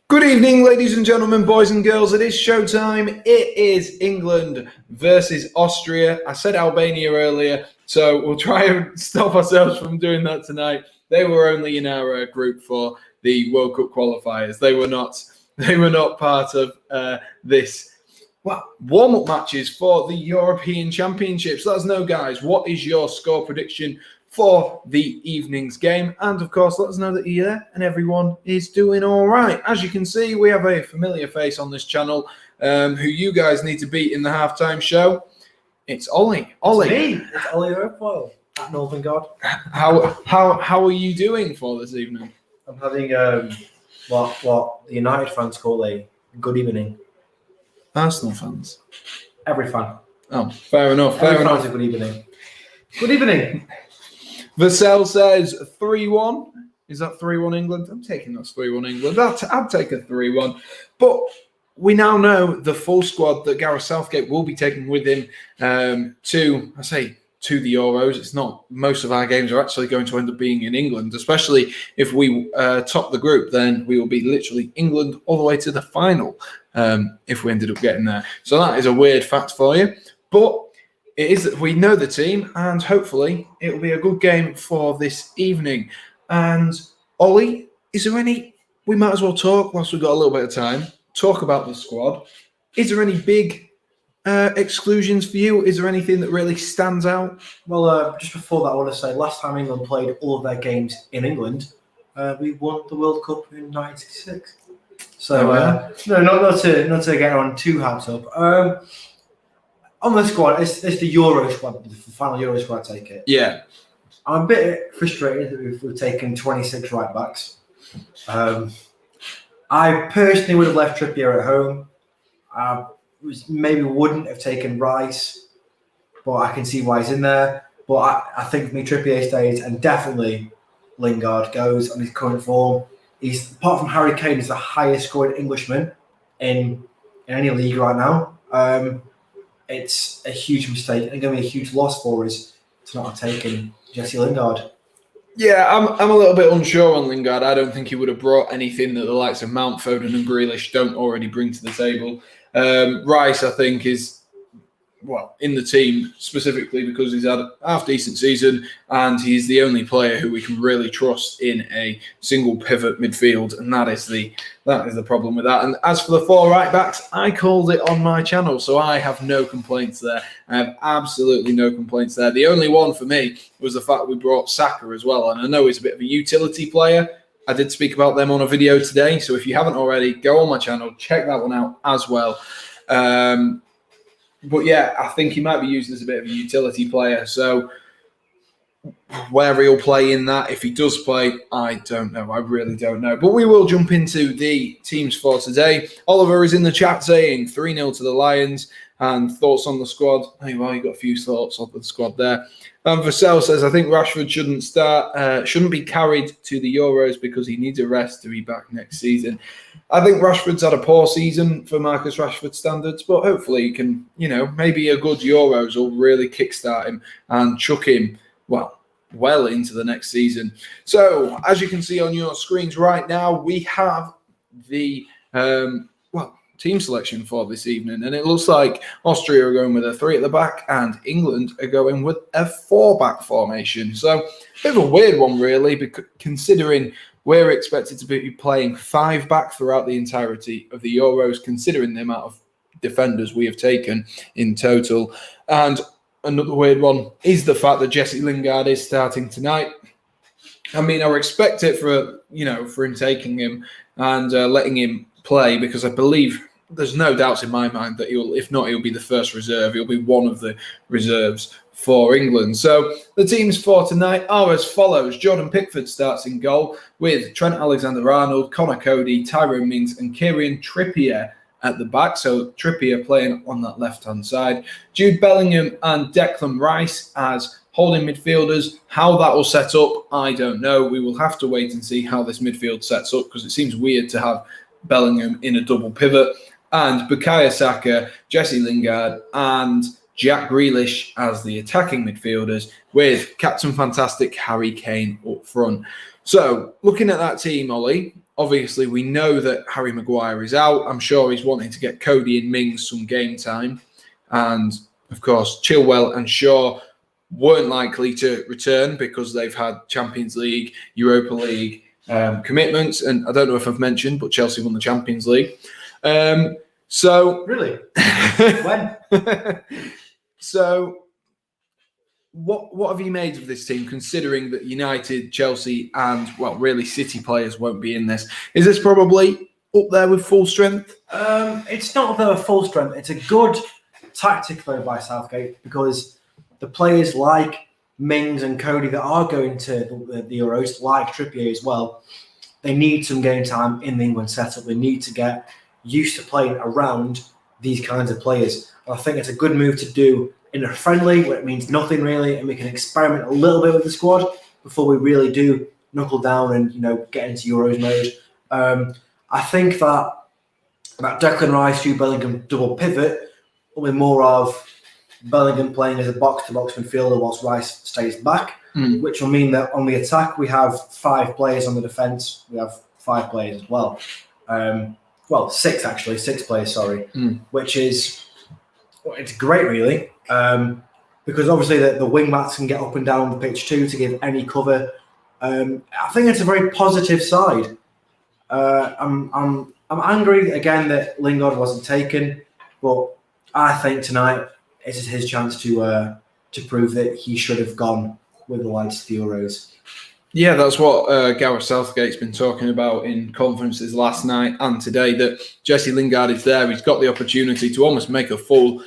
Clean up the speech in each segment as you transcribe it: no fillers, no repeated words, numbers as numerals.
Good evening, ladies and gentlemen, boys and girls. It is showtime. It is England versus Austria. I said Albania earlier, so we'll try and stop ourselves from doing that tonight. They were only in our group for the World Cup qualifiers. They were not part of this. Well, warm-up matches for the European Championships. Let us know, guys, what is your score prediction for the evening's game? And, of course, let us know that you're there and everyone is doing all right. As you can see, we have a familiar face on this channel who you guys need to beat in the halftime show. It's Ollie. Ollie. It's me. It's Ollie Oakfoyle at Northern God. How are you doing for this evening? I'm having what the United fans call a good evening. Arsenal fans. Every fan. Oh, fair enough. Fair Every enough. fan's a good evening. Good evening. Vassell says 3-1. Is that 3-1 England? I'm taking that's 3-1 England. I'd take a 3-1. But we now know the full squad that Gareth Southgate will be taking with him to the Euros. It's not, most of our games are actually going to end up being in England, especially if we top the group, then we will be literally England all the way to the final if we ended up getting there. So that is a weird fact for you. But it is that we know the team, and hopefully it will be a good game for this evening. And Ollie, is there any, we might as well talk whilst we've got a little bit of time, talk about the squad. Is there any big exclusions for you? Is there anything that really stands out? Well, just before that, I want to say last time England played all of their games in England, we won the World Cup in 1966. So, not to get on too hyped up. On the squad, it's the Euro squad, the final Euro squad, I take it. Yeah. I'm a bit frustrated that we've taken 26 right backs. I personally would have left Trippier at home. Maybe wouldn't have taken Rice, but I can see why he's in there. But I think for me, Trippier stays, and definitely Lingard goes on his current form. He's, apart from Harry Kane, is the highest scored Englishman in any league right now. It's a huge mistake and going to be a huge loss for us to not have taken Jesse Lingard. Yeah, I'm a little bit unsure on Lingard. I don't think he would have brought anything that the likes of Mount, Foden and Grealish don't already bring to the table. Rice, I think, is, well, in the team specifically because he's had a half-decent season and he's the only player who we can really trust in a single pivot midfield, and that is the problem with that. And as for the four right-backs, I called it on my channel, so I have no complaints there. I have absolutely no complaints there. The only one for me was the fact we brought Saka as well, and I know he's a bit of a utility player. I did speak about them on a video today, so if you haven't already, go on my channel, check that one out as well. But yeah, I think he might be used as a bit of a utility player. So where he'll play in that, if he does play, I don't know. I really don't know. But we will jump into the teams for today. Oliver is in the chat saying 3-0 to the Lions and thoughts on the squad. Hey, well, you got a few thoughts on the squad there. Vassell says, I think Rashford shouldn't be carried to the Euros because he needs a rest to be back next season. I think Rashford's had a poor season for Marcus Rashford standards, but hopefully he can, maybe a good Euros will really kickstart him and chuck him, well into the next season. So, as you can see on your screens right now, we have the, team selection for this evening, and it looks like Austria are going with a 3 at the back and England are going with a 4-back formation. So a bit of a weird one really, because considering we're expected to be playing 5-back throughout the entirety of the Euros, considering the amount of defenders we have taken in total. And another weird one is the fact that Jesse Lingard is starting tonight. I mean, I would expect it for him taking him and letting him play, because I believe there's no doubts in my mind that he'll be the first reserve. He'll be one of the reserves for England. So the teams for tonight are as follows. Jordan Pickford starts in goal with Trent Alexander-Arnold, Connor Cody, Tyrone Mings and Kieran Trippier at the back. So Trippier playing on that left-hand side. Jude Bellingham and Declan Rice as holding midfielders. How that will set up, I don't know. We will have to wait and see how this midfield sets up, because it seems weird to have Bellingham in a double pivot, and Bukayo Saka, Jesse Lingard and Jack Grealish as the attacking midfielders, with Captain Fantastic Harry Kane up front. So looking at that team, Ollie, Obviously, we know that Harry Maguire is out. I'm sure he's wanting to get Cody and Mings some game time. And, of course, Chilwell and Shaw weren't likely to return because they've had Champions League, Europa League commitments. And I don't know if I've mentioned, but Chelsea won the Champions League. Really? When? So what have you made of this team, considering that United, Chelsea, and, well, really City players won't be in this? Is this probably up there with full strength? It's not up there with full strength. It's a good tactic, though, by Southgate, because the players like Mings and Cody that are going to the Euros, like Trippier as well, they need some game time in the England setup. They need to get used to playing around these kinds of players. I think it's a good move to do in a friendly, where it means nothing really, and we can experiment a little bit with the squad before we really do knuckle down and get into Euros mode. I think that Declan Rice, Jude Bellingham double pivot will be more of Bellingham playing as a box-to-box midfielder whilst Rice stays back, which will mean that on the attack we have 5 players, on the defence we have 5 players as well. Well, 6 actually, 6 players, sorry, which is, it's great really, because obviously the wing backs can get up and down the pitch too to give any cover. I think it's a very positive side. I'm angry again that Lingard wasn't taken, but I think tonight is his chance to prove that he should have gone with the lads to the Euros. Yeah, that's what Gareth Southgate's been talking about in conferences last night and today, that Jesse Lingard is there. He's got the opportunity to almost make a fool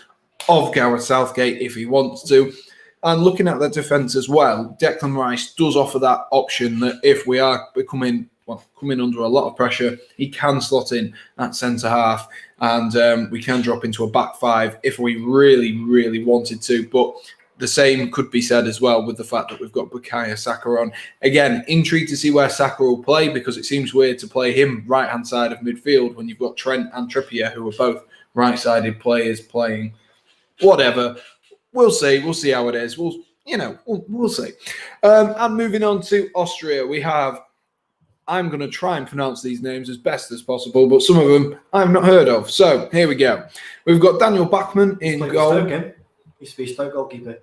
of Gareth Southgate if he wants to. And looking at the defence as well, Declan Rice does offer that option that if we are coming under a lot of pressure, he can slot in at centre-half, and we can drop into a back 5 if we really, really wanted to. But the same could be said as well with the fact that we've got Bukayo Saka on. Again, intrigued to see where Saka will play, because it seems weird to play him right-hand side of midfield when you've got Trent and Trippier, who are both right-sided players playing. Whatever. We'll see. We'll see how it is. We'll see. And moving on to Austria, we have, I'm going to try and pronounce these names as best as possible, but some of them I've not heard of. So here we go. We've got Daniel Bachmann in goal. Used to be Stoke goalkeeper.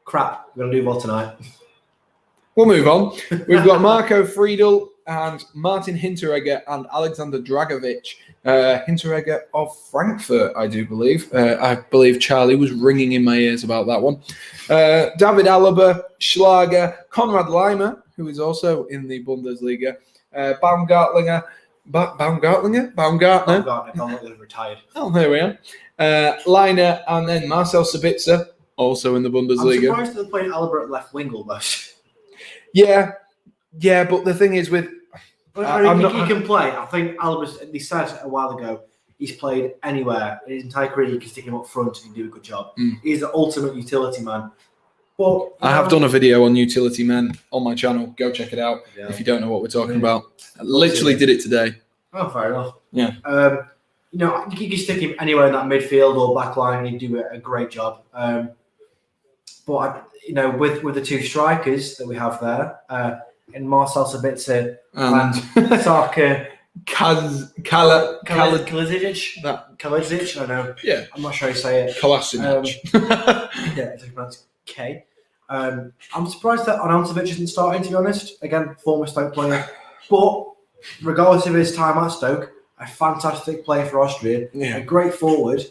Crap. We're going to do well tonight. We'll move on. We've got Marco Friedel and Martin Hinteregger and Alexander Dragovic. Hinteregger of Frankfurt, I do believe. I believe Charlie was ringing in my ears about that one. David Alaba, Schlager, Konrad Leimer, who is also in the Bundesliga. Baumgartner. Baumgartner retired. Oh, there we are. Leiner, and then Marcel Sabitzer, also in the Bundesliga. I'm surprised they're playing Alaba at left wing almost. Yeah, but the thing is with... He can play. I think Alba's, they said a while ago, he's played anywhere. In his entire career, you can stick him up front and do a good job. He's the ultimate utility man. But I have done a video on utility men on my channel. Go check it out if you don't know what we're talking about. I literally did it today. Oh, fair enough. Yeah. You can stick him anywhere in that midfield or back line and he'd do a great job. But with the 2 strikers that we have there, in Marcel Sabitzer and Saka Kalisic. Kalisic, I don't know. Yeah. I'm not sure how you say it. Kalasic. Yeah, it's pronounced K. I'm surprised that Arnautovic isn't starting, to be honest. Again, former Stoke player. But regardless of his time at Stoke, a fantastic player for Austria, a great forward.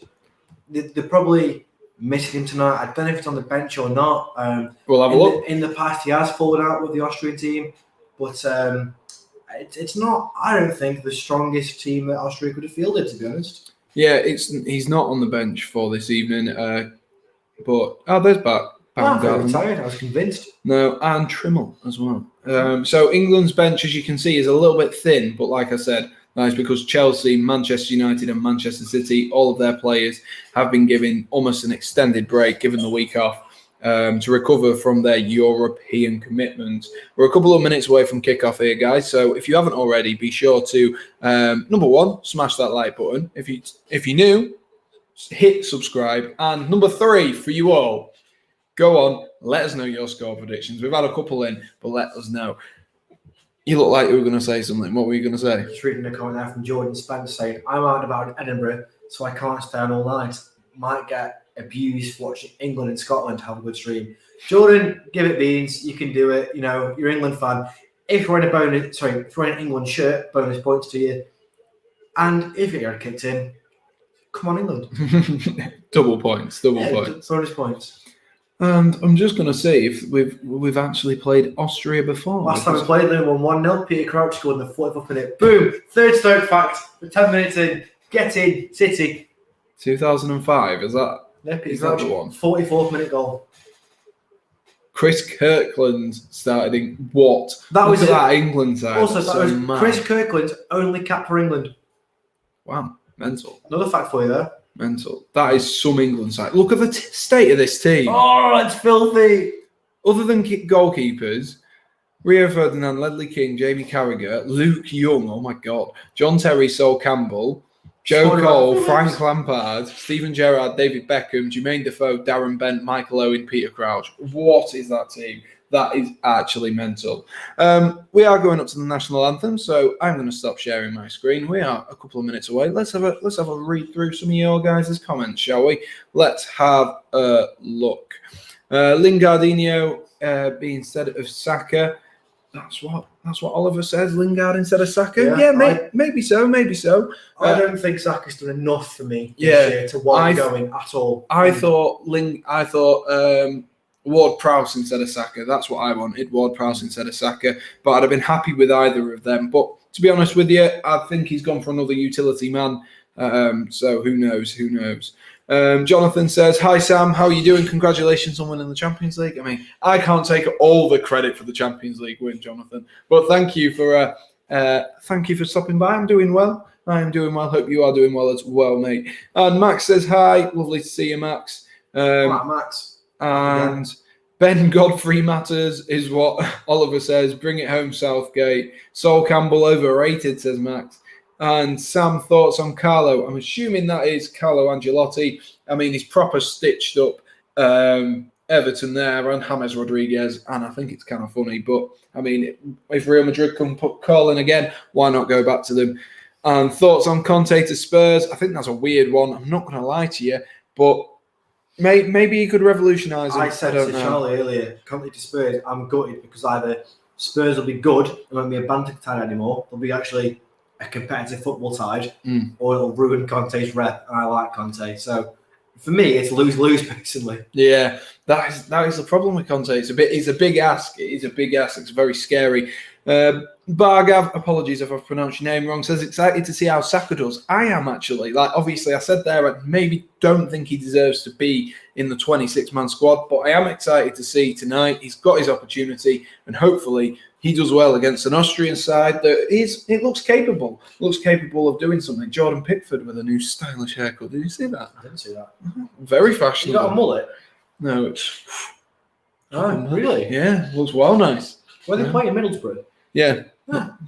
They're probably missing him tonight. I don't know if it's on the bench or not. We'll have a look. In the past, he has fallen out with the Austrian team, but it's not, I don't think, the strongest team that Austria could have fielded, to be honest. Yeah, he's not on the bench for this evening. But there's I'm tired. I was convinced. No, and Trimmel as well. So England's bench, as you can see, is a little bit thin. But like I said, that is because Chelsea, Manchester United and Manchester City, all of their players have been given almost an extended break, given the week off, to recover from their European commitments. We're a couple of minutes away from kickoff here, guys. So if you haven't already, be sure to, number 1, smash that like button. If you're new, hit subscribe. And number 3, for you all, go on, let us know your score predictions. We've had a couple in, but let us know. You look like you were going to say something. What were you going to say? Just reading a comment there from Jordan Spence saying, I'm out and about in Edinburgh, so I can't stay on all night. Might get abused watching England and Scotland have a good stream. Jordan, give it beans. You can do it. You know, you're an England fan. If you're if you're in an England shirt, bonus points to you. And if you're kicked in, come on, England. Double points. Bonus points. And I'm just going to say if we've actually played Austria before. Last time we played them, won 1-0. Peter Crouch scored in the 45th minute. Boom! Third Stoke fact. We're 10 minutes in. Get in, City. 2005, is that? Yeah, Peter Is that Crouch, the one? 44th minute goal. Chris Kirkland started in what? That was that England side. Also, that was mad. Chris Kirkland's only cap for England. Wow, mental. Another fact for you there. Mental. That is some England side. Look at the state of this team. Oh, it's filthy. Other than goalkeepers, Rio Ferdinand, Ledley King, Jamie Carragher, Luke Young, oh my God, John Terry, Sol Campbell, Joe Cole, Frank Lampard, Steven Gerrard, David Beckham, Jermaine Defoe, Darren Bent, Michael Owen, Peter Crouch. What is that team? That is actually mental. We are going up to the national anthem, so I'm going to stop sharing my screen. We are a couple of minutes away. Let's have a read through some of your guys' comments, shall we? Let's have a look. Lingardinho be instead of Saka. That's what Oliver says. Lingard instead of Saka. Yeah, maybe so. I don't think Saka's done enough for me this year to want going at all. I thought Ward-Prowse instead of Saka. That's what I wanted, Ward-Prowse instead of Saka. But I'd have been happy with either of them. But to be honest with you, I think he's gone for another utility man. So who knows? Jonathan says, hi Sam, how are you doing? Congratulations on winning the Champions League. I mean, I can't take all the credit for the Champions League win, Jonathan. But thank you for stopping by. I'm doing well. Hope you are doing well as well, mate. And Max says, hi. Lovely to see you, Max. Max. And Ben Godfrey matters is what Oliver says. Bring it home, Southgate. Sol Campbell overrated, says Max. And Sam, thoughts on Carlo? I'm assuming that is Carlo Ancelotti. I mean, he's proper stitched up Everton there and James Rodriguez, and I think it's kind of funny. But, I mean, if Real Madrid come calling again, why not go back to them? And thoughts on Conte to Spurs? I think that's a weird one. I'm not going to lie to you, but maybe he could revolutionise. I said to Charlie earlier, Conte to Spurs, I'm gutted because either Spurs will be good and won't be a banter side anymore, they'll be actually a competitive football side, or it'll ruin Conte's rep, and I like Conte. So for me, it's lose-lose personally. Yeah, that is the problem with Conte. It's a big ask. It is a big ask. It's very scary. Bargav, apologies if I've pronounced your name wrong, says excited to see how Saka does. I am actually. Like, obviously, I said there, I maybe don't think he deserves to be in the 26-man squad, but I am excited to see tonight. He's got his opportunity, and hopefully he does well against an Austrian side that looks capable of doing something. Jordan Pickford with a new stylish haircut. Did you see that? I didn't see that. Very fashionable. You got a mullet? No, it's... Oh, really? Yeah, looks well nice. Were they playing in Middlesbrough? Yeah.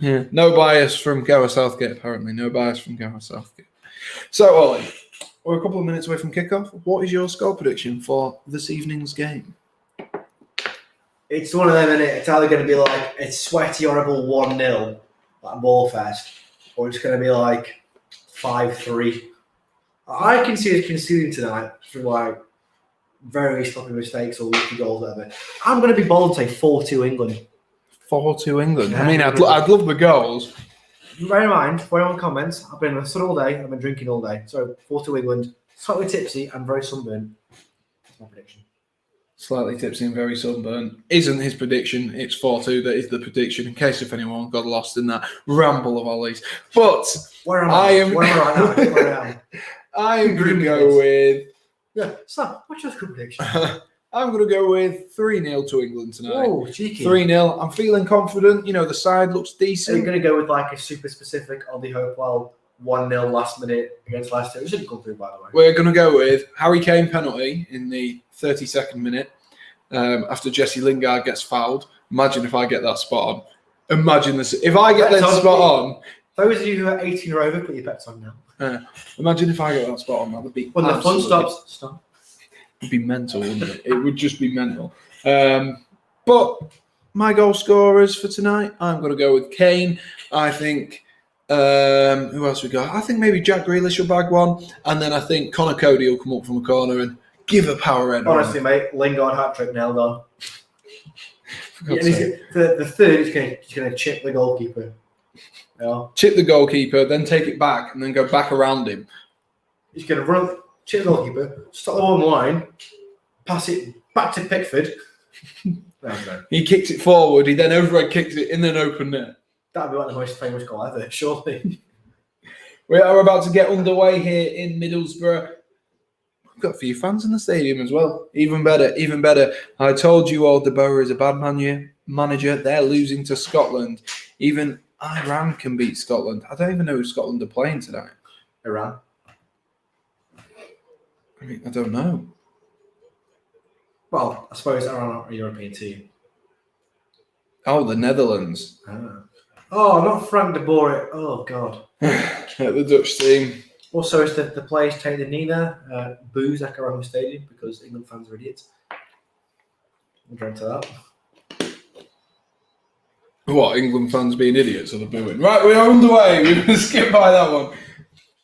Yeah. No bias from Gareth Southgate, apparently. No bias from Gareth Southgate. So, Ollie, we're a couple of minutes away from kickoff. What is your score prediction for this evening's game? It's one of them, isn't it? It's either going to be like a sweaty, horrible 1-0, like Ballfest, or it's going to be like 5-3. I can see us conceding tonight through like very sloppy mistakes or lucky goals, whatever. I'm going to be bold and say 4-2 England. 4-2 England. Yeah, I mean, I'd love the goals. Bear in mind, for anyone comments, I've been in the sun all day, I've been drinking all day. So 4-2 England, slightly tipsy and very sunburned. That's my prediction. Slightly tipsy and very sunburned isn't his prediction. It's 4-2 that is the prediction, in case if anyone got lost in that ramble of Ollie's. But where am I now? I'm going to go with... Yeah, Sam, what's your prediction? I'm going to go with 3-0 to England tonight. Oh, cheeky. 3-0. I'm feeling confident. You know, the side looks decent. Are you going to go with like a super specific Ollie Hopewell 1-0 last minute against Leicester? It shouldn't come through, by the way. We're going to go with Harry Kane penalty in the 32nd minute after Jesse Lingard gets fouled. Imagine if I get that spot on. Imagine this. If I get that spot on... Those of you who are 18 or over, put your bets on now. Imagine if I get that spot on. That would be when the fun stops. Stop. It'd be mental, wouldn't it? It would just be mental. But my goal scorers for tonight, I'm going to go with Kane. I think, who else we got? I think maybe Jack Grealish will bag one. And then I think Connor Cody will come up from a corner and give a power header. Honestly, mate, Lingard hat-trick nailed on. Yeah, the third is going to chip the goalkeeper. Yeah. Chip the goalkeeper, then take it back, and then go back around him. He's going to run, chip the goalkeeper, stop the ball on the line, pass it back to Pickford. He kicks it forward, he then overhead kicks it in an open net. That'd be like the most famous goal ever, surely. We are about to get underway here in Middlesbrough. We've got a few fans in the stadium as well. Even better, even better. I told you all De Boer is a bad manager. They're losing to Scotland. Even Iran can beat Scotland. I don't even know who Scotland are playing tonight. Iran. I mean, I don't know. Well, I suppose Iran are a European team. Oh, the Netherlands. Oh, not Frank de Boer. Oh, God. The Dutch team. Also, is the players take the knee there, boos echo around the stadium because England fans are idiots. We'll get into that. What, England fans being idiots or the booing? Right, we are underway. We can skip by that one.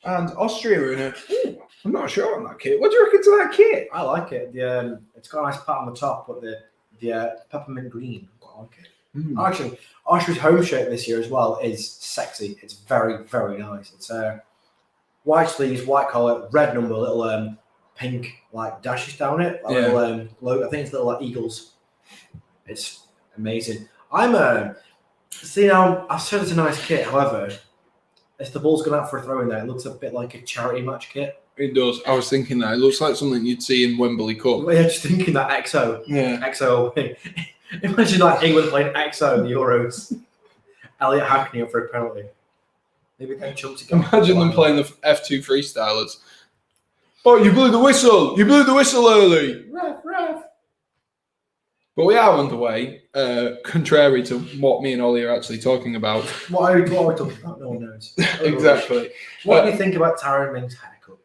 And Austria are in a... I'm not sure on that kit. What do you reckon to that kit? I like it. It's got a nice pat on the top, but the peppermint green, I quite like it. Actually, Austria's home shirt this year as well is sexy. It's very, very nice. It's white sleeves, white collar, red number, little pink like dashes down it. Like little logo. I think it's little like eagles. It's amazing. I've said it's a nice kit. However, if the ball's gone out for a throw in there, it looks a bit like a charity match kit. It does. I was thinking that. It looks like something you'd see in Wembley Cup. Yeah, just thinking that XO. Yeah. XO. Imagine like England playing XO in the Euros. Elliot Hackney up for a penalty. Maybe then chumps again. Imagine them playing the F2 freestylers. Oh, you blew the whistle! You blew the whistle early! Ref. But we are underway, contrary to what me and Ollie are actually talking about. What are we talking about? No one knows. Exactly. What do you think about Tyrone Mings' haircut?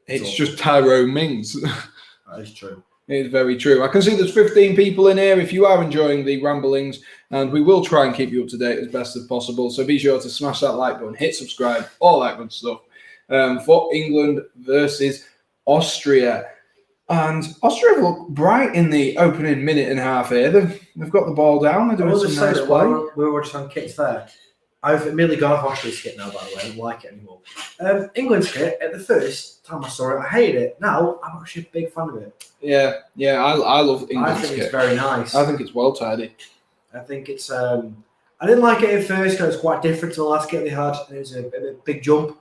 It's just Tyrone Mings. That is true. It's very true. I can see there's 15 people in here. If you are enjoying the ramblings, and we will try and keep you up to date as best as possible. So be sure to smash that like button, hit subscribe, all that good stuff. For England versus Austria. And Austria look bright in the opening minute and a half here. They've got the ball down. They're doing some nice play. We were just on kits there. I've immediately gone off Austria's kit now, by the way. I don't like it anymore. England's kit, at the first time I saw it, I hated it. Now, I'm actually a big fan of it. Yeah, I love England's kit. I think it's very nice. I think it's well tidy. I think it's... I didn't like it at first because it was quite different to the last kit they had. It was a big jump.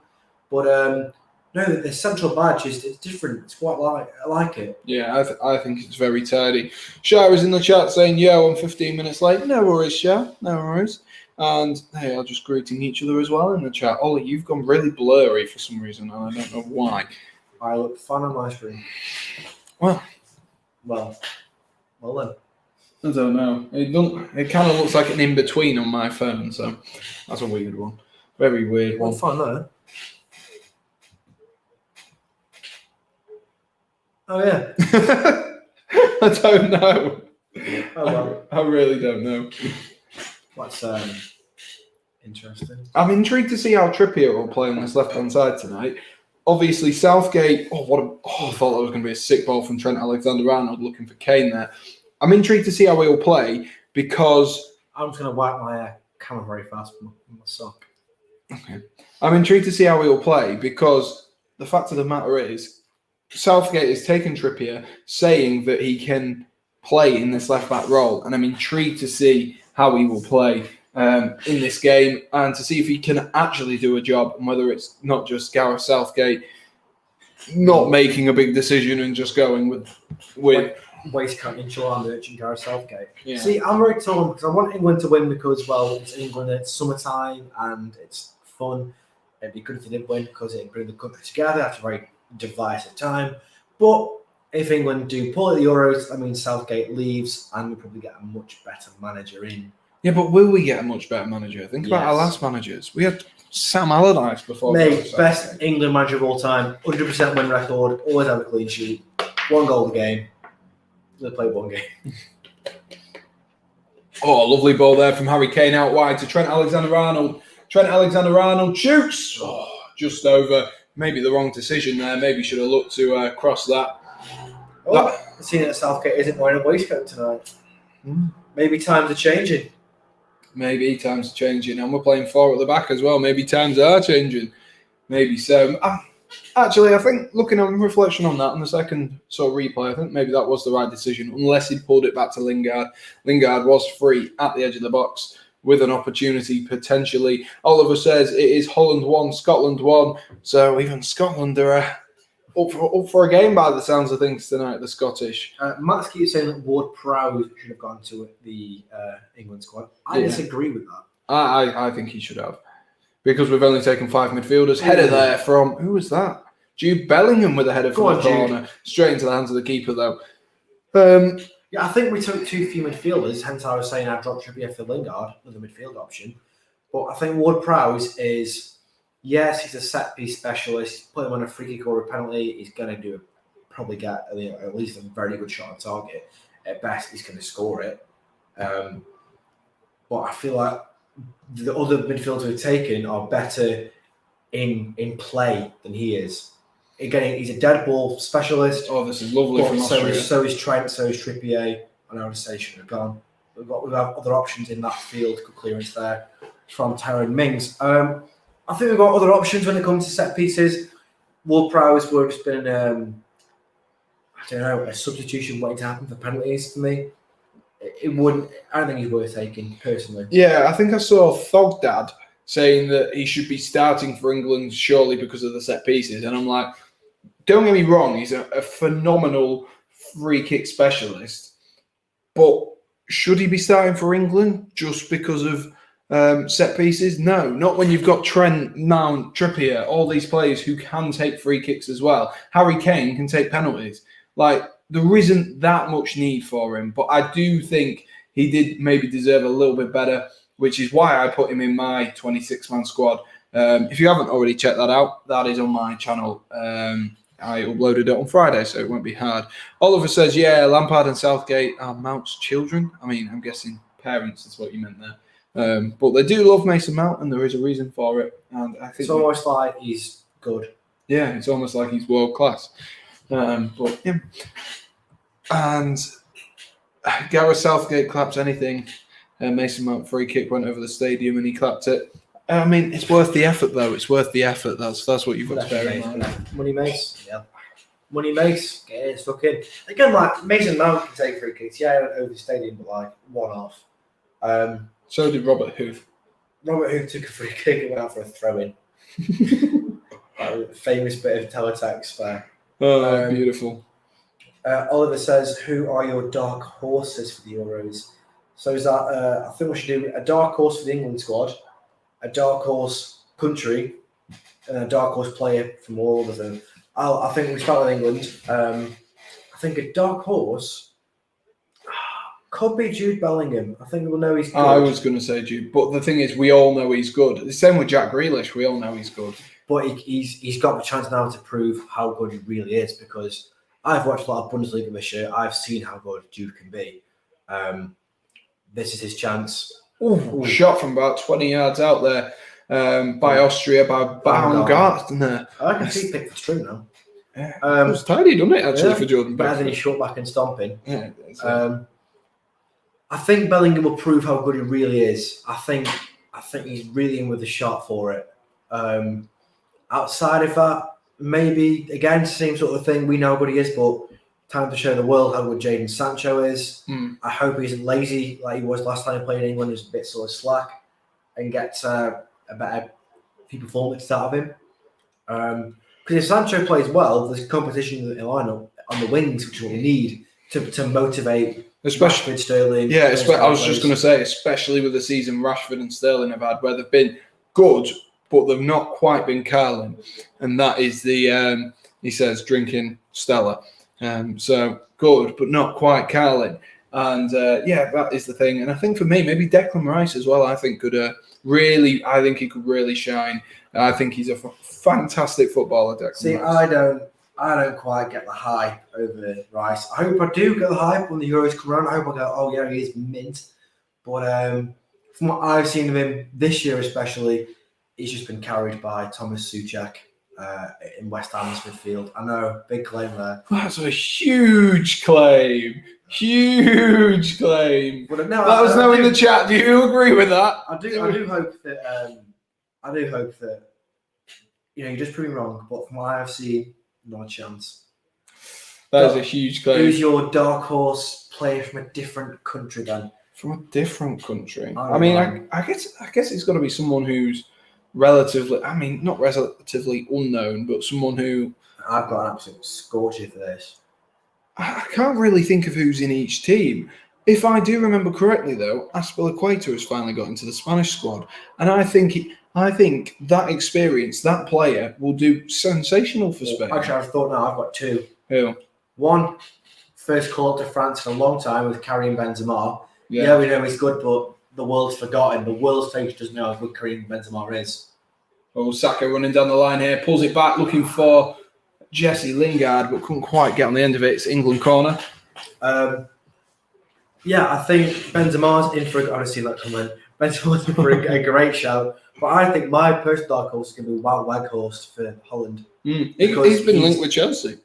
But no, the central badge is different. It's quite I like it. Yeah, I think it's very tidy. Shah is in the chat saying, yo, I'm 15 minutes late. No worries, Shah. No worries. And they are just greeting each other as well in the chat. Ollie, you've gone really blurry for some reason, and I don't know why. I look fun on my screen. Well then. I don't know. It kind of looks like an in-between on my phone, so that's a weird one. Very weird one. Well, fun though. Oh, yeah. I don't know. Oh, well. I really don't know. That's interesting. I'm intrigued to see how Trippier will play on this left-hand side tonight. Obviously, Southgate... I thought that was going to be a sick ball from Trent Alexander-Arnold looking for Kane there. I'm intrigued to see how he'll play because... I'm just going to wipe my camera very fast with my sock. Okay. I'm intrigued to see how he'll play because the fact of the matter is Southgate has taken Trippier saying that he can play in this left-back role, and I'm intrigued to see how he will play in this game and to see if he can actually do a job and whether it's not just Gareth Southgate not making a big decision and just going with waistcoat in Chilwell and Gareth Southgate. Yeah. See, I'm very torn because I want England to win because, well, it's England, it's summertime and it's fun. It'd be good if they did win because it'd bring the country together at a very divisive time. But if England do pull at the Euros, that means Southgate leaves and we probably get a much better manager in. Yeah, but will we get a much better manager? Think about our last managers. We had Sam Allardyce before. Mate, best England manager of all time, 100% win record, always have a clean sheet, 1 goal a game. They played 1 game. Oh, lovely ball there from Harry Kane out wide to Trent Alexander-Arnold. Trent Alexander-Arnold shoots. Oh, just over. Maybe the wrong decision there. Maybe should have looked to cross that. Seeing that Southgate isn't wearing a waistcoat tonight. Maybe times are changing. Maybe times are changing, and we're playing 4 at the back as well. Maybe times are changing. Maybe so. Actually, I think looking on reflection on that, on the second sort of replay, I think maybe that was the right decision, unless he'd pulled it back to Lingard. Lingard was free at the edge of the box with an opportunity potentially. Oliver says it is Holland 1, Scotland 1. So even Scotland are up for a game by the sounds of things tonight, the Scottish. Max keeps saying that Ward-Prowse should have gone to the England squad. I disagree with that. I think he should have. Because we've only taken 5 midfielders. Header there from, who was that? Jude Bellingham with a header from the corner. Straight into the hands of the keeper, though. Yeah, I think we took too few midfielders, hence I was saying I'd drop Trippier for Lingard as a midfield option. But I think Ward-Prowse is, yes, he's a set-piece specialist. Put him on a free kick or a penalty, he's going to probably get at least a very good shot on target. At best, he's going to score it. But I feel like the other midfielders we've taken are better in play than he is. Again, he's a dead ball specialist. Oh, this is lovely from Austria. So is Trent, so is Trippier, and I would say should have gone. We've got other options in that field. Good clearance there from Tyrone Mings. I think we've got other options when it comes to set pieces. Ward-Prowse would have just been, I don't know, a substitution waiting to happen for penalties for me. It wouldn't. I don't think he's worth taking personally. Yeah, I think I saw Thogdad saying that he should be starting for England surely because of the set pieces, and I'm like, don't get me wrong, he's a phenomenal free kick specialist, but should he be starting for England just because of set pieces? No, not when you've got Trent, Mount, Trippier, all these players who can take free kicks as well. Harry Kane can take penalties. Like, there isn't that much need for him, but I do think he did maybe deserve a little bit better, which is why I put him in my 26-man squad. If you haven't already checked that out, that is on my channel. I uploaded it on Friday, so it won't be hard. Oliver says, yeah, Lampard and Southgate are Mount's children. I mean, I'm guessing parents is what you meant there. But they do love Mason Mount, and there is a reason for it. And I think it's almost like he's good. Yeah, it's almost like he's world class. But yeah. And Gareth Southgate claps anything. Mason Mount free kick went over the stadium and he clapped it. I mean, it's worth the effort, though. It's worth the effort. That's what you've got to bear in mind. Money Mace, yeah. Money Mace, get it stuck in. Again, like Mason Mount can take free kicks. Yeah, he went over the stadium, but like one off. So did Robert Huth. Robert Huth took a free kick and went out for a throw-in. Famous bit of teletext there. Oh, beautiful. Oliver says, "Who are your dark horses for the Euros?" So is that? I think we should do a dark horse for the England squad, a dark horse country, and a dark horse player from all of them. I think we start with England. I think a dark horse could be Jude Bellingham. I think we'll know he's good. I was going to say Jude, but the thing is, we all know he's good. The same with Jack Grealish. We all know he's good. But he's got the chance now to prove how good he really is, because I've watched a lot of Bundesliga this year. I've seen how good Jude can be. This is his chance. Ooh. Shot from about 20 yards out there by Austria, by Baumgarten there. I can see pick for true now. Yeah. It was tidy, doesn't it, actually, for Jordan? Better than his short back and stomping. Yeah, I think Bellingham will prove how good he really is. I think he's really in with the shot for it. Outside of that, maybe, again, same sort of thing. We know how good he is, but time to show the world how good Jadon Sancho is. I hope he isn't lazy like he was last time he played in England. He was a bit sort of slack and gets a better performance out of him. Because if Sancho plays well, there's competition in the lineup on the wings, which is what we need to motivate especially Rashford, Sterling. Yeah, I was just going to say, especially with the season Rashford and Sterling have had, where they've been good, but they've not quite been Carlin. And that is the, he says, drinking Stella. So good, but not quite Carlin. And yeah, that is the thing. And I think for me, maybe Declan Rice as well, I think he could really shine. I think he's a fantastic footballer, Declan Rice. I don't quite get the hype over Rice. I hope I do get the hype when the Euros come around. I hope I go, oh yeah, he is mint. But from what I've seen of him this year, especially, he's just been carried by Thomas Souček in West Ham's midfield. I know, big claim there. That's a huge claim. Huge claim. But no, Let us know in the chat. Do you agree with that? I do hope that. You're just proving wrong. But from what I have seen, not a chance. That is a huge claim. Who's your dark horse player from a different country then? From a different country. I guess it's got to be someone who's relatively. I mean, not relatively unknown, but someone who. I've got an absolute scorcher for this. I can't really think of who's in each team. If I do remember correctly, though, Azpilicueta has finally got into the Spanish squad, and I think that experience, that player, will do sensational for Spain. Actually, I've thought now. I've got two. Who? One, first call up to France in a long time with Karim Benzema. Yeah. Yeah, we know he's good, but the world's forgotten. The world stage doesn't know how good Karim Benzema is. Oh, Saka running down the line here, pulls it back, looking for Jesse Lingard, but couldn't quite get on the end of it. It's England corner. Yeah, I think Benzema's in for honestly, like comment. Benzema's in for a great shout. But I think my personal dark horse is going to be Wout Weghorst for Holland. He's been linked with Chelsea.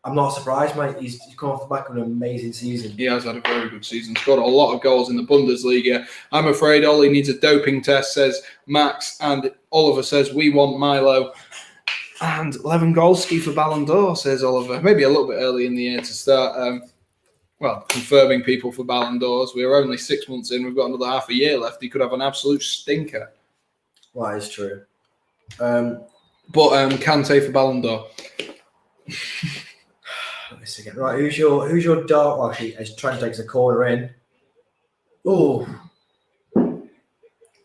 I'm not surprised, mate. He's come off the back of an amazing season. He has had a very good season. Scored a lot of goals in the Bundesliga. I'm afraid Ollie needs a doping test, says Max. And Oliver says, we want Milo. And Lewandowski for Ballon d'Or, says Oliver. Maybe a little bit early in the year to start, confirming people for Ballon d'Ors. We are only 6 months in. We've got another half a year left. He could have an absolute stinker. Well, that is true. But Kante for Ballon d'Or. Right, who's your dark? Well, actually, as Trent takes a corner in. Oh,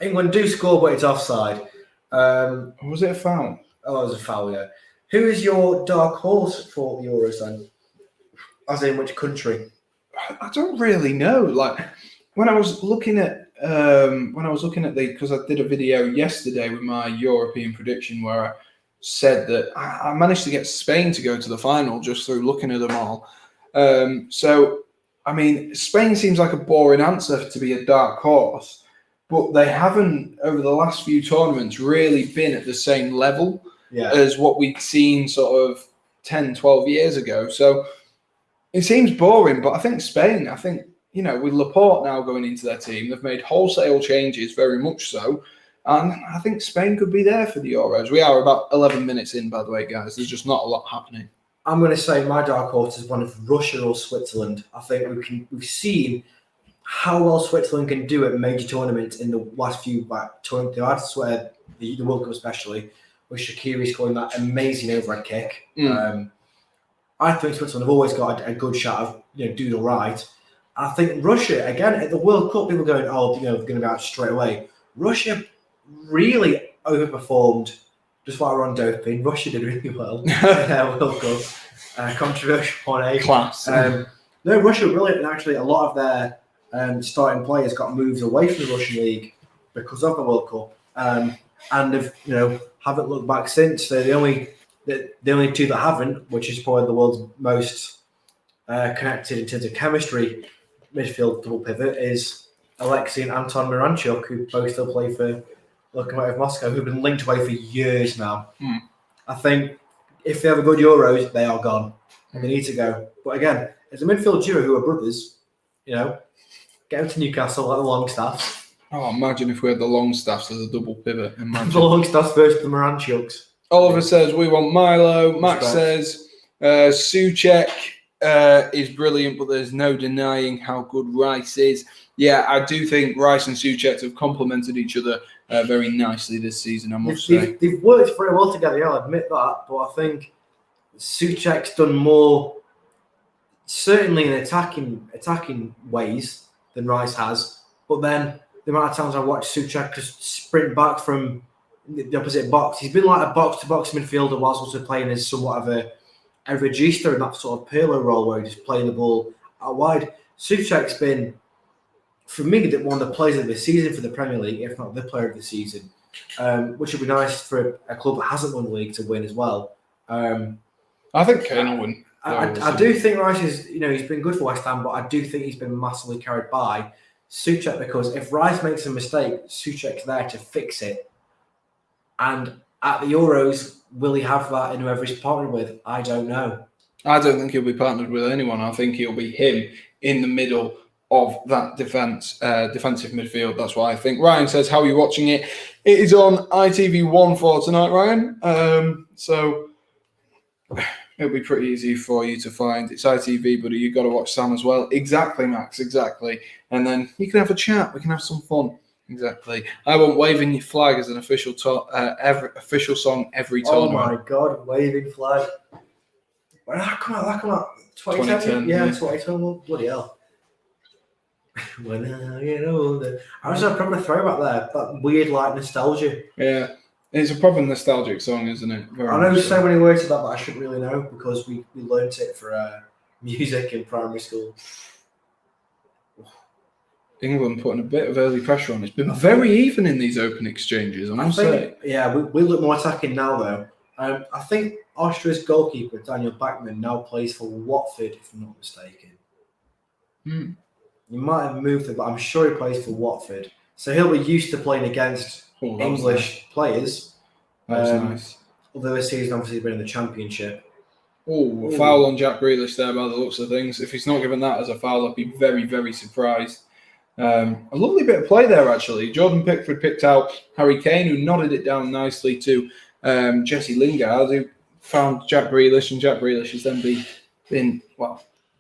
England do score, but it's offside. Was it a foul? Oh, it was a foul. Yeah. Who is your dark horse for the Euros then? As in which country? I don't really know. Like when I was looking at because I did a video yesterday with my European prediction where I said that I managed to get Spain to go to the final just through looking at them all. So, I mean, Spain seems like a boring answer to be a dark horse, but they haven't, over the last few tournaments, really been at the same level as what we'd seen sort of 10, 12 years ago. So it seems boring, but I think Spain, with Laporte now going into their team, they've made wholesale changes, very much so. And I think Spain could be there for the Euros. We are about 11 minutes in, by the way, guys. There's just not a lot happening. I'm going to say my dark horse is one of Russia or Switzerland. I think we've seen how well Switzerland can do at major tournaments in the last few tournaments. I swear, the World Cup especially, with Shaqiri scoring that amazing overhead kick. I think Switzerland have always got a good shot of doing all right. I think Russia, again, at the World Cup, people going, they're going to be out straight away. Russia really overperformed just while we're on doping. Russia did really well in their World Cup. Controversial one, Class. No, Russia really, and actually a lot of their starting players got moved away from the Russian league because of the World Cup. And they've, haven't looked back since. They're the only two that haven't, which is probably the world's most connected in terms of chemistry midfield double pivot, is Alexei and Anton Miranchuk, who both still play for Lokomotiv Moscow, who've been linked away for years now. I think if they have a good Euros, they are gone and they need to go. But again, as a midfield duo who are brothers, get them to Newcastle like the Longstaffs. Oh, imagine if we had the Longstaffs as a double pivot. The Longstaffs versus the Miranchuks. Oliver says we want Milo. Max says Souček is brilliant, but there's no denying how good Rice is. Yeah, I do think Rice and Souček have complemented each other very nicely this season, I must say. They've worked very well together, yeah, I'll admit that. But I think Souček's done more, certainly in attacking ways, than Rice has. But then the amount of times I watched Souček just sprint back from the opposite box, he's been like a box-to-box midfielder whilst also playing as somewhat of a regista in that sort of Pirlo role where he's just playing the ball out wide. Souček's been, for me, one of the players of the season for the Premier League, if not the player of the season, which would be nice for a club that hasn't won the league to win as well. I think Kane will win. I do think Rice is, he's been good for West Ham, but I do think he's been massively carried by Souček, because if Rice makes a mistake, Souček's there to fix it. And at the Euros, will he have that in whoever he's partnered with? I don't know. I don't think he'll be partnered with anyone. I think he'll be him in the middle of that defensive midfield. That's what I think. Ryan says, how are you watching it? It is on ITV1 for tonight, Ryan. So it'll be pretty easy for you to find. It's ITV, but you've got to watch Sam as well. Exactly, Max, exactly. And then you can have a chat. We can have some fun. Exactly. I want Waving Your Flag as an official official song every tournament. Oh my God, Waving Flag. When did that come out? 2010? Yeah, 2010. Bloody hell. When I get older. I was a proper throwback there. That weird, like, nostalgia. Yeah. It's a proper nostalgic song, isn't it? I know so many words of that I shouldn't really know because we learnt it for music in primary school. England putting a bit of early pressure on. It's been very even in these open exchanges, I must say. Yeah, we look more attacking now, though. I think Austria's goalkeeper, Daniel Bachmann, now plays for Watford, if I'm not mistaken. Hmm. He might have moved it, but I'm sure he plays for Watford. So he'll be used to playing against English players. That was nice. Although this season, obviously, been in the Championship. Oh, foul on Jack Grealish there by the looks of things. If he's not given that as a foul, I'd be very, very surprised. A lovely bit of play there, actually. Jordan Pickford picked out Harry Kane, who nodded it down nicely to Jesse Lingard, who found Jack Grealish, and Jack Grealish has then been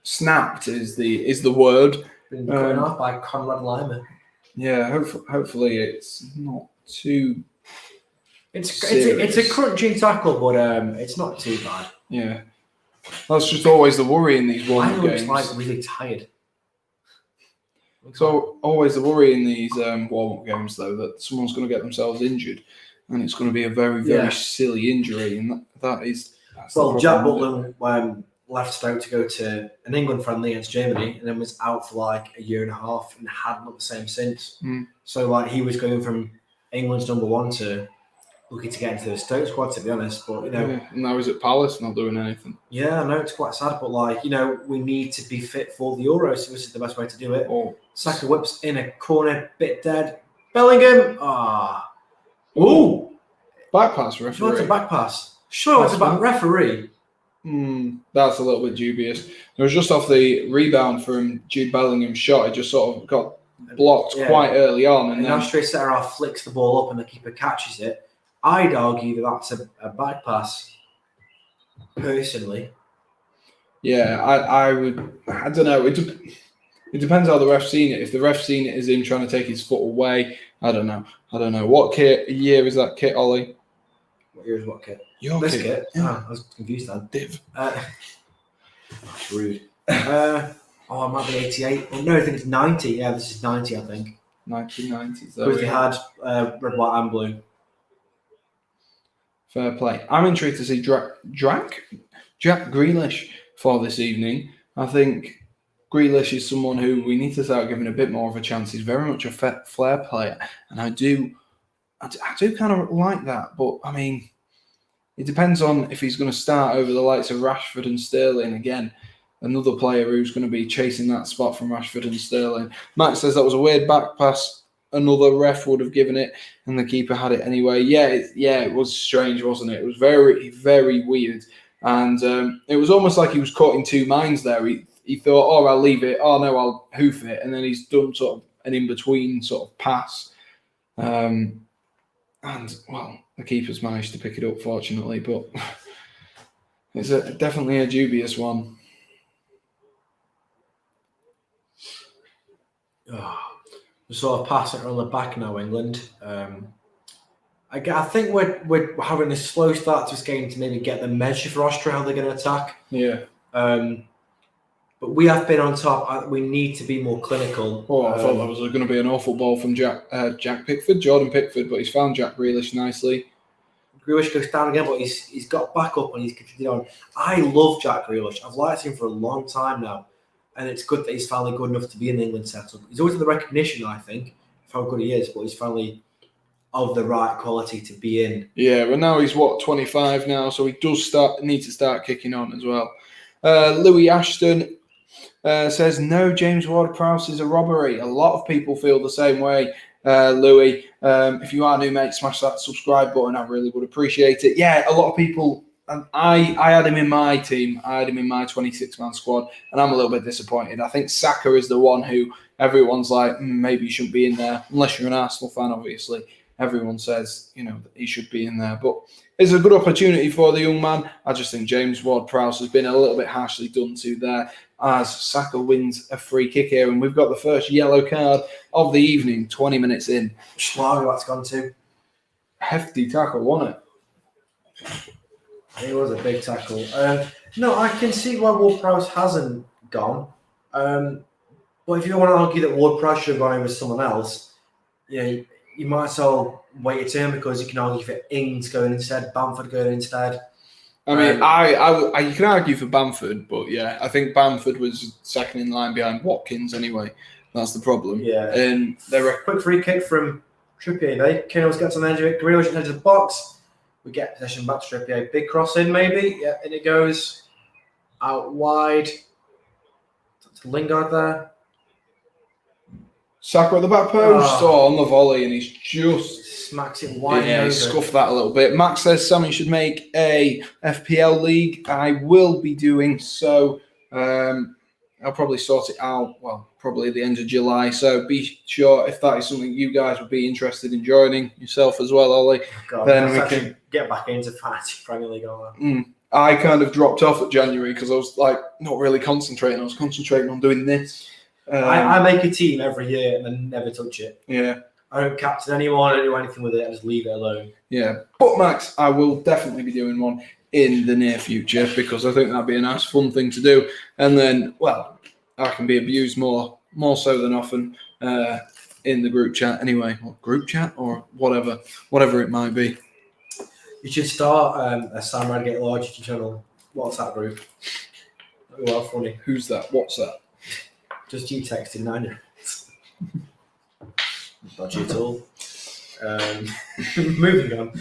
snapped is the word. Been cut off by Conrad Lima. Yeah, hopefully it's not too. It's a crunching tackle, but it's not too bad. Yeah, that's just always the worry in these warm-up games. He looks like really tired. So always the worry in these warm-up games, though, that someone's going to get themselves injured, and it's going to be a very, very silly injury, and that's well, Jack Butland left Stoke to go to an England friendly against Germany, and then was out for like a year and a half, and hadn't looked the same since. So like he was going from England's number one to looking to get into the Stoke squad, to be honest. But and now he's at Palace, not doing anything. Yeah, I know it's quite sad, but we need to be fit for the Euros. So this is the best way to do it. Saka whips in a corner, bit dead. Bellingham, Back pass referee. Sure, it's a back pass. Sure, it's a back referee. That's a little bit dubious. It was just off the rebound from Jude Bellingham's shot. It just sort of got blocked quite early on, and then Austria centre-half flicks the ball up, and the keeper catches it. I'd argue that that's a back pass, personally. Yeah, I would. I don't know. It depends how the ref's seen it. If the ref's seen it as him trying to take his foot away, I don't know. What year is that kit, Ollie? What year is what kit? Your this kit. Yeah. I was confused then. Div. That's rude. It might be 88. Oh, no, I think it's 90. Yeah, this is 90, I think. 1990s. Because they had red, white, and blue. Fair play. I'm intrigued to see Jack Grealish for this evening. I think Grealish is someone who we need to start giving a bit more of a chance. He's very much a flair player, and I do kind of like that. But I mean, it depends on if he's going to start over the likes of Rashford and Sterling again. Another player who's going to be chasing that spot from Rashford and Sterling. Max says that was a weird back pass. Another ref would have given it, and the keeper had it anyway. It was strange, wasn't it? It was very, very weird, and it was almost like he was caught in two minds there. He thought, I'll leave it. Oh no, I'll hoof it, and then he's done sort of an in-between sort of pass. And the keeper's managed to pick it up, fortunately, but it's definitely a dubious one. We're sort of passing it on the back now, England. I think we're having a slow start to this game to maybe get the measure for Austria, how they're going to attack. Yeah. But we have been on top. We need to be more clinical. I thought that was going to be an awful ball from Jordan Pickford, but he's found Jack Grealish nicely. Grealish goes down again, but he's got back up and he's continued on. I love Jack Grealish. I've liked him for a long time now. And it's good that he's finally good enough to be in the England setup. He's always had the recognition, I think, of how good he is, but he's finally of the right quality to be in. Yeah, well now he's 25 now, so he does need to start kicking on as well. Louis Ashton says, no, James Ward-Prowse is a robbery. A lot of people feel the same way, Louis. If you are new, mate, smash that subscribe button. I really would appreciate it. Yeah, a lot of people... And I had him in my team. I had him in my 26-man squad, and I'm a little bit disappointed. I think Saka is the one who everyone's like, maybe he shouldn't be in there, unless you're an Arsenal fan, obviously. Everyone says, that he should be in there. But it's a good opportunity for the young man. I just think James Ward-Prowse has been a little bit harshly done to there as Saka wins a free kick here. And we've got the first yellow card of the evening, 20 minutes in. Schlager, that's gone to. Hefty tackle, wasn't it? It was a big tackle. No, I can see why Ward-Prowse hasn't gone. But if you want to argue that Ward-Prowse should have gone over someone else, you might as well wait a turn because you can argue for Ings going instead, Bamford going instead. I mean, you can argue for Bamford, but yeah, I think Bamford was second in line behind Watkins anyway. That's the problem. Yeah. And they're a quick free kick from Trippier. Kane gets on the edge of it. Grealish into the box. We get possession back to Trippier. Big cross in, maybe. Yeah, and it goes out wide. To Lingard there. Saka at the back post on the volley, and he's just smacks it wide. Yeah, he scuffed that a little bit. Max says Sammy should make a FPL league. I will be doing so. I'll probably sort it out. Well, probably at the end of July. So be sure if that is something you guys would be interested in joining yourself as well, Ollie. Then we can get back into fantasy Premier League. I kind of dropped off at January because I was like not really concentrating. I was concentrating on doing this. I make a team every year and then never touch it. Yeah. I don't captain anyone. I don't do anything with it. I just leave it alone. Yeah. But Max, I will definitely be doing one in the near future because I think that'd be a nice fun thing to do. And then, well, I can be abused more so than often in the group chat anyway. Or group chat or whatever it might be. You should start a Sam Redgate-Large channel WhatsApp group. That'd be well funny. Who's that? What's that? Just you texting 9 minutes. Dodgy at all. Moving on.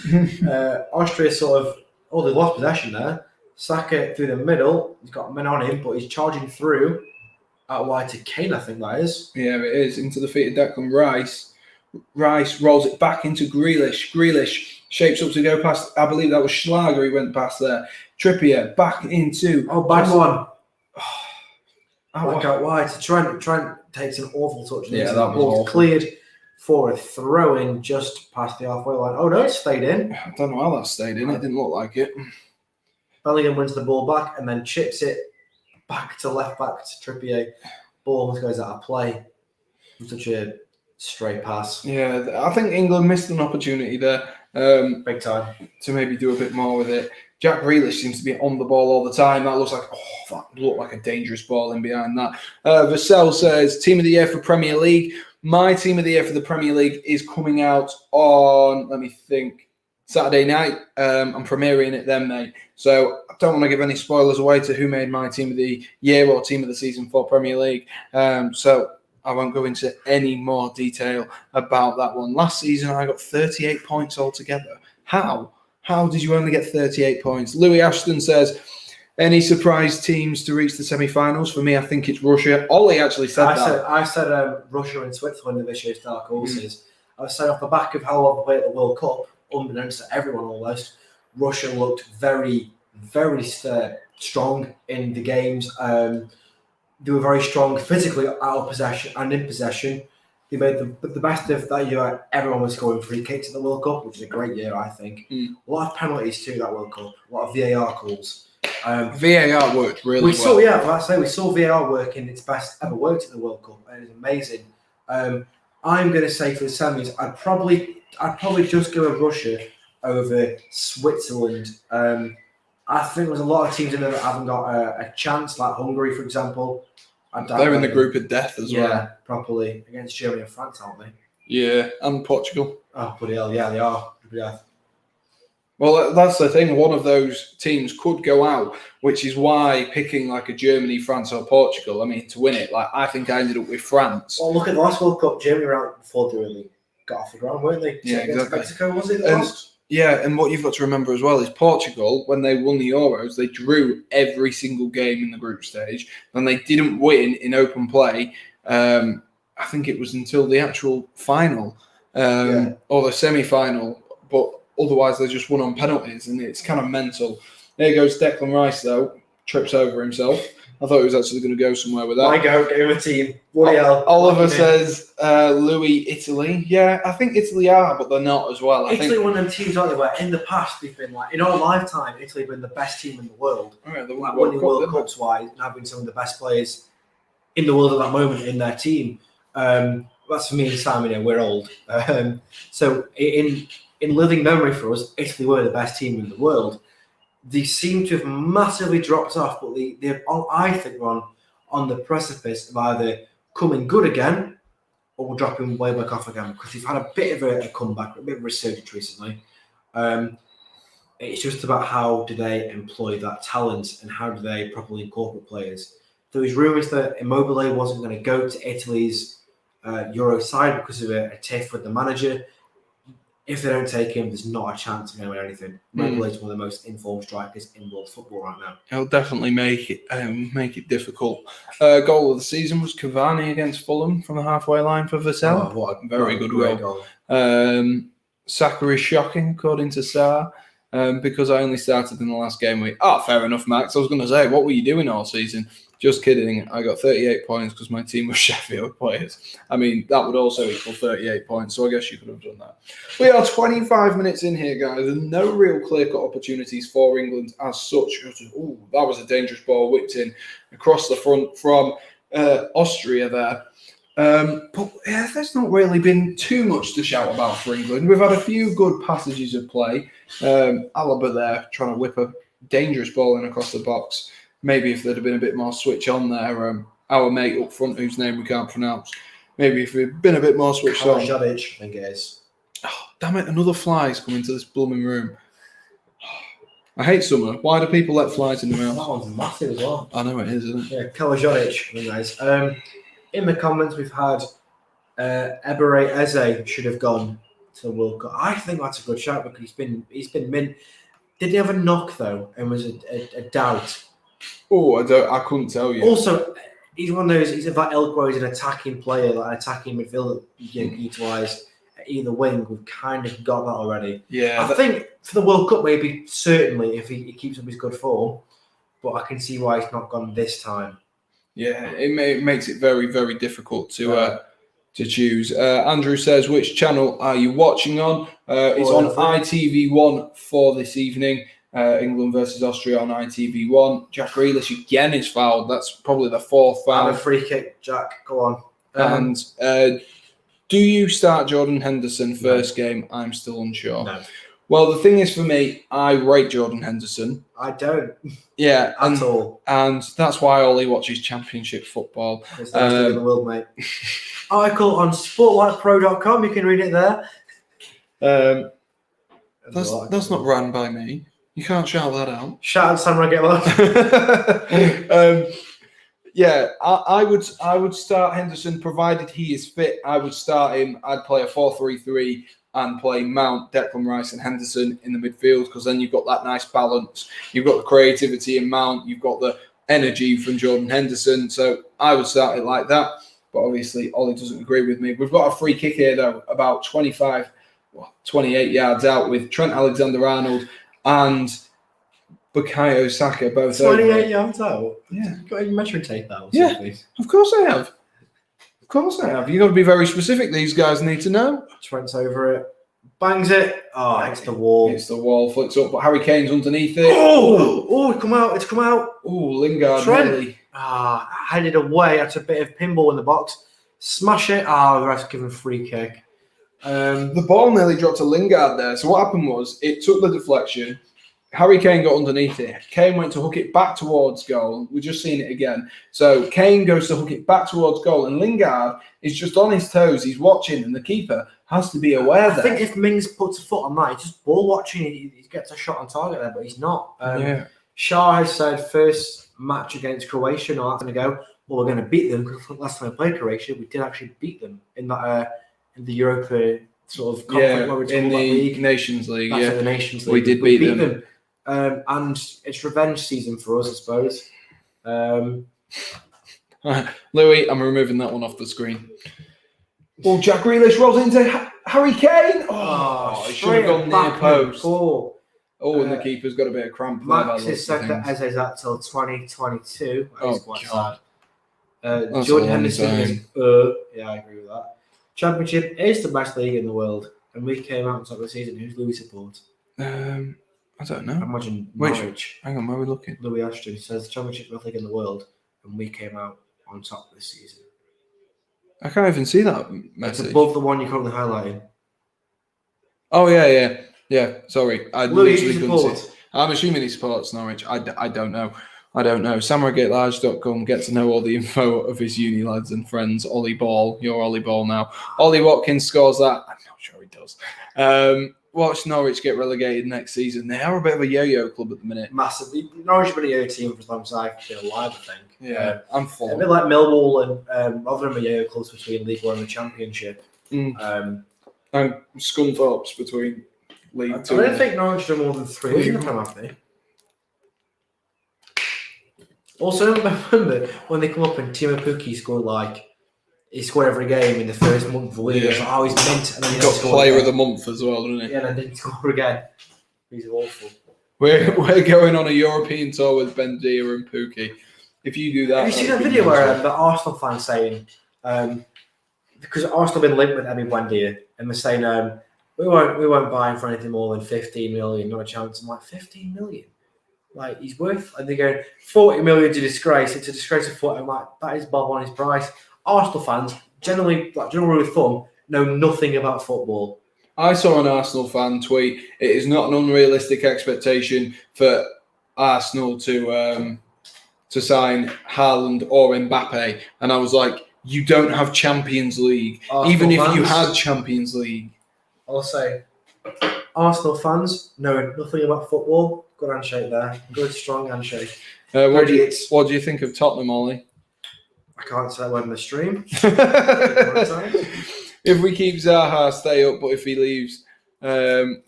Austria sort of, they lost possession there. Saka through the middle. He's got men on him, but he's charging through out wide to Kane, I think that is. Yeah, it is. Into the feet of Declan Rice. Rice rolls it back into Grealish. Grealish shapes up to go past, I believe that was Schlager he went past there. Trippier back into... bad one. Back out wide. Trent takes an awful touch. Yeah, that was awful. Cleared for a throw-in just past the halfway line. Oh, no, it stayed in. I don't know how that stayed in. It didn't look like it. Bellingham wins the ball back and then chips it back to left back to Trippier. Ball almost goes out of play. Such a stray pass. Yeah, I think England missed an opportunity there. Big time. To maybe do a bit more with it. Jack Grealish seems to be on the ball all the time. That looks like, that looked like a dangerous ball in behind that. Vassell says, Team of the Year for Premier League. My Team of the Year for the Premier League is coming out on, let me think, Saturday night. I'm premiering it then, mate. So I don't want to give any spoilers away to who made my Team of the Year or Team of the Season for Premier League. So I won't go into any more detail about that one. Last season, I got 38 points altogether. How? How did you only get 38 points? Louis Ashton says, any surprise teams to reach the semi-finals? For me, I think it's Russia. Ollie actually said that. I said Russia and Switzerland are this year's dark horses. I was saying off the back of how well they played at the World Cup, unbeknownst to everyone almost, Russia looked very, very strong in the games. They were very strong physically out of possession and in possession. They made the best of that year. Everyone was scoring free kicks at the World Cup, which is a great year, I think. A lot of penalties too, that World Cup. A lot of VAR calls. VAR worked really well. We saw VAR working its best ever worked at the World Cup, and it was amazing. I'm going to say for the semis, I'd probably just go with Russia over Switzerland. I think there's a lot of teams in there that haven't got a chance, like Hungary, for example. They're in the group of death as well. Yeah, properly. Against Germany and France, aren't they? Yeah, and Portugal. Oh, bloody hell, yeah, they are. Yeah. Well, that's the thing. One of those teams could go out, which is why picking like a Germany, France, or Portugal, to win it, I think I ended up with France. Well, look at the last World Cup. Germany were out before they really got off the ground, weren't they? Yeah, exactly. Mexico, was it? Yeah, and what you've got to remember as well is Portugal, when they won the Euros, they drew every single game in the group stage, and they didn't win in open play. I think it was until the actual final or the semi-final, but otherwise they just won on penalties, and it's kind of mental. There goes Declan Rice, though, trips over himself. I thought he was actually going to go somewhere with that. My go, get him a team. What hell? Oliver says Louis, Italy. Yeah, I think Italy are, but they're not as well. Italy one of them teams, aren't they, where in the past they've been like, in our lifetime, Italy have been the best team in the world. Right, the like winning World Cups wise and having some of the best players in the world at that moment in their team. That's for me and Simon, we're old. So in living memory for us, Italy were the best team in the world. They seem to have massively dropped off, but they're I think are on the precipice of either coming good again or dropping way back off again, because they've had a bit of a comeback, a bit of a resurgence recently. It's just about how do they employ that talent and how do they properly incorporate players. There was rumours that Immobile wasn't going to go to Italy's Euro side because of a tiff with the manager. If they don't take him, there's not a chance of going to win anything. Immobile is one of the most informed strikers in world football right now. He'll definitely make it difficult. Goal of the season was Cavani against Fulham from the halfway line for Vassell. What a very good goal. Saka is shocking, according to Sarr, because I only started in the last game week. Fair enough, Max. I was going to say, what were you doing all season? Just kidding. I got 38 points because my team was Sheffield players. I mean, that would also equal 38 points, so I guess you could have done that. We are 25 minutes in here, guys, and no real clear-cut opportunities for England as such. Ooh, that was a dangerous ball whipped in across the front from Austria there. But yeah, there's not really been too much to shout about for England. We've had a few good passages of play. Alaba there trying to whip a dangerous ball in across the box. Maybe if there'd have been a bit more switch on there, our mate up front, whose name we can't pronounce, maybe if we'd been a bit more switched on. I think it is. Oh, damn it, another fly's come into this blooming room. I hate summer. Why do people let flies in the house? That one's massive as well. I know it is, isn't it? Yeah, Kalajodic, guys. In the comments, we've had Ebere Eze should have gone to the World Cup. I think that's a good shout because he's been mint. Did he have a knock though? And was it a doubt? Oh, I couldn't tell you. Also, he's one of those. He's that ilk where he's an attacking player, like an attacking midfielder. You can utilise either wing. We've kind of got that already. Yeah, I think for the World Cup, maybe certainly if he keeps up his good form. But I can see why he's not gone this time. Yeah, it makes it very, very difficult to choose. Andrew says, which channel are you watching on? It's on ITV1 for this evening. England versus Austria on ITV1. Jack Grealish again is fouled. That's probably the fourth foul. And a free kick, Jack. Go on. And do you start Jordan Henderson first game? I'm still unsure. No. Well, the thing is for me, I rate Jordan Henderson. I don't. Yeah. At all. And that's why Ollie watches Championship football. It's the best league in the world, mate. Article on sportlightpro.com. You can read it there. That's not ran by me. You can't shout that out. Shout out Sam Redgate-Large. Yeah, I would start Henderson provided he is fit. I would start him. I'd play a 4-3-3 and play Mount, Declan Rice, and Henderson in the midfield because then you've got that nice balance. You've got the creativity in Mount. You've got the energy from Jordan Henderson. So I would start it like that. But obviously, Ollie doesn't agree with me. We've got a free kick here though, about 28 yards out with Trent Alexander-Arnold and Bukayo Saka both 28 yards out? Yeah. You've got a measuring tape out. Yeah, of course I have. Of course I have. You've got to be very specific. These guys need to know. Trent's over it. Bangs it. Oh, it's the wall. It's the wall. Flicks up, but Harry Kane's underneath it. Oh, it's come out. It's come out. Oh, Lingard. Trent. Really. Headed away. That's a bit of pinball in the box. Smash it. The ref's given a free kick. The ball nearly dropped to Lingard there. So what happened was it took the deflection. Harry Kane got underneath it. Kane went to hook it back towards goal. We're just seeing it again. So Kane goes to hook it back towards goal, and Lingard is just on his toes. He's watching, and the keeper has to be aware there. I think if Mings puts a foot on that, he's just ball watching. He gets a shot on target there, but he's not. Shah has said first match against Croatia not going to go. Well, we're going to beat them because last time I played Croatia, we did actually beat them in that in the Europa sort of conference where we took in that the league. Nations League. That's Yeah, in the Nations League. we did beat them. And it's revenge season for us, I suppose. Louis, I'm removing that one off the screen. Well, Jack Grealish rolls into Harry Kane. Oh, he should have gone near post. And the keeper's got a bit of cramp. Max has said that Eze's out till 2022. That is quite sad. Jordan Henderson is, I agree with that. Championship is the best league in the world, and we came out on top of the season. Who's Louis support? I don't know. I imagine Norwich. Hang on, where are we looking? Louis Ashton says the championship is the best league in the world, and we came out on top this season. I can't even see that message. It's above the one you're currently highlighting. Oh, yeah. Sorry. I Louis literally couldn't see it. I'm assuming he supports Norwich. I don't know. Sam Redgate-Large.com. Get to know all the info of his uni lads and friends. Ollie Ball. You're Ollie Ball now. Ollie Watkins scores that. I'm not sure he does. Watch Norwich get relegated next season. They are a bit of a yo-yo club at the minute. Massively. Norwich have been a yo-yo team for as long as I've been alive, I think. Yeah, I'm full. A bit like Millwall and Rotherham are yo-yo clubs between League One and the Championship. And Scunthorpe's between League Two. I don't think Norwich have more than 3 in the Premier, have they? Also, remember when they come up and Timo Pukki scored he scored every game in the first month of the league. Yeah. He's mint. And then he got player of the month as well, didn't he? Yeah, and then didn't score again. He's awful. We're going on a European tour with Bendia and Pukki. If you do that, have you seen that video where the Arsenal fans saying, because Arsenal have been linked with Emi Buendia, and they're saying we won't buy him for anything more than 15 million, not a chance. I'm like, 15 million? Like, he's worth, and they're going 40 million to disgrace. It's a disgrace of 40. I'm like, that is bob on his price. Arsenal fans, generally, general rule of thumb, know nothing about football. I saw an Arsenal fan tweet, it is not an unrealistic expectation for Arsenal to sign Haaland or Mbappe. And I was like, you don't have Champions League. Arsenal even fans, if you had Champions League. I'll say, Arsenal fans know nothing about football. Good handshake there. Good, strong handshake. What do you think of Tottenham, Ollie? I can't say that word in the stream. If we keep Zaha, stay up. But if he leaves,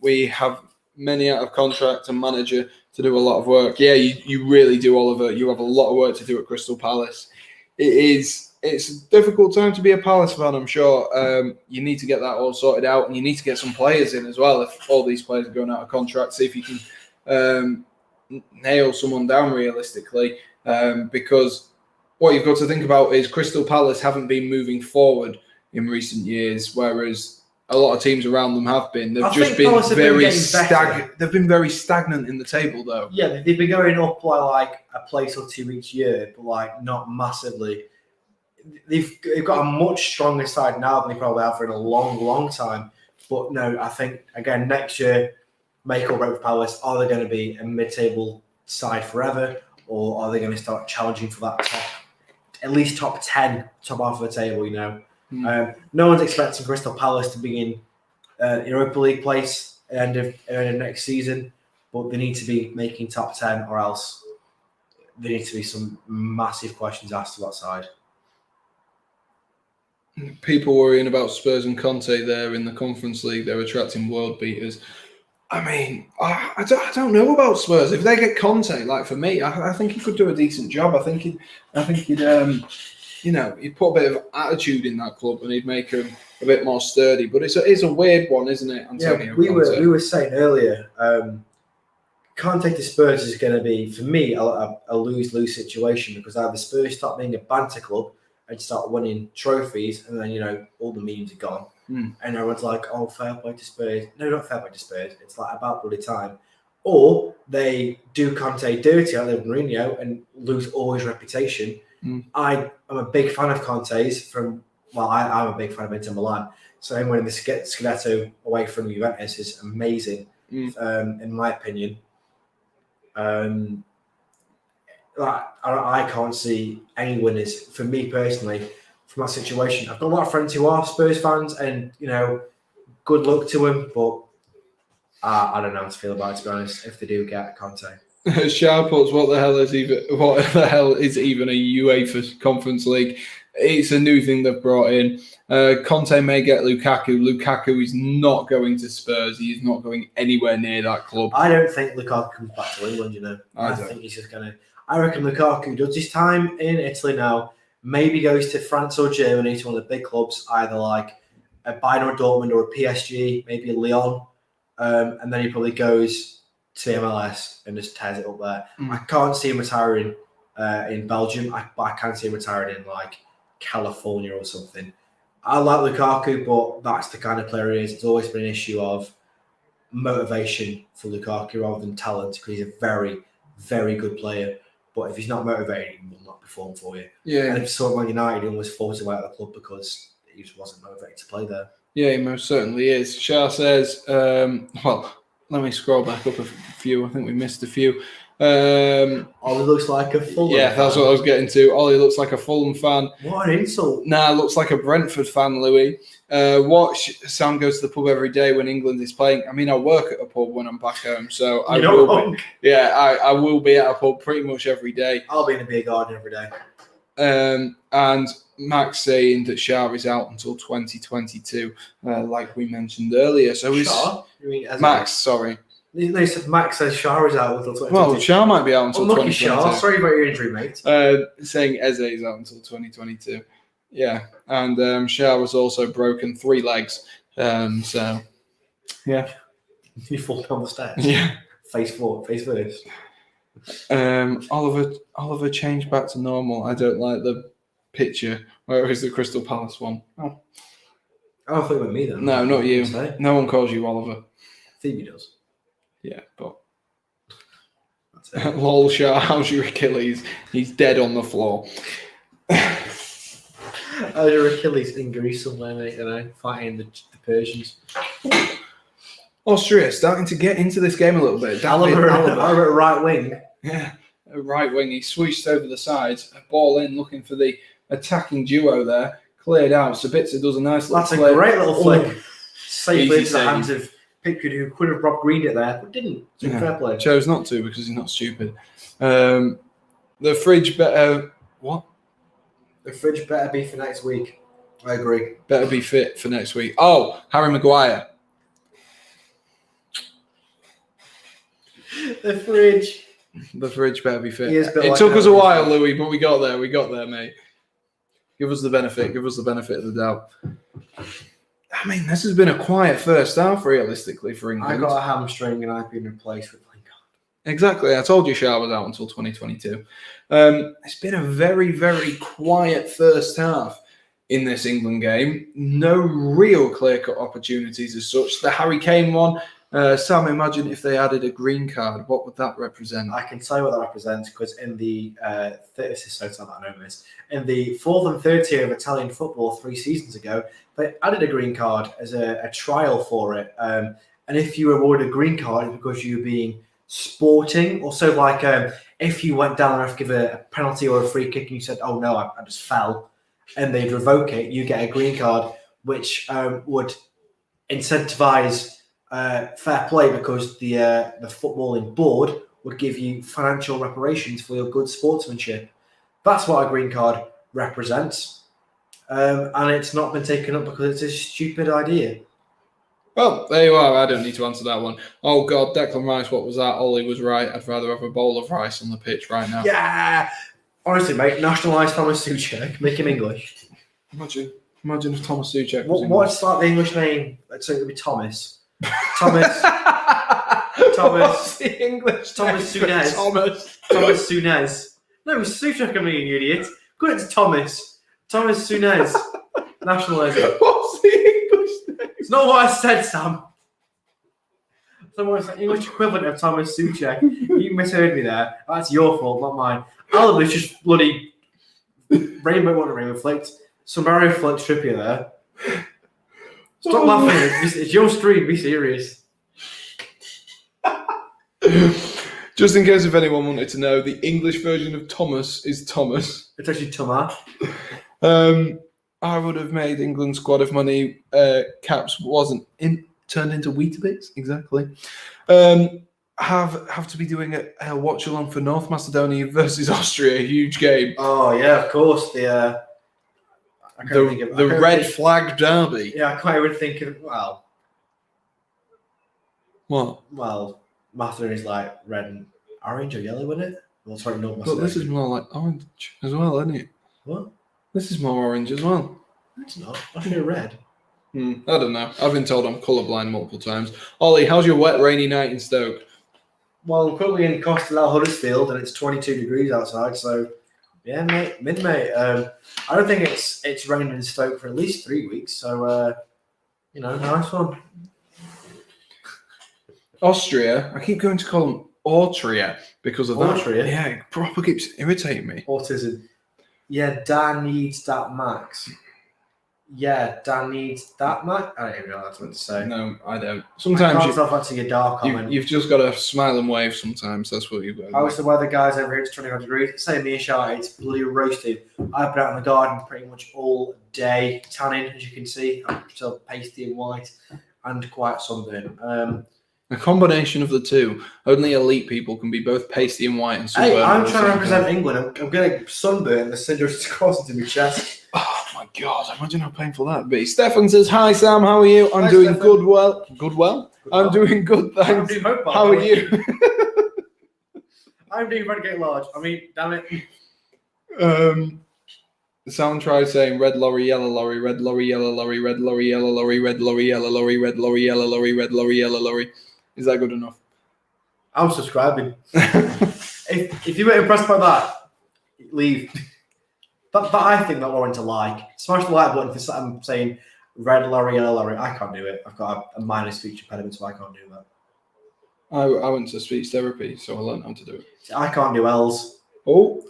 we have many out of contract and manager to do a lot of work. Yeah, you really do, Oliver. You have a lot of work to do at Crystal Palace. It's a difficult time to be a Palace fan, I'm sure. You need to get that all sorted out, and you need to get some players in as well. If all these players are going out of contract, see if you can nail someone down realistically, because what you've got to think about is Crystal Palace haven't been moving forward in recent years, whereas a lot of teams around them have been. They've just been very stagnant. They've been very stagnant in the table, though. Yeah, they've been going up by like a place or two each year, but like not massively. They've got a much stronger side now than they probably have for in a long, long time. But no, I think again next year, make or break with Palace. Are they going to be a mid-table side forever, or are they going to start challenging for that at least top 10, top half of the table? You know. No one's expecting Crystal Palace to be in Europa League place at the end of next season, but they need to be making top 10, or else there needs to be some massive questions asked to that side. People worrying about Spurs and Conte there in the Conference League. They're attracting world beaters. I mean, I don't know about Spurs. If they get Conte, like for me, I think he could do a decent job. I think he'd he'd put a bit of attitude in that club, and he'd make them a bit more sturdy. But it's a weird one, isn't it, Antonio? Yeah, we were saying earlier, Conte to Spurs is going to be, for me, a lose-lose situation, because either Spurs start being a banter club and start winning trophies, and then all the memes are gone, and everyone's like, "Oh, fair play to Spurs." No, not fair play to Spurs. It's like about bloody time. Or they do Conte dirty out there with Mourinho and lose all his reputation. I'm a big fan of Conte's I'm a big fan of Inter Milan. So him winning the Scudetto away from Juventus is amazing, in my opinion. I can't see any winners for me personally from that situation. I've got a lot of friends who are Spurs fans, and good luck to them, but I don't know how to feel about it, to be honest, if they do get Conte. Sharp puts, what the hell is even a UEFA Conference League? It's a new thing they've brought in. Conte may get Lukaku. Lukaku is not going to Spurs. He is not going anywhere near that club. I don't think Lukaku comes back to England, you know. I think he's just going to... I reckon Lukaku does his time in Italy now, maybe goes to France or Germany, to one of the big clubs, either like a Bayern or Dortmund or a PSG, maybe a Lyon, and then he probably goes to MLS and just tears it up there. I can't see him retiring in Belgium, but I can see him retiring in like California or something. I like Lukaku, but that's the kind of player he is. It's always been an issue of motivation for Lukaku rather than talent, because he's a very, very good player. But if he's not motivated, he will not perform for you. Yeah. And if you saw Man United, he almost falls away at the club because he just wasn't motivated to play there. Yeah, he most certainly is. Shah says, well, let me scroll back up a few. I think we missed a few. Ollie looks like a Fulham fan. That's what I was getting to. Ollie looks like a Fulham fan. What an insult. Nah, looks like a Brentford fan, Louis. Watch Sam goes to the pub every day when England is playing. I mean, I work at a pub when I'm back home, so I will be at a pub pretty much every day. I'll be in a beer garden every day. And Max saying that Shah is out until 2022, like we mentioned earlier. So Shah? You mean Max, sorry. They said Max says Shah is out until 2022. Well, Shah might be out until 2022. Shah. Sorry about your injury, mate. Saying Eze is out until 2022. Yeah, and Shah was also broken 3 legs. So, yeah. He falls down the stairs. Yeah. Face first. Oliver changed back to normal. I don't like the picture. Where is the Crystal Palace one? Oh, I don't think it was me then. No, not you. No one calls you Oliver. Phoebe does. Yeah, but lol, Shah, how's your Achilles? He's dead on the floor. How's your Achilles in Greece somewhere, mate? You know, fighting the Persians. Austria starting to get into this game a little bit. Oliver right wing. Yeah, a right wing. He switched over the sides, a ball in, looking for the attacking duo there. Cleared out. Sabitzer does a nice little That's a great little flick. Safely into the hands of Pickford, who could have Rob Greened it there, but didn't. So fair play. Chose not to because he's not stupid. The fridge better... What? The fridge better be for next week. I agree. Better be fit for next week. Oh, Harry Maguire. The fridge. The fridge better be fit. It took us a while, Louis, but we got there. We got there, mate. Give us the benefit. Give us the benefit of the doubt. I mean, this has been a quiet first half, realistically, for England. I got a hamstring and I've been replaced with Lingard. Exactly. I told you Shah was out until 2022. It's been a very, very quiet first half in this England game. No real clear-cut opportunities as such. The Harry Kane one, Sam, imagine if they added a green card, what would that represent? I can tell you what that represents because in the in the 4th and 3rd tier of Italian football 3 seasons ago, they added a green card as a trial for it. And if you awarded a green card, it's because you were being sporting. Also, like if you went down and have to give a penalty or a free kick and you said, "Oh no, I just fell," and they'd revoke it, you get a green card, which would incentivize fair play because the footballing board would give you financial reparations for your good sportsmanship. That's what a green card represents. And it's not been taken up because it's a stupid idea. Well, there you are. I don't need to answer that one. Oh, God, Declan Rice, what was that? Ollie was right. I'd rather have a bowl of rice on the pitch right now. Yeah! Honestly, mate, nationalise Thomas Souček. Make him English. Imagine if Thomas Souček was What's like the English name? So it would be Thomas. Thomas. What's the English Thomas name? Sunez. Thomas Sunez. No, Souček, I mean, you idiot. Go into Thomas. Thomas Sunez. Nationalise it. What's the English name? It's not what I said, Sam. Someone's the English equivalent of Thomas Souček. You misheard me there. That's your fault, not mine. Alibi's just bloody rainbow flicked. Sombrero flicked Trippier there. Stop laughing. It's your stream. Be serious. Just in case if anyone wanted to know, the English version of Thomas is Thomas. It's actually Thomas. I would have made England's squad if money caps wasn't turned into Weetabix. Exactly. Have to be doing a watch along for North Macedonia versus Austria. A huge game. Oh yeah, of course. The red flag derby. Yeah, I can't even think of. What? Macedonia's like red and orange or yellow, wouldn't it? Well, sorry, not But Macedonia. this is more like orange as well, isn't it? What? This is more orange as well. It's not. I feel red. I don't know. I've been told I'm colourblind multiple times. Ollie, how's your wet, rainy night in Stoke? Well, I'm currently in Costello, Huddersfield, and it's 22 degrees outside. So, yeah, mate. I don't think it's rained in Stoke for at least 3 weeks. So, nice one. Austria. I keep going to call them Austria because of that. Austria? Yeah, it proper keeps irritating me. Autism. Yeah, Dan needs that max. Yeah, Dan needs that max. I don't even know what that's meant to say. No, I don't. I Sometimes can't tell if that's a dark comment. you've just got to smile and wave sometimes. That's what you've got to do. How's the weather, guys? Over here it's 25 degrees. Same me and Shah, it's bloody roasted. I've been out in the garden pretty much all day, tanning, as you can see. I'm still pasty and white and quite sunburned. A combination of the two. Only elite people can be both pasty and white and sunburned. Hey, I'm trying to represent England. I'm getting sunburned. The sun just crossed into my chest. Oh my God! Imagine how painful that'd be. Stefan says, "Hi Sam, how are you? I'm Hi, doing Stefan. good. Well. I'm doing good. Thanks. How are you?" I'm doing Redgate-Large. I mean, damn it. Someone tried saying red lorry, yellow lorry, red lorry, yellow lorry, red lorry, yellow lorry, red lorry, yellow lorry, red lorry, yellow lorry, red lorry, yellow lorry. Is that good enough? I'm subscribing. if you were impressed by that, leave. But I think that warrants a like. Smash the like button for I'm saying red lorry, yellow lorry. I can't do it. I've got a minor speech impediment, so I can't do that. I went to speech therapy, so I learned how to do it. I can't do L's. Oh,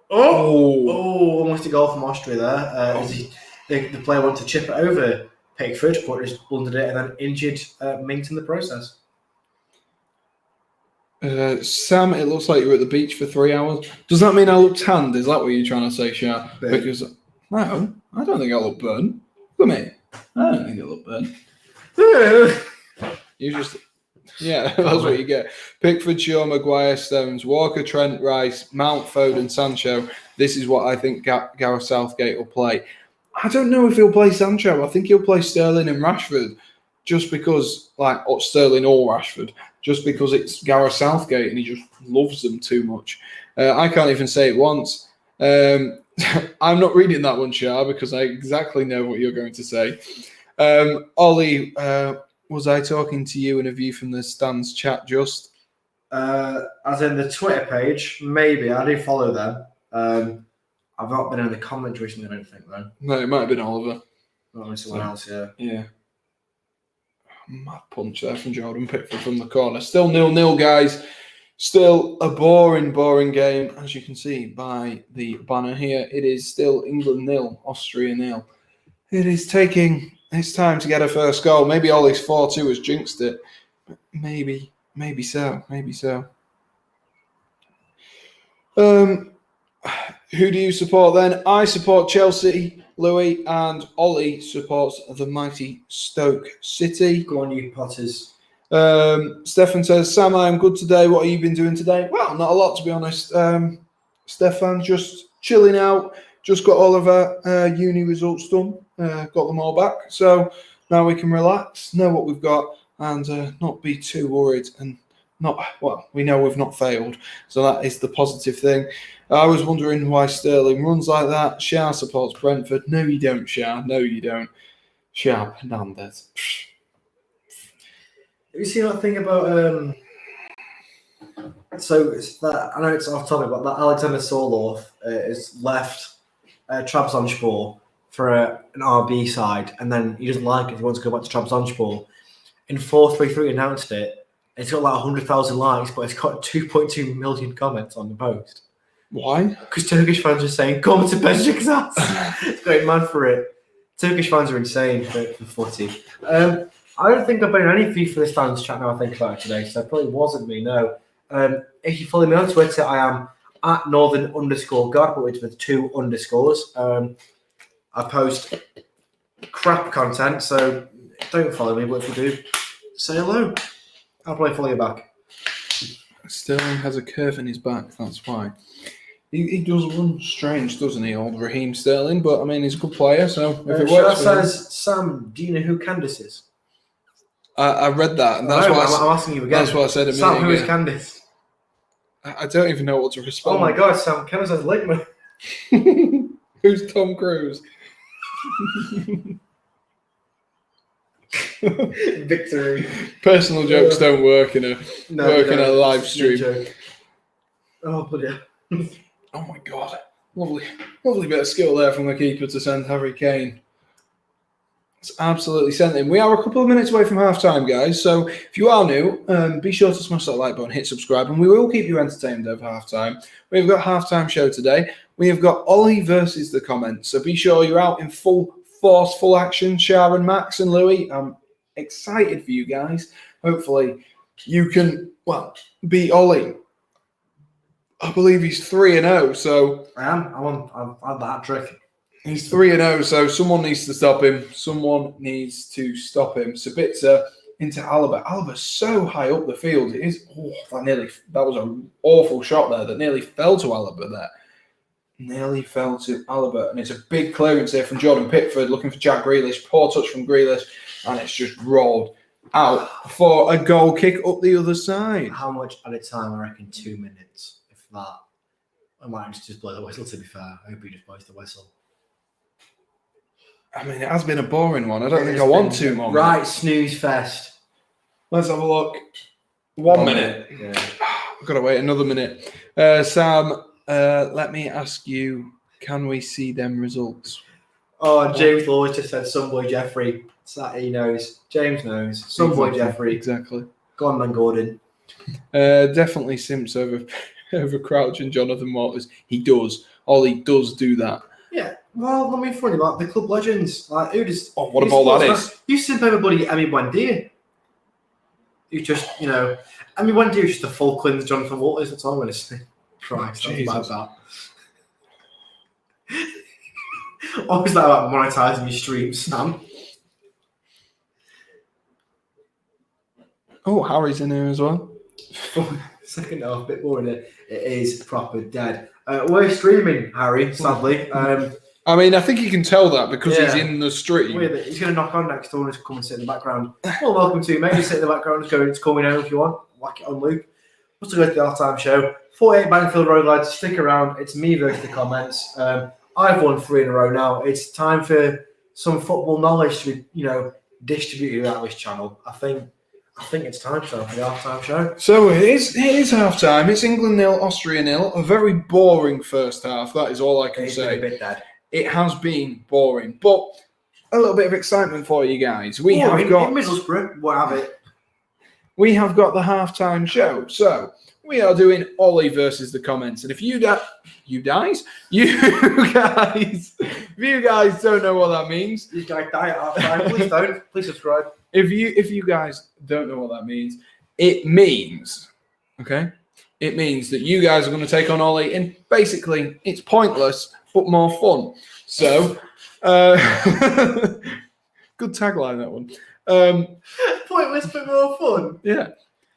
Almost a goal from Austria there. The player wanted to chip it over Pickford, but just blundered it and then injured Mink in the process. Sam, it looks like you were at the beach for 3 hours. Does that mean I look tanned? Is that what you're trying to say, Shah? Because no, I don't think I look burnt. Look at me. I don't think I look burnt. You just, yeah, that's what you get. Pickford, Shaw, Maguire, Stones, Walker, Trent, Rice, Mount, Foden, Sancho. This is what I think Gareth Southgate will play. I don't know if he'll play Sancho. I think he'll play Sterling and Rashford, just because, or Sterling or Rashford, just because it's Gareth Southgate and he just loves them too much. I can't even say it once. I'm not reading that one, Shah, because I exactly know what you're going to say. Ollie, was I talking to you in a View from the Stands chat just? As in the Twitter page, maybe. I do follow them. I've not been in the comments recently, I don't think, though. No, it might have been Oliver. Not someone else, yeah. Yeah. Mad punch there from Jordan Pickford from the corner. Still 0-0, guys. Still a boring game. As you can see by the banner here, it is still England 0, Austria 0. It's time to get a first goal. Maybe Ollie's 4-2 has jinxed it. But maybe so. Who do you support then? I support Chelsea, Louis, and Ollie supports the mighty Stoke City. Go on, you Potters. Stefan says, Sam, I'm good today. What have you been doing today? Well, not a lot, to be honest. Stefan, just chilling out. Just got all of our uni results done. Got them all back. So now we can relax, know what we've got, and not be too worried. And we know we've not failed. So that is the positive thing. I was wondering why Sterling runs like that. Shah supports Brentford. No, you don't, Shah. No, you don't. Shah Hernandez. Have you seen that thing about so it's that, I know it's off topic, but that Alexander Sorloth is left Trabzonspor for an RB side, and then he doesn't like it. He wants to go back to Trabzonspor. In 433 announced it. It's got like 100,000 likes, but it's got 2.2 million comments on the post. Why? Because Turkish fans are saying, "Come to Besiktas." It's going mad for it. Turkish fans are insane for footy. I don't think I've been in any View for the Stands chat now I think about it today, so it probably wasn't me, no. If you follow me on Twitter, I am at northern_god, but it's with 2 underscores. I post crap content, so don't follow me, but if you do, say hello. I'll probably follow you back. Sterling has a curve in his back, that's why. He does run strange, doesn't he, old Raheem Sterling? But I mean, he's a good player, so if it Shah works for him. says, Sam, do you know who Candice is? I read that, and that's I'm why asking you again. That's what I said a Sam, minute who is ago. Candice? I don't even know what to respond. Oh my God, Sam, Candice has Lightman. Who's Tom Cruise? Victory. Personal jokes don't work in a live stream. Joke. Oh, bloody hell. Oh my God. Lovely bit of skill there from the keeper to send Harry Kane. It's absolutely sent him. We are a couple of minutes away from half-time, guys. So if you are new, be sure to smash that like button, hit subscribe, and we will keep you entertained over half-time. We've got a half-time show today. We have got Ollie versus the comments. So be sure you're out in full force, full action. Sharon, Max, and Louis, I'm excited for you guys. Hopefully you can, beat Ollie. I believe he's 3-0, so... I am. I'm on that trick. He's 3-0, so someone needs to stop him. Sabitzer into Alaba. Alaba's so high up the field. It is. That was an awful shot there that nearly fell to Alaba there. Nearly fell to Alaba. And it's a big clearance here from Jordan Pickford looking for Jack Grealish. Poor touch from Grealish. And it's just rolled out for a goal kick up the other side. How much at a time? I reckon 2 minutes, if that. I might just blow the whistle, to be fair. I hope he just blows the whistle. I mean, it has been a boring one. I don't think I want 2 more. Right, snooze fest. Let's have a look. 1 minute. Yeah. I've got to wait another minute. Sam, let me ask you, can we see them results? Oh, James Lawler just said, some boy Jeffrey. He knows. James knows. Some boy Jeffrey. Exactly. Go on, then, Gordon. Definitely Simps over Crouch and Jonathan Waters. He does. Ollie does do that. Yeah. Well, let me funny about the club legends. Like, who does? Oh, what a ball that is! You simp over buddy Emi Buendia. You just, Emi Buendia is just a full cleanse Jonathan Walters. That's all I'm going to say. Christ, that's about that. What was that about monetising your streams, Sam? Oh, Harry's in here as well. Second half, a bit more in it. It is proper dead. We're streaming, Harry, sadly. I mean, I think you can tell that because he's in the stream. Weird. He's going to knock on next door and just come and sit in the background. Well, welcome to you, mate. Just sit in the background, just go, it's coming home if you want. Whack it on loop. What's to go to the half-time show? 48 Banfield Road, lads. Stick around. It's me versus the comments. I've won 3 in a row now. It's time for some football knowledge to be, distributed out this channel. I think it's time for the half-time show. So it is half-time. It's England 0, Austria 0. A very boring first half. That is all I can say. Been a bit dead. It has been boring, but a little bit of excitement for you guys. We have got Middlesbrough. We'll have it. We have got the halftime show, so we are doing Ollie versus the comments. And if you guys don't know what that means, You guys die at half-time. Please don't. Please subscribe. If you guys don't know what that means, it means that you guys are going to take on Ollie, and basically it's pointless but more fun. So, good tagline, that one. Pointless but more fun. Yeah,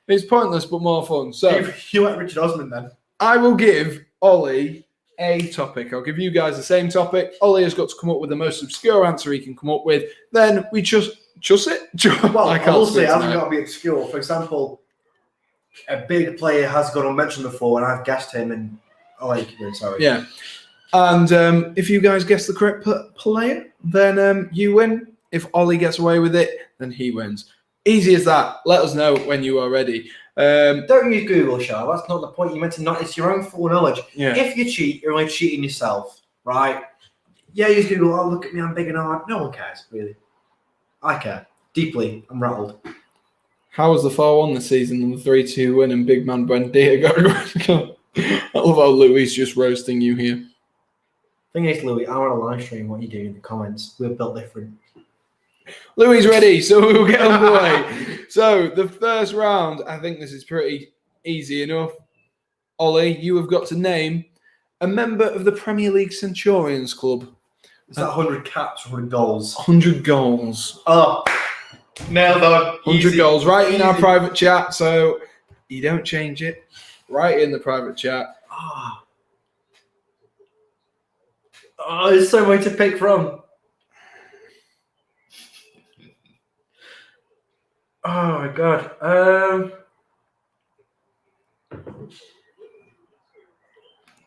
it's pointless but more fun. So you like Richard Osman then? I will give Ollie a topic. I'll give you guys the same topic. Ollie has got to come up with the most obscure answer he can come up with. Then we just it. Well, I will say it hasn't got to be obscure. For example, a big player has gone unmentioned before, and I've guessed him. And you keep going. Sorry. Yeah. And if you guys guess the correct player, then you win. If Ollie gets away with it, then he wins. Easy as that. Let us know when you are ready. Don't use Google, Shah. That's not the point. You meant to not. It's your own full knowledge. Yeah. If you cheat, you're only cheating yourself, right? Yeah, use Google. Oh, look at me. I'm big and hard. No one cares, really. I care. Deeply. I'm rattled. How was the 4-1 this season and the 3-2 win and big man Buendia got I love how Louis just roasting you here. Thing is, Louis, I want to live stream what you do in the comments. We're built different. Louis is ready, so we'll get underway. So the first round, I think this is pretty easy enough. Ollie, you have got to name a member of the Premier League Centurions Club. Is that 100 caps, 100 goals? 100 goals. Oh, nailed on. 100 goals. Right in our private chat, so you don't change it. Right in the private chat. Oh, there's so much to pick from. Oh my god.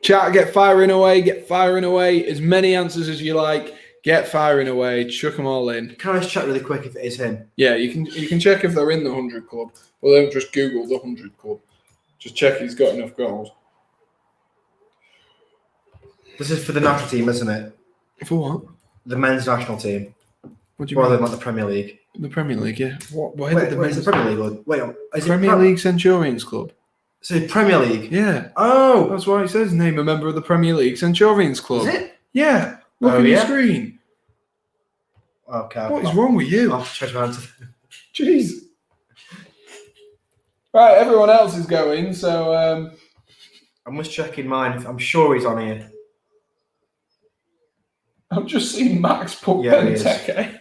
Chat, get firing away. Get firing away. As many answers as you like. Get firing away. Chuck them all in. Can I just check really quick if it is him? Yeah, you can check if they're in the 100 club. Well, don't just Google the 100 club. Just check he's got enough goals. This is for the national team, isn't it? For what? The men's national team. What do you Rather mean? than like the Premier League. The Premier League, yeah. What? Why Wait, did the wait, is men's it Premier League? Wait, is Premier it League Centurions Club? So Premier League. Yeah. Oh, That's why it says name a member of the Premier League Centurions Club. is it? Yeah. Look Oh, at your yeah? screen. Okay. What is wrong with you? I'll change my answer. Jeez. Right, everyone else is going, so I'm just checking mine. I'm sure he's on here. I've just seen Max put Yeah, he is. Benteke.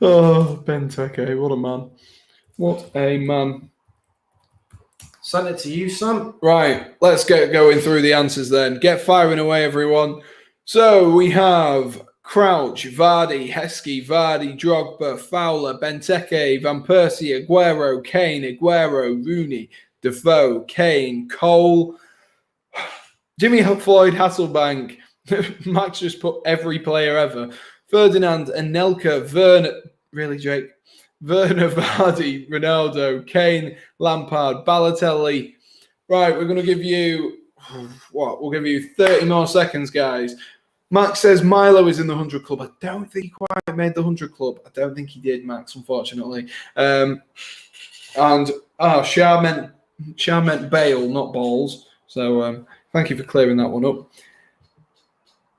Oh, Benteke, what a man. What a man. Send it to you, son. Right, let's get going through the answers then. Get firing away, everyone. So we have Crouch, Vardy, Heskey, Vardy, Drogba, Fowler, Benteke, Van Persie, Aguero, Kane, Aguero, Rooney, Defoe, Kane, Cole, Jimmy Floyd, Hasselbank. Max just put every player ever. Ferdinand, Anelka, Werner, really, Jake? Werner, Vardy, Ronaldo, Kane, Lampard, Balotelli. Right, we're going to give you, what? We'll give you 30 more seconds, guys. Max says Milo is in the 100 club. I don't think he quite made the 100 club. I don't think he did, Max, unfortunately. And Shah meant Bale, not balls. So thank you for clearing that one up.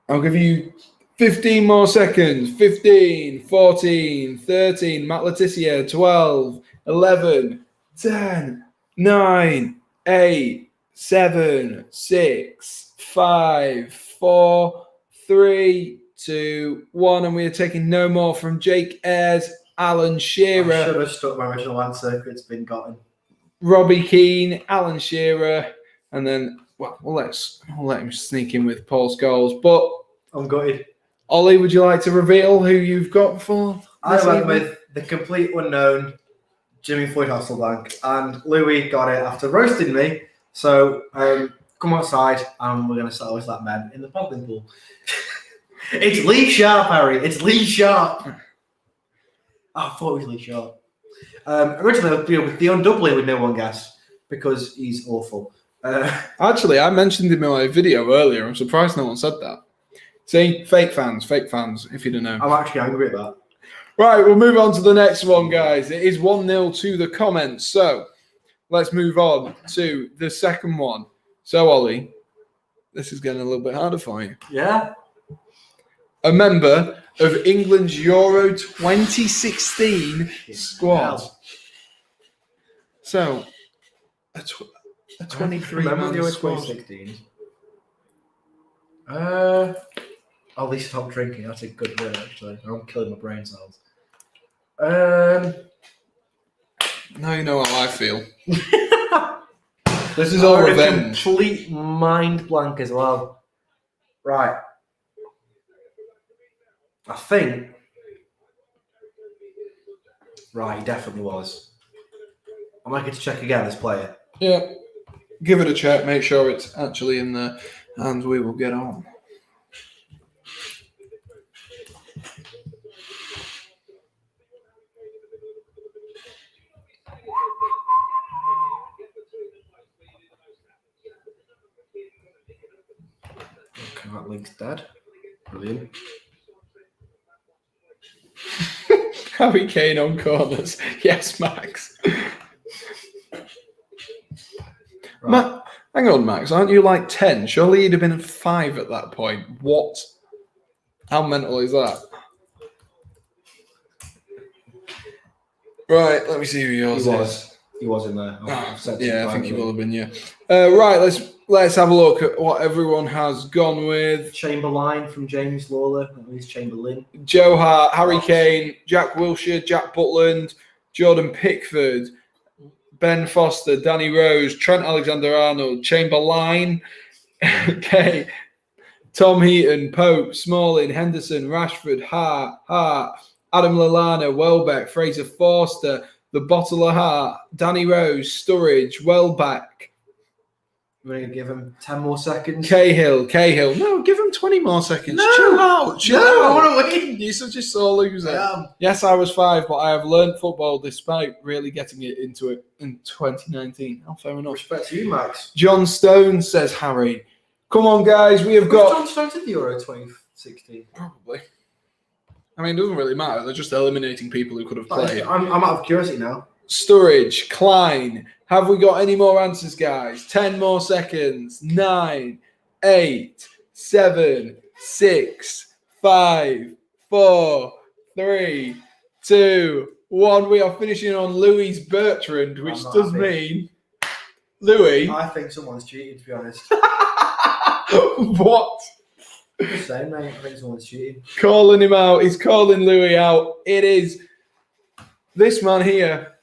I'll give you 15 more seconds. 15, 14, 13, Matt Letizia, 12, 11, 10, 9, 8, 7, 6, 5, 4, 3, 2, 1. And we are taking no more from Jake Ayres, Alan Shearer. I should have stuck my original answer. It's been gotten. Robbie Keane, Alan Shearer, and then we'll let him sneak in with Paul Scholes. But I'm gutted. Ollie, would you like to reveal who you've got for? I went with the complete unknown Jimmy Floyd Hasselbank, and Louis got it after roasting me. So come outside, and we're going to settle with that man in the paddling pool. It's Lee Sharp, Harry. It's Lee Sharp. Oh, I thought it was Lee Sharp. Originally, it would be Dion Dubley with no one guess because he's awful. Actually, I mentioned him in my video earlier. I'm surprised no one said that. See, fake fans, if you don't know. I'm actually angry at that. Right, we'll move on to the next one, guys. It is 1-0 to the comments. So let's move on to the second one. So, Ollie, this is getting a little bit harder for you. Yeah. A member of England's Euro 2016 squad. So, a 23-man squad. 2016. At least stop drinking. That's a good word, actually. I'm killing my brain cells. Now you know how I feel. This is all revenge. Complete mind blank as well. Right. I think. Right, he definitely was. I'm likely to check again, this player. Yeah. Give it a check. Make sure it's actually in there. And we will get on. Okay, that link's dead. Brilliant. Harry Kane on corners. Yes, Max. Right. Hang on, Max. Aren't you like 10? Surely you'd have been 5 at that point. What? How mental is that? Right, let me see who yours is. He was in there. Yeah, I think he will have been, yeah. Right, let's have a look at what everyone has gone with. Chamberlain from James Lawler, at least Chamberlain. Joe Hart, Harry Kane, Jack Wilshere, Jack Butland, Jordan Pickford, Ben Foster, Danny Rose, Trent Alexander-Arnold, Chamberlain, okay, Tom Heaton, Pope, Smalling, Henderson, Rashford, Hart, Adam Lallana, Welbeck, Fraser Forster, the Bottle of Heart, Danny Rose, Sturridge, Welbeck. We're going to give him 10 more seconds. Cahill. No, give him 20 more seconds. No. Chill out. I want to win. You're such a sore loser. Yes, I was 5, but I have learned football despite really getting it into it in 2019. Oh, fair enough. Respect to you, Max. John Stone, says Harry. Come on, guys. We have got... John Stone to the Euro 2016? Probably. I mean, it doesn't really matter. They're just eliminating people who could have played. I'm out of curiosity now. Sturridge, Klein. Have we got any more answers, guys? 10 more seconds. 9, 8, 7, 6, 5, 4, 3, 2, 1. We are finishing on Louis Bertrand, which does mean Louis. I think someone's cheating, to be honest. What? Just saying, mate. I think someone's cheating. Calling him out. He's calling Louis out. It is this man here,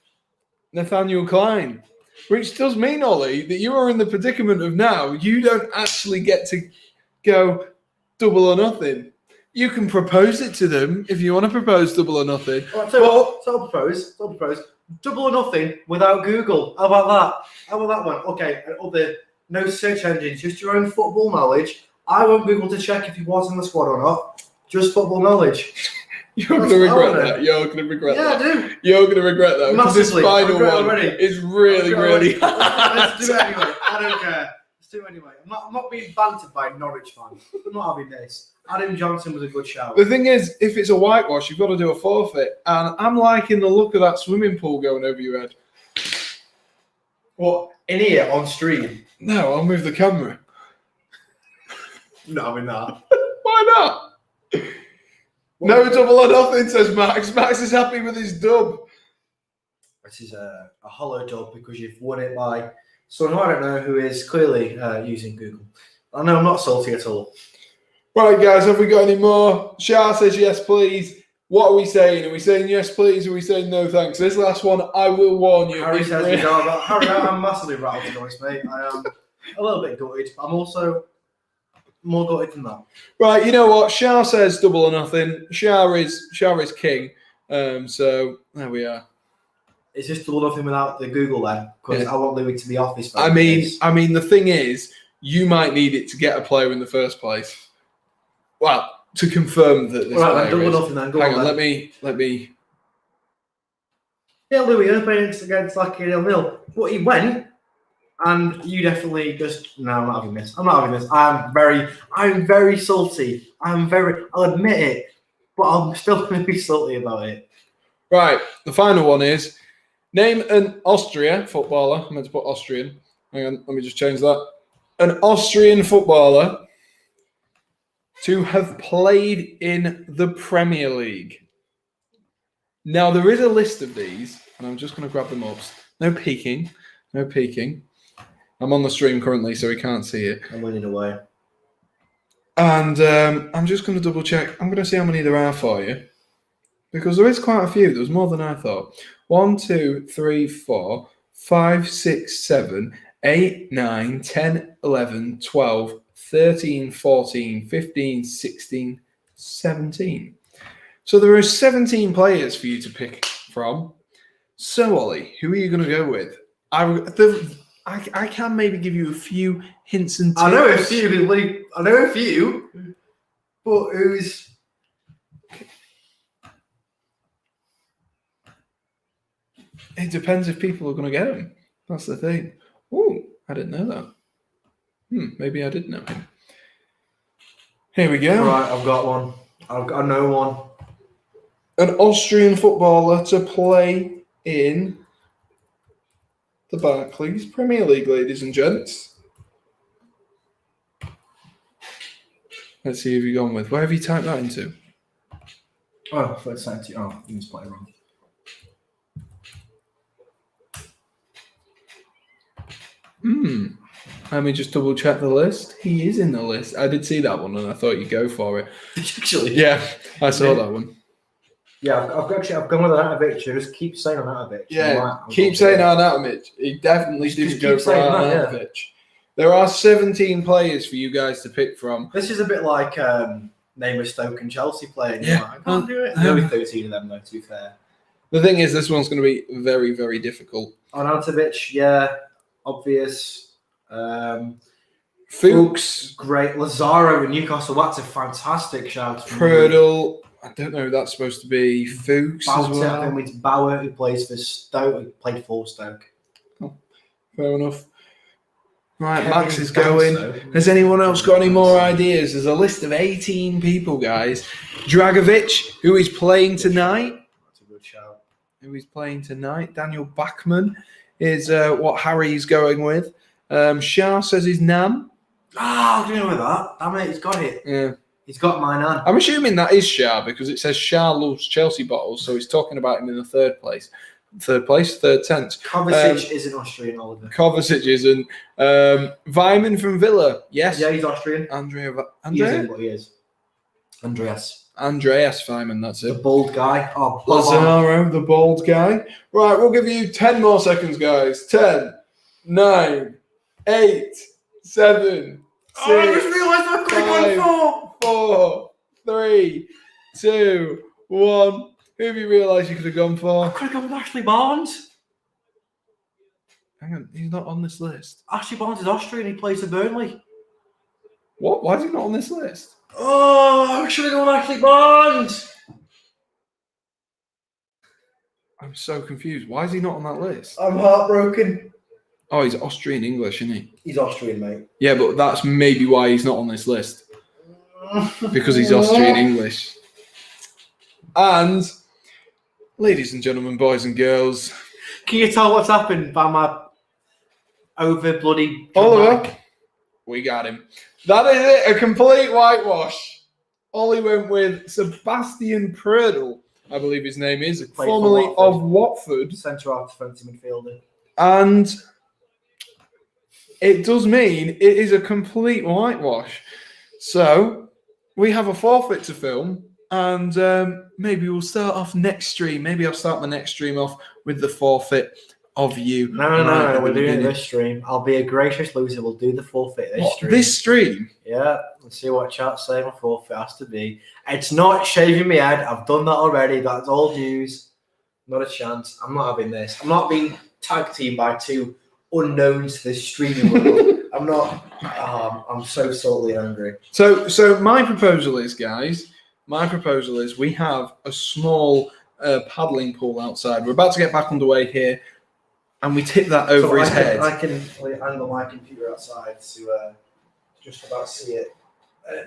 Nathaniel Klein. Which does mean, Ollie, that you are in the predicament of now you don't actually get to go double or nothing. You can propose it to them if you want to propose double or nothing. Right, so I'll propose. Double or nothing without Google. How about that? How about that one? Okay, no search engines, just your own football knowledge. I won't Google to check if he was in the squad or not. Just football knowledge. You're going to regret that. You're going to regret that. Yeah, I do. You're going to regret that. Because this final one already. is really Let's do it anyway. I don't care. Let's do it anyway. I'm not being bantered by Norwich fans. I'm not having this. Adam Johnson was a good shout. The thing is, if it's a whitewash, you've got to do a forfeit. And I'm liking the look of that swimming pool going over your head. What? In here, on stream? No, I'll move the camera. No, I'm not. Why not? No double or nothing, says Max. Max is happy with his dub. This is a hollow dub because you've won it by someone who I don't know who is clearly using Google. I know I'm not salty at all. Right, guys, have we got any more? Shah says yes, please. What are we saying? Are we saying yes, please? Or are we saying no, thanks? This last one, I will warn you. Harry says we go about. Harry, I'm massively rattled, to be honest, mate. I am a little bit gutted. I'm also more gutted than that. Right, you know what? Shah says double or nothing. Shah is king. So there we are. It's just double or nothing without the Google then, because I want Louis to be off his phone. I mean, the thing is, you might need it to get a player in the first place. Well, to confirm that this player double or is. nothing then. Hang on, let me. Yeah, Louis, you're playing against like 0-0. But he went. And you definitely just I'm not having this. I'm very salty. I'll admit it, but I'm still going to be salty about it. Right, the final one is name an Austria footballer. I meant to put Austrian. Hang on, let me just change that. An Austrian footballer to have played in the Premier League. Now there is a list of these, and I'm just going to grab them up. No peeking. I'm on the stream currently, so we can't see it. I'm winning away. And I'm just going to double check. I'm going to see how many there are for you. Because there is quite a few. There's more than I thought. 1, 2, 3, 4, 5, 6, 7, 8, 9, 10, 11, 12, 13, 14, 15, 16, 17. So there are 17 players for you to pick from. So, Ollie, who are you going to go with? I can maybe give you a few hints and tips. I know a few, but who's... It depends if people are going to get him. That's the thing. Oh, I didn't know that. Maybe I did know him. Here we go. Right, I've got one. I know one. An Austrian footballer to play in the Barclays Premier League, ladies and gents. Let's see who you've gone with. Where have you typed that into? Oh, for Santi. Oh, he was playing wrong. Let me just double check the list. He is in the list. I did see that one and I thought you'd go for it. Actually? Yeah, I saw that one. Yeah, I've gone with Arnautovic. Just keep saying Arnautovic. Yeah, keep saying Arnautovic. He definitely did go for Arnautovic. There are 17 players for you guys to pick from. This is a bit like name a Stoke and Chelsea player. Yeah. I can't do it. There's only 13 of them, though, to be fair. The thing is, this one's going to be very, very difficult. Arnautovic, yeah, obvious. Fuchs, great. Lazaro in Newcastle, that's a fantastic shout. Prödl, I don't know who that's supposed to be. Fuchs as Bauer, well. I think it's Bauer, who plays for Stoke, who played for Stoke. Fair enough. Right, Kevin Max is going. Danso. Has anyone else got any more ideas? There's a list of 18 people, guys. Dragovic, who is playing tonight. That's a good shout. Who is playing tonight. Daniel Bachmann is what Harry's going with. Shah says his Nam. I don't know with that. Damn it, he's got it. Yeah. He's got my Nan. I'm assuming that is Shah because it says Shah loves Chelsea bottles, so he's talking about him in the third place. Third tense. Kovacic is an Austrian, Oliver. Kovacic isn't. Weimann from Villa. Yes. Yeah, he's Austrian. Andrea. He is. Andreas. Andreas Weimann, that's The it. bald guy. Oh, Lazaro, the bald guy. Right, we'll give you 10 more seconds, guys. 10, 9, 8, 7, 6, I just realised I could have gone 4, 3, 2, 1. Who have you realised you could have gone for? I could have gone with Ashley Barnes. Hang on, he's not on this list. Ashley Barnes is Austrian. He plays for Burnley. What? Why is he not on this list? Oh, I should have gone with Ashley Barnes. I'm so confused. Why is he not on that list? I'm heartbroken. Oh, he's Austrian English, isn't he? He's Austrian, mate. Yeah, but that's maybe why he's not on this list. Because he's Austrian English. And, ladies and gentlemen, boys and girls. Can you tell what's happened by my over bloody Oliver, we got him. That is it, a complete whitewash. Ollie went with Sebastian Prödl, I believe his name is, Played formerly for of Watford. centre-half defensive midfielder? And it does mean it is a complete whitewash. So we have a forfeit to film, and maybe we'll start off next stream. Maybe I'll start my next stream off with the forfeit of you. No, we're doing this stream. I'll be a gracious loser. We'll do the forfeit this stream. This stream? Yeah, let's see what chat's saying. My forfeit has to be. It's not shaving my head. I've done that already. That's old news. Not a chance. I'm not having this. I'm not being tag teamed by two unknowns to this streaming world. I'm not. I'm so salty and angry. So my proposal is, guys. We have a small paddling pool outside. We're about to get back underway here, and we tip that over his head. I can angle my computer outside to just about see it.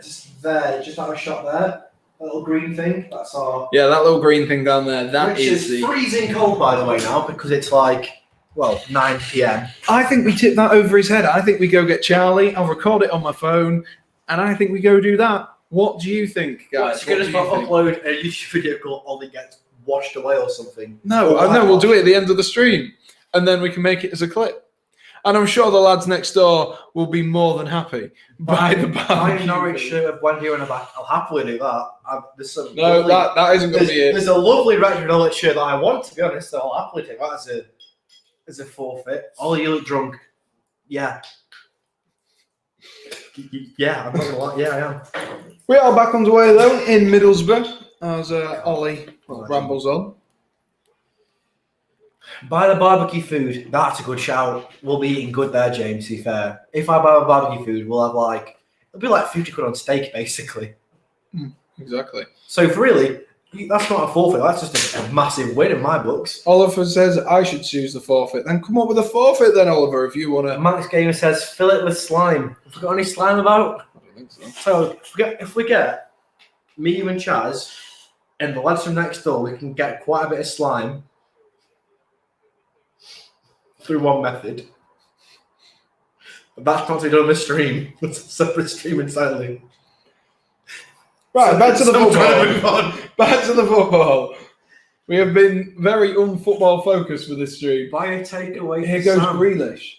Just there, just have a shot there. That little green thing. That's our. Yeah, that little green thing down there. That which is freezing cold, by the way, now because it's like 9 p.m. I think we tip that over his head. I think we go get Charlie. I'll record it on my phone, and I think we go do that. What do you think, guys? You're going to upload a YouTube video called Ollie Gets Washed Away or something? No, we'll do it at the end of the stream, and then we can make it as a clip. And I'm sure the lads next door will be more than happy by the barbecue. My Norwich shirt of one here in the back. I'll happily do that. That isn't going to be it. There's a lovely retro Norwich shirt that I want, to be honest, so I'll happily take that as a forfeit. Ollie, you look drunk. Yeah. Yeah, I'm not gonna lie. Yeah, I am. We are back underway though in Middlesbrough as Ollie rambles on. Buy the barbecue food. That's a good shout. We'll be eating good there, James, to be fair. If I buy the barbecue food, we'll have it'll be like £50 on steak, basically. Exactly. So really, that's not a forfeit. That's just a massive win in my books. Oliver says I should choose the forfeit. Then come up with a forfeit then, Oliver, if you want to. Max Gamer says fill it with slime. Have we got any slime about? I don't think so. So if we get me, you and Chaz and the lads from next door, we can get quite a bit of slime through one method. But that's not to be done on the stream. It's a separate stream entirely. Right, back to the football. Back to the football. We have been very unfootball focused for this stream. Buy a takeaway. Here goes Grealish.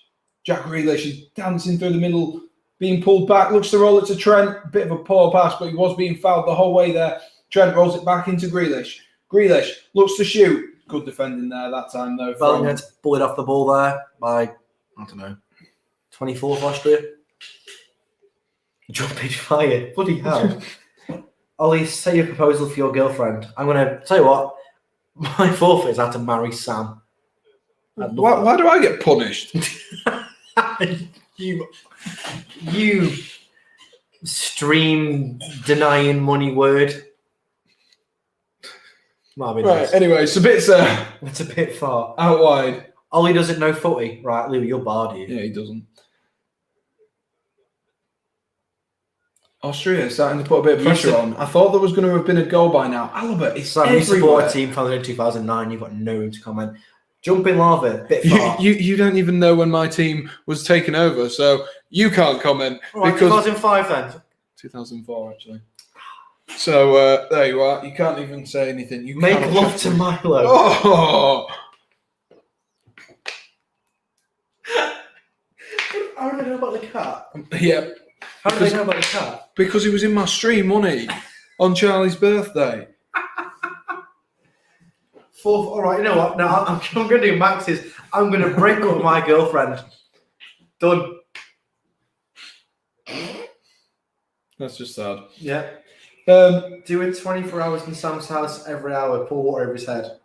Jack Grealish is dancing through the middle, being pulled back, looks to roll it to Trent. Bit of a poor pass, but he was being fouled the whole way there. Trent rolls it back into Grealish. Grealish looks to shoot. Good defending there that time, though. Bellingham's bullied off the ball there by, I don't know. 24th Austria. Jumping fire. Bloody hell. Ollie, say your proposal for your girlfriend. I'm going to tell you what. My forfeit is I have to marry Sam. Why do I get punished? You stream denying money word. Right, Nice. anyway, it's It's a bit far. out wide. Ollie doesn't know footy. Right, Louis, you're barred here. Yeah, he doesn't. Austria is starting to put a bit of pressure on. I thought there was going to have been a goal by now. Albert, it's Sam, everywhere. you support a team founded in 2009. You've got no room to comment. Jump in lava, bit far. You don't even know when my team was taken over, so you can't comment. Right, because 2005 then. 2004, actually. So there you are. You can't even say anything. You Make cannot love check to me. Milo. Oh! How do I know about the cat? Yeah. How do I know about the cat? Because he was in my stream, wasn't he? On Charlie's birthday. Fourth. All right, you know what? Now I'm going to do Max's. I'm going to break up with my girlfriend. Done. That's just sad. Yeah. Um, Do it 24 hours in Sam's house every hour. Pour water over his head.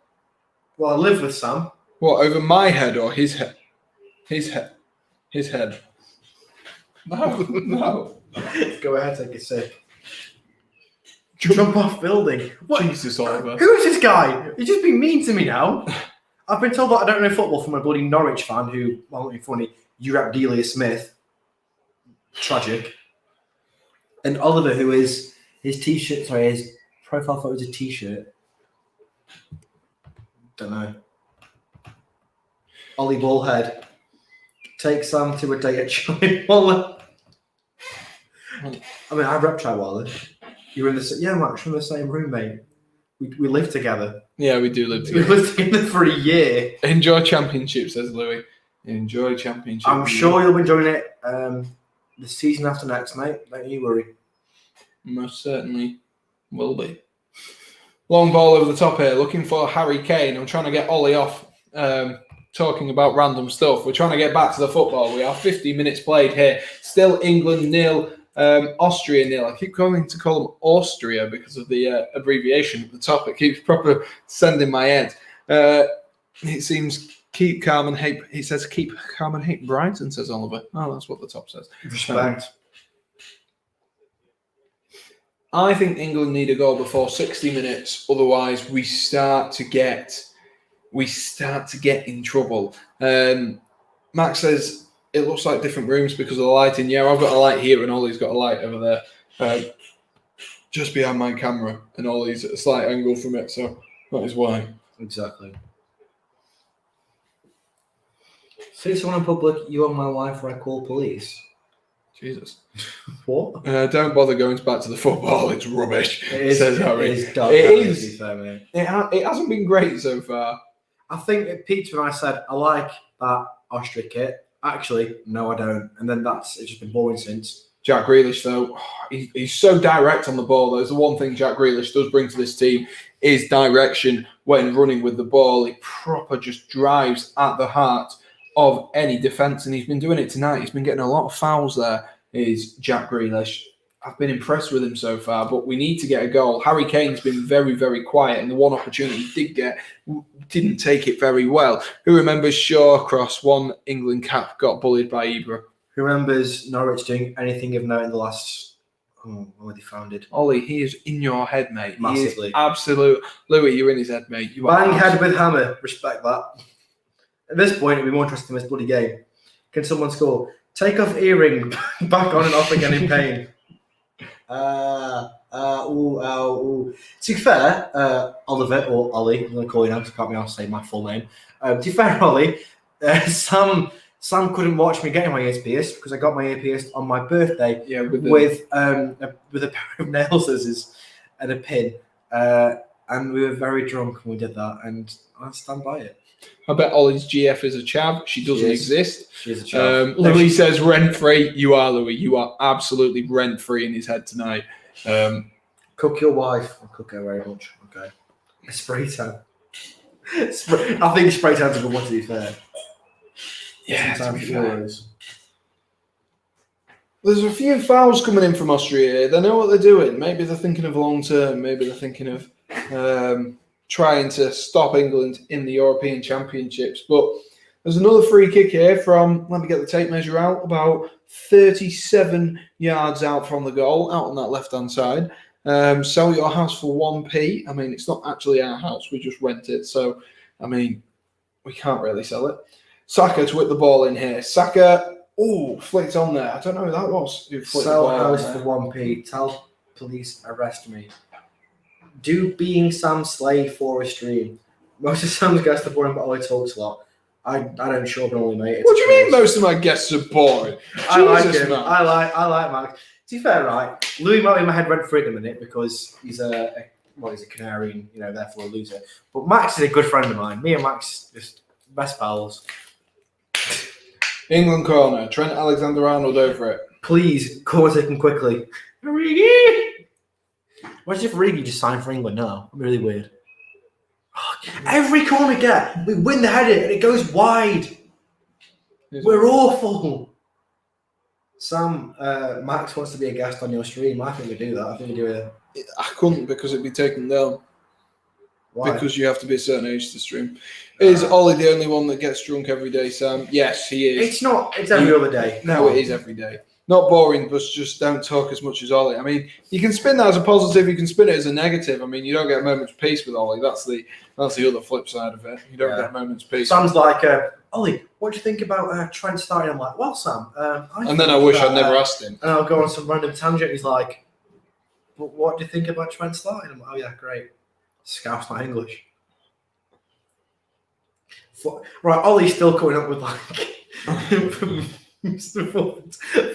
Well, I live with Sam. what, over my head or his head? His head. His head. No, no. Go ahead, take a sick. Jump off building. What? Jesus, Oliver. Who is this guy? He's just being mean to me now. I've been told that I don't know football from a bloody Norwich fan who, well, not funny, you rap Delia Smith. Tragic. And Oliver, who is his t-shirt, sorry, his profile photo is a t-shirt. Don't know. Ollie Ballhead. Take Sam to a date at Chaiwala. I mean, I rep Chaiwala. You were in the Max, we're in the same room, mate. We live together. Yeah, we do live We together. lived together for a year. Enjoy championship, says Louis. Enjoy championship. I'm sure you'll be enjoying it the season after next, mate. Don't you worry. Most certainly will be. Long ball over the top here, looking for Harry Kane. I'm trying to get Ollie off talking about random stuff. We're trying to get back to the football. We are 50 minutes played here. Still England 0, Austria 0. I keep going to call them Austria because of the abbreviation at the top. It keeps proper sending my head. It seems keep calm and hate. He says keep calm and hate Brighton, says Oliver. Oh, that's what the top says. Respect. I think England need a goal before 60 minutes. Otherwise, we start to get in trouble. Max says it looks like different rooms because of the lighting. Yeah, I've got a light here and Ollie's got a light over there, just behind my camera, and Ollie's at a slight angle from it. So that is why. Exactly. Say someone in public, you on my wife or I call police. Jesus. What? Don't bother going back to the football. It's rubbish. Says Harry. It is dark. It Harry, is. to be fair, mate. It hasn't been great so far. I think it peaked when I said, I like that Austria kit. Actually, no, I don't. And then it's just been boring since. Jack Grealish, though, he's so direct on the ball. There's the one thing Jack Grealish does bring to this team is direction when running with the ball. He proper just drives at the heart of any defence, and he's been doing it tonight. He's been getting a lot of fouls there, is Jack Grealish. I've been impressed with him so far, but we need to get a goal. Harry Kane's been very, very quiet, and the one opportunity he did get, didn't take it very well. Who remembers Shawcross, one England cap, got bullied by Ibra? Who remembers Norwich doing anything of note in the last... when were they founded? Ollie, he is in your head, mate. Massively. Absolute. Louis, you're in his head, mate. You Bang head with hammer. Respect that. At this point, it'd be more interesting in this bloody game. Can someone score? Take off earring, back on and off again in pain. To be fair, Oliver or Ollie, I'm going to call you now because I can't be asked to say my full name. To be fair, Ollie, Sam couldn't watch me getting my ears pierced because I got my ear pierced on my birthday with a pair of nail scissors and a pin. And we were very drunk when we did that, and I stand by it. I bet Ollie's GF is a chav. She doesn't exist. She is a chav. Louis says rent-free. You are, Louis. You are absolutely rent-free in his head tonight. Cook your wife. I cook her very much. Okay. Spray tan. I think spray tan's a good one, to be fair. Yeah, to be fair. There's a few fouls coming in from Austria. They know what they're doing. Maybe they're thinking of long term. Maybe they're thinking of trying to stop England in the European Championships. But there's another free kick here from, let me get the tape measure out, about 37 yards out from the goal, out on that left-hand side. Sell your house for 1p. I mean, it's not actually our house. We just rent it. So, I mean, we can't really sell it. Saka to whip the ball in here. Saka... Oh, flicked on there. I don't know who that was. Who flicked Sell the ball house for 1p. Tell police arrest me. Do being Sam slay for a stream. Most of Sam's guests are boring, but Ollie talks a lot. I don't show up normally, mate. What do you mean most of my guests are boring? I like Jesus, him. man. I like Max. To be fair, right? Louis might be in my head rent free at the minute because he's he's a Canarian, therefore a loser. But Max is a good friend of mine. Me and Max just best pals. England corner. Trent Alexander-Arnold over it. Please, call us taken quickly. Origi! Imagine if Origi just signed for England now. That'd be really weird. Every corner we get, we win the header and it goes wide. We're awful. Sam, Max wants to be a guest on your stream. I think we do that. I think we do it. I couldn't because it'd be taken down. Why? Because you have to be a certain age to stream. Is Ollie the only one that gets drunk every day, Sam? Yes, he is. It's not. It's every other day. No, it is every day. Not boring, but just don't talk as much as Ollie. I mean, you can spin that as a positive, you can spin it as a negative. I mean, you don't get a moment's peace with Ollie. That's the other flip side of it. You don't get a moment's peace. Sam's like, Ollie, what do you think about Trent starting? I'm like, well, Sam, I wish I'd never asked him. And I'll go on some random tangent. He's like, but what do you think about Trent starting? I'm like, oh yeah, great. Scout's not English. Right, Ollie's still coming up with like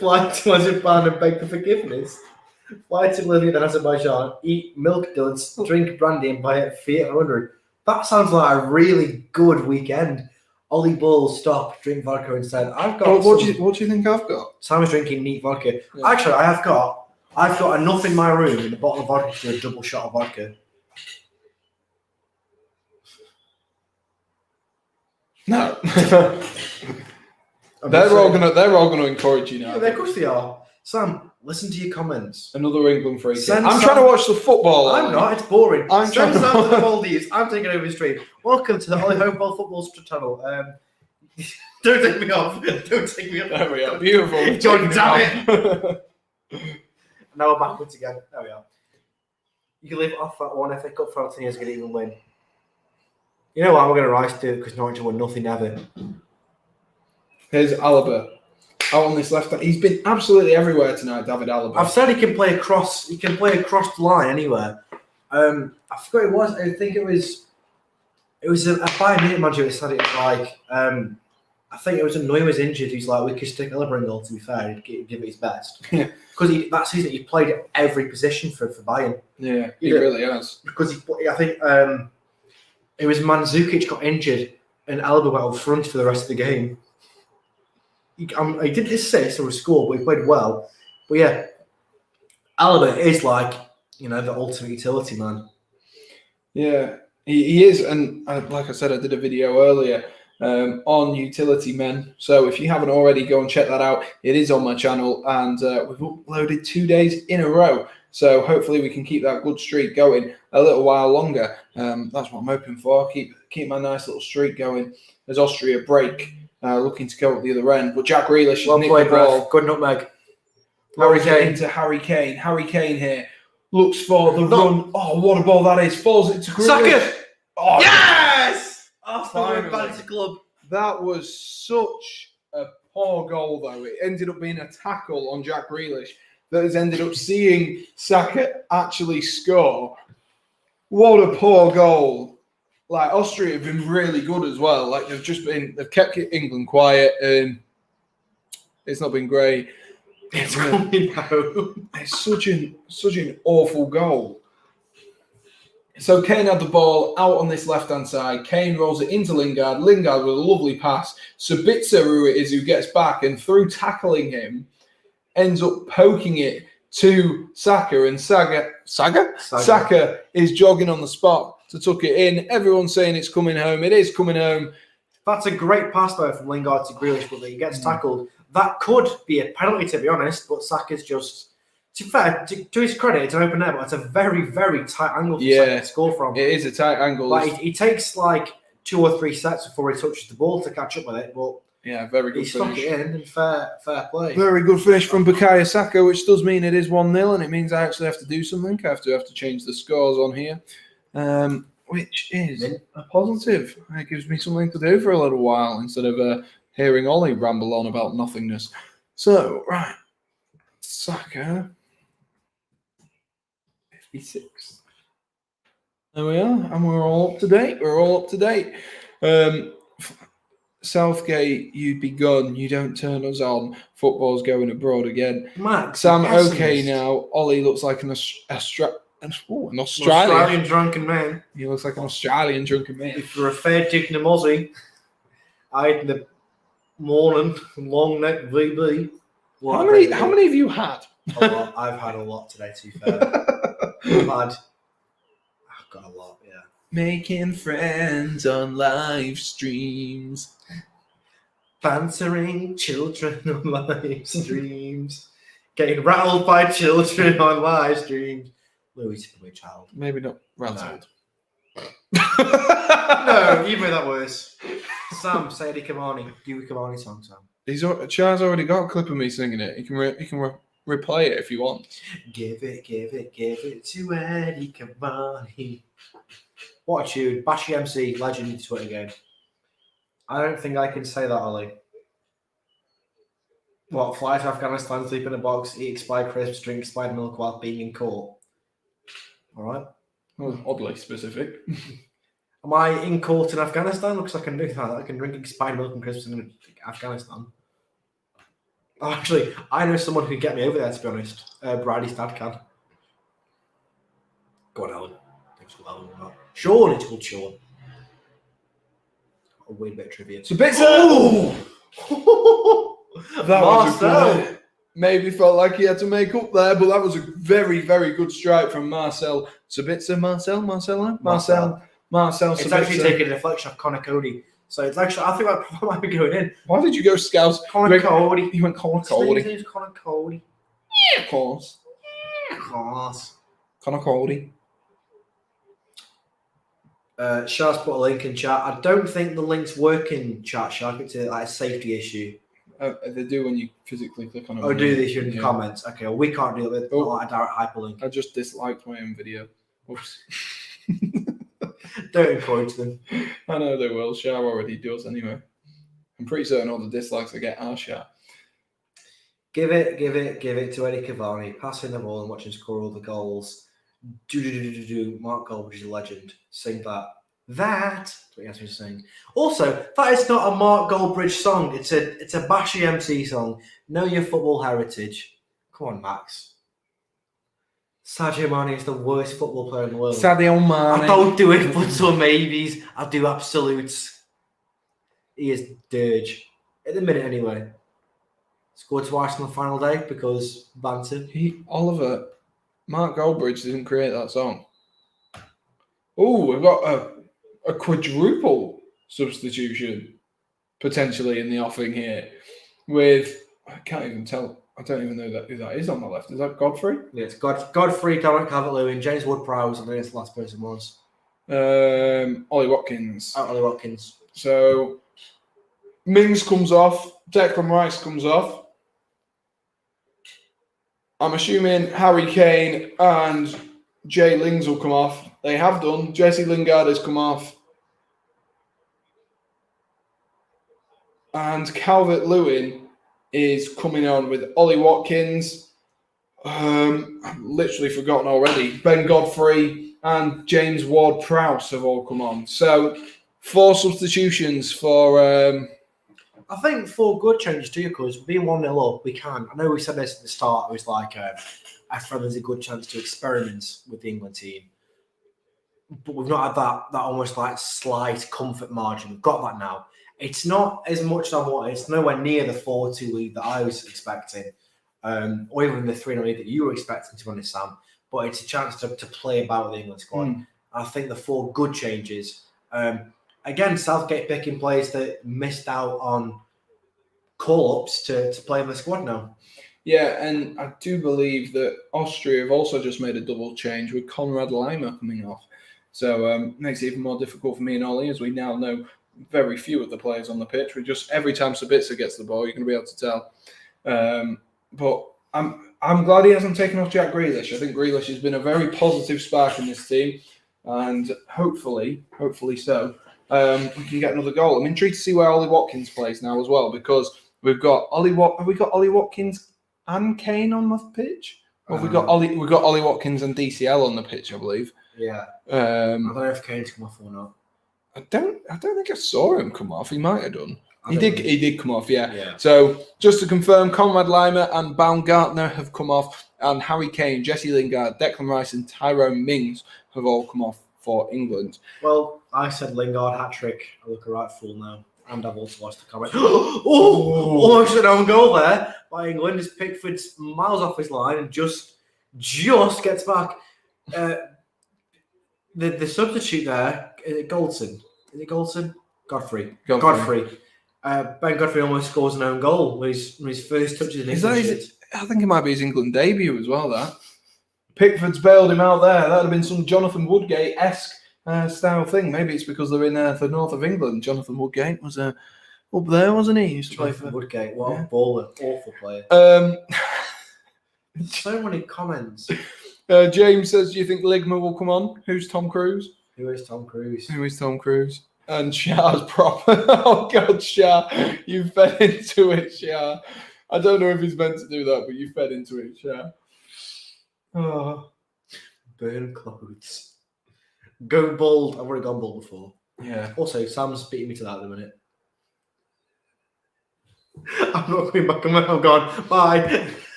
fly to Azerbaijan and beg for forgiveness. Fly to Bolivia and Azerbaijan, eat milk duds, drink brandy and buy it Fiat 100. That sounds like a really good weekend. Ollie Bull, stop, drink vodka instead. I've got. What do you think I've got? Sam's drinking neat vodka. Yeah. Actually, I've got enough in my room in a bottle of vodka to do a double shot of vodka. No. They're all gonna encourage you now. Yeah, of course they are. Sam, listen to your comments. Another England free kick. I'm trying to watch the football. I'm not. It's boring. I'm trying to to the Maldives. I'm taking over the stream. Welcome to the Ollie Hopewell Football Channel. Don't take me off. Don't take me off. There we are. Beautiful. John, damn it. Now we're backwards again. There we are. You can leave it off that one FA Cup for 10 years going to even win. You know what? We're going to rise to it because Norwich won nothing ever. Here's Alaba. Out on this left hand. He's been absolutely everywhere tonight, David Alaba. I've said he can play across. He can play across the line anywhere. I forgot it was. I think it was a 5 minute manager that said it was like. I think it was when Neuer was injured. He's like, we could stick Alaba in goal. To be fair, he'd give it his best. Yeah. Because that season he played every position for Bayern. Yeah, he really has. Because I think it was Mandzukic got injured and Alaba went up front for the rest of the game. He didn't assist or score, but he played well. But yeah, Alaba is like, the ultimate utility man. Yeah, he is. And like I said, I did a video earlier on utility men. So if you haven't already, go and check that out. It is on my channel and we've uploaded 2 days in a row. So hopefully we can keep that good streak going a little while longer. That's what I'm hoping for. Keep my nice little streak going as Austria break. Looking to go at the other end, but Jack Grealish has nicked the ball. Good nutmeg. Harry Kane into Harry Kane. Harry Kane here looks for the run. Oh, what a ball that is! Falls it to Grealish. Saka! Oh, yes! Finally. Back to club. That was such a poor goal, though. It ended up being a tackle on Jack Grealish that has ended up seeing Saka actually score. What a poor goal. Like, Austria have been really good as well. Like, they've kept England quiet and it's not been great. It's coming home. It's such an awful goal. So Kane had the ball out on this left-hand side. Kane rolls it into Lingard. Lingard with a lovely pass. Sabitzer, who it is, who gets back and through tackling him, ends up poking it to Saka. And Saka is jogging on the spot to tuck it in. Everyone's saying it's coming home. It is coming home. That's a great pass though from Lingard to Grealish, but he gets tackled. That could be a penalty, to be honest, but Saka's just... To be fair, to his credit, it's an open net, but it's a very, very tight angle for Saka to score from. It is a tight angle. Like, he takes like 2 or 3 sets before he touches the ball to catch up with it, but very good he finish. stuck it in and fair play. Very good finish from Bukayo Saka, which does mean it is 1-0, and it means I actually have to do something. I have to change the scores on here, which is a positive. It gives me something to do for a little while instead of hearing Ollie ramble on about nothingness. So, right. Saka... 56. There we are, and we're all up to date. Southgate, you'd be gone. You don't turn us on. Football's going abroad again. Max, Sam, okay now. Ollie looks like an Australian drunken man. He looks like an Australian drunken man. If you're a fair dignum Aussie, I had the morning long neck VB. How many have you had? A lot. I've had a lot today, to be fair. I've got a lot, yeah. Making friends on live streams. Answering children on live streams. Getting rattled by children on live streams. Louis is probably a child. Maybe not rattled. No, you made that worse. Sam, say Eddie Cavani. Do a Cavani song, Sam. Char's already got a clip of me singing it. He can replay it if you want. Give it to Eddie Cavani. What a tune. Bashy MC, legend to it again. I don't think I can say that, Ollie. What, fly to Afghanistan, sleep in a box, eat expired crisps, drink expired milk while being in court? Alright. Well, oddly specific. Am I in court in Afghanistan? Looks like I can do that. I can drink expired milk and crisps in Afghanistan. Oh, actually, I know someone who can get me over there, to be honest. Bridie's dad can. Go on, Alan. Thanks for Alan. Sean, it's called Sean. A weird bit of trivia. So bits that was a good, maybe felt like he had to make up there, but that was a very, very good strike from Marcel Sabitzer. Marcel. It's actually taking a deflection of Connor Cody. So it's actually, I think that might be going in. Why did you go Scouts? Connor Cody. You went Connor Cody. His name's Connor Cody. Yeah, of course. Yeah, of course. Connor Cody. Shar's put a link in chat. I don't think the links work in chat, Shark. It's a safety issue. They do when you physically click on it. Oh, do they in the comments? Okay, well, we can't deal with it. Not like a direct hyperlink. I just disliked my own video. Oops. Don't encourage them. I know they will. Shar already does anyway. I'm pretty certain all the dislikes I get are Shar. Give it to Eddie Cavani. Passing the ball and watching him score all the goals. Mark Goldbridge is a legend. Sing that. That's what he asked me to sing. Also, that is not a Mark Goldbridge song. It's a Bashy MC song. Know your football heritage. Come on, Max. Sadio Mane is the worst football player in the world. Sadio Mane. I don't do it but some maybes. I do absolutes. He is dirge. At the minute, anyway. Scored twice on the final day because banter. Mark Goldbridge didn't create that song. Oh, we've got a quadruple substitution potentially in the offing here with, I can't even tell. I don't even know who that is on the left. Is that Godfrey? Yeah, it's Godfrey, Dominic Calvert-Lewin, James Ward-Prowse. I think it's the last person was. Ollie Watkins. Ollie Watkins. So Mings comes off. Declan Rice comes off. I'm assuming Harry Kane and Jay Lings will come off. They have done. Jesse Lingard has come off. And Calvert-Lewin is coming on with Ollie Watkins. I've literally forgotten already. Ben Godfrey and James Ward-Prowse have all come on. So 4 substitutions for... I think 4 good changes too, because being 1-0 up, we can. I know we said this at the start. It was like, I feel there's a good chance to experiment with the England team. But we've not had that almost like slight comfort margin. We've got that now. It's not as much as I wanted. It's nowhere near the 4-2 lead that I was expecting, or even the 3-0 lead that you were expecting, to be honest, Sam. But it's a chance to play about the England squad. I think the 4 good changes. Again, Southgate picking players that missed out on call-ups to play in the squad now. Yeah, and I do believe that Austria have also just made a double change with Konrad Laimer coming off. So makes it even more difficult for me and Ollie, as we now know very few of the players on the pitch. We just, every time Sabitzer gets the ball, you're going to be able to tell. But I'm glad he hasn't taken off Jack Grealish. I think Grealish has been a very positive spark in this team, and hopefully so, we can get another goal. I'm intrigued to see where Ollie Watkins plays now as well, because we've got have we got Ollie Watkins and Kane on the pitch? Or have we got Ollie Watkins and DCL on the pitch, I believe. Yeah. I don't know if Kane's come off or not. I don't think I saw him come off. He might have done. He did come off, yeah. So just to confirm, Konrad Laimer and Baumgartner have come off, and Harry Kane, Jesse Lingard, Declan Rice and Tyrone Mings have all come off for England. Well, I said Lingard hat-trick. I look a right fool now. And I've also lost the comment. Almost an own goal there by England as Pickford's miles off his line and just gets back. The substitute there, is it Goldson? Is it Goldson? Godfrey. Ben Godfrey almost scores an own goal with his first touches in England. I think it might be his England debut as well, that. Pickford's bailed him out there. That would have been some Jonathan Woodgate-esque style thing. Maybe it's because they're in the north of England. Jonathan Woodgate was up there, wasn't he? He used to play for Woodgate. What a baller. Awful player. So many comments. James says, do you think Ligma will come on? Who's Tom Cruise? Who is Tom Cruise? And Shah's proper. Oh, God, Shah. You fed into it, Shah. I don't know if he's meant to do that, but you fed into it, Shah. Oh. Burn clothes. Go bold. I've already gone bold before. Yeah. Also, Sam's beating me to that at the minute. I'm not going back. I'm gone. Bye.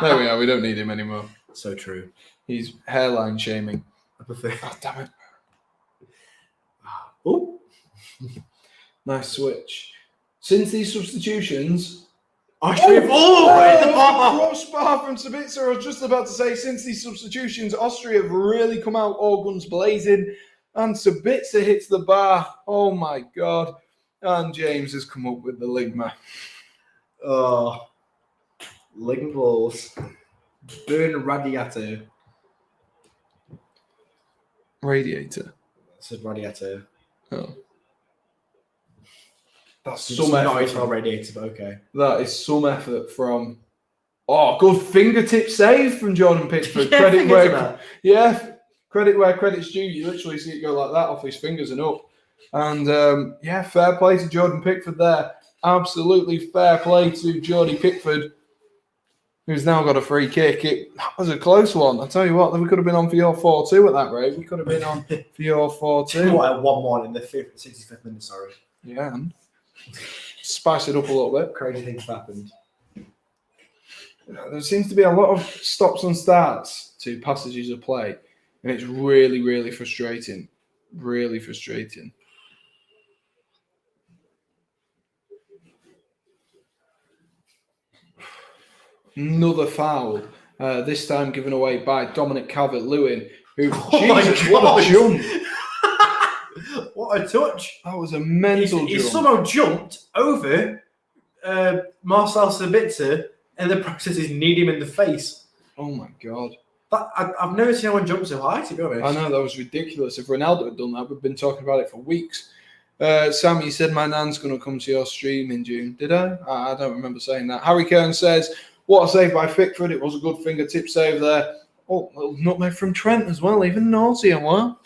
There we are. We don't need him anymore. So true. He's hairline shaming. I prefer. Oh, damn it. Oh. Nice switch. Since these substitutions... Austria crossbar from Sabitzer. I was just about to say, since these substitutions, Austria have really come out all guns blazing, and Sabitzer hits the bar. Oh, my God. And James has come up with the Ligma. Oh. Ligma balls. Burn radiator. Radiator. I said radiator. Oh. That's It's some not effort. a radiator, but okay. That is some effort from... Oh, good fingertip save from Jordan Pickford. Yeah, Credit where credit's due. You literally see it go like that off his fingers and up. And fair play to Jordan Pickford there. Absolutely fair play to Jordy Pickford, who's now got a free kick. That was a close one. I tell you what, we could have been on for your 4-2 at that rate. We could have been on for your 4-2. What, a 1-1 in the 65th minute, sorry. Yeah, and spice it up a little bit. Crazy things happened. There seems to be a lot of stops and starts to passages of play, and it's really, really frustrating. Really frustrating. Another foul, this time given away by Dominic Calvert-Lewin, who, Jesus, what a jump. What a touch. That was a mental jump. He somehow jumped over Marcel Sabitzer, and the process is kneed him in the face. Oh, my God. I've never seen anyone jump so high, to be honest. I know, that was ridiculous. If Ronaldo had done that, we've been talking about it for weeks. Sam, you said my nan's going to come to your stream in June. Did I? I don't remember saying that. Harry Kern says, what a save by Pickford. It was a good fingertip save there. Oh, a little nutmeg from Trent as well, even naughty and what?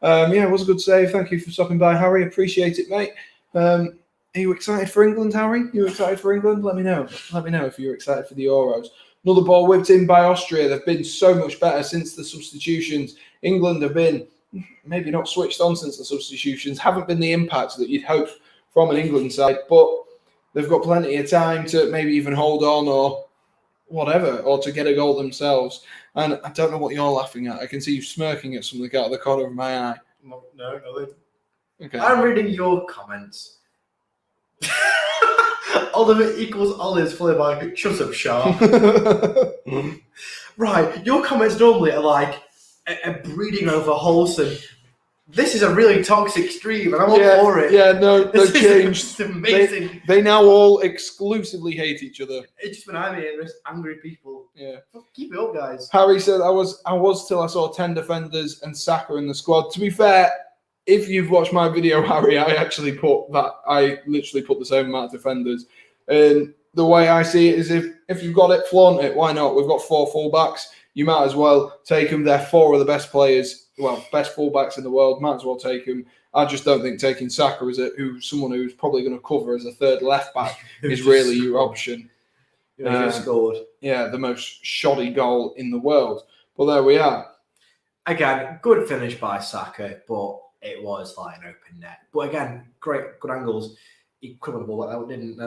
It was a good save. Thank you for stopping by, Harry. Appreciate it, mate. Are you excited for England, Harry? You excited for England? Let me know. Let me know if you're excited for the Euros. Another ball whipped in by Austria. They've been so much better since the substitutions. England have been maybe not switched on since the substitutions. Haven't been the impact that you'd hope from an England side, but they've got plenty of time to maybe even hold on or whatever, or to get a goal themselves. And I don't know what you're laughing at. I can see you smirking at something out of the corner of my eye. No, nothing. Okay. I'm reading your comments. Oliver equals Olives followed by shut up, Sharp. Right, your comments normally are like a breeding over wholesome This is a really toxic stream, and I'm all for it. Yeah, no, they've changed. It's amazing. They now all exclusively hate each other. It's just when I'm here, there's angry people. Yeah. Keep it up, guys. Harry said, I was till I saw 10 defenders and Saka in the squad. To be fair, if you've watched my video, Harry, I literally put the same amount of defenders. And the way I see it is if you've got it, flaunt it. Why not? We've got 4 fullbacks. You might as well take them. They're 4 of the best players, best fullbacks in the world. Might as well take them. I just don't think taking Saka as someone who's probably going to cover as a third left back is really your option. Just scored. Yeah, the most shoddy goal in the world. But there we are. Again, good finish by Saka, but it was like an open net. But again, good angles. He covered the ball like that, didn't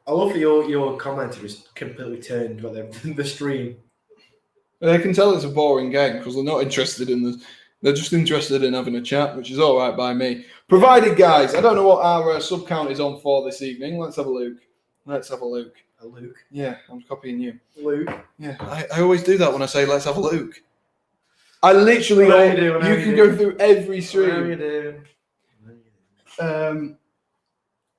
I love that your commenter just completely turned the stream. They can tell it's a boring game because they're not interested in this. They're just interested in having a chat, which is all right by me. Provided, guys, I don't know what our sub count is on for this evening. Let's have a look. A Luke? Yeah, I'm copying you. Luke? Yeah, I always do that when I say let's have a look. I literally... You can go through every stream. How you doing?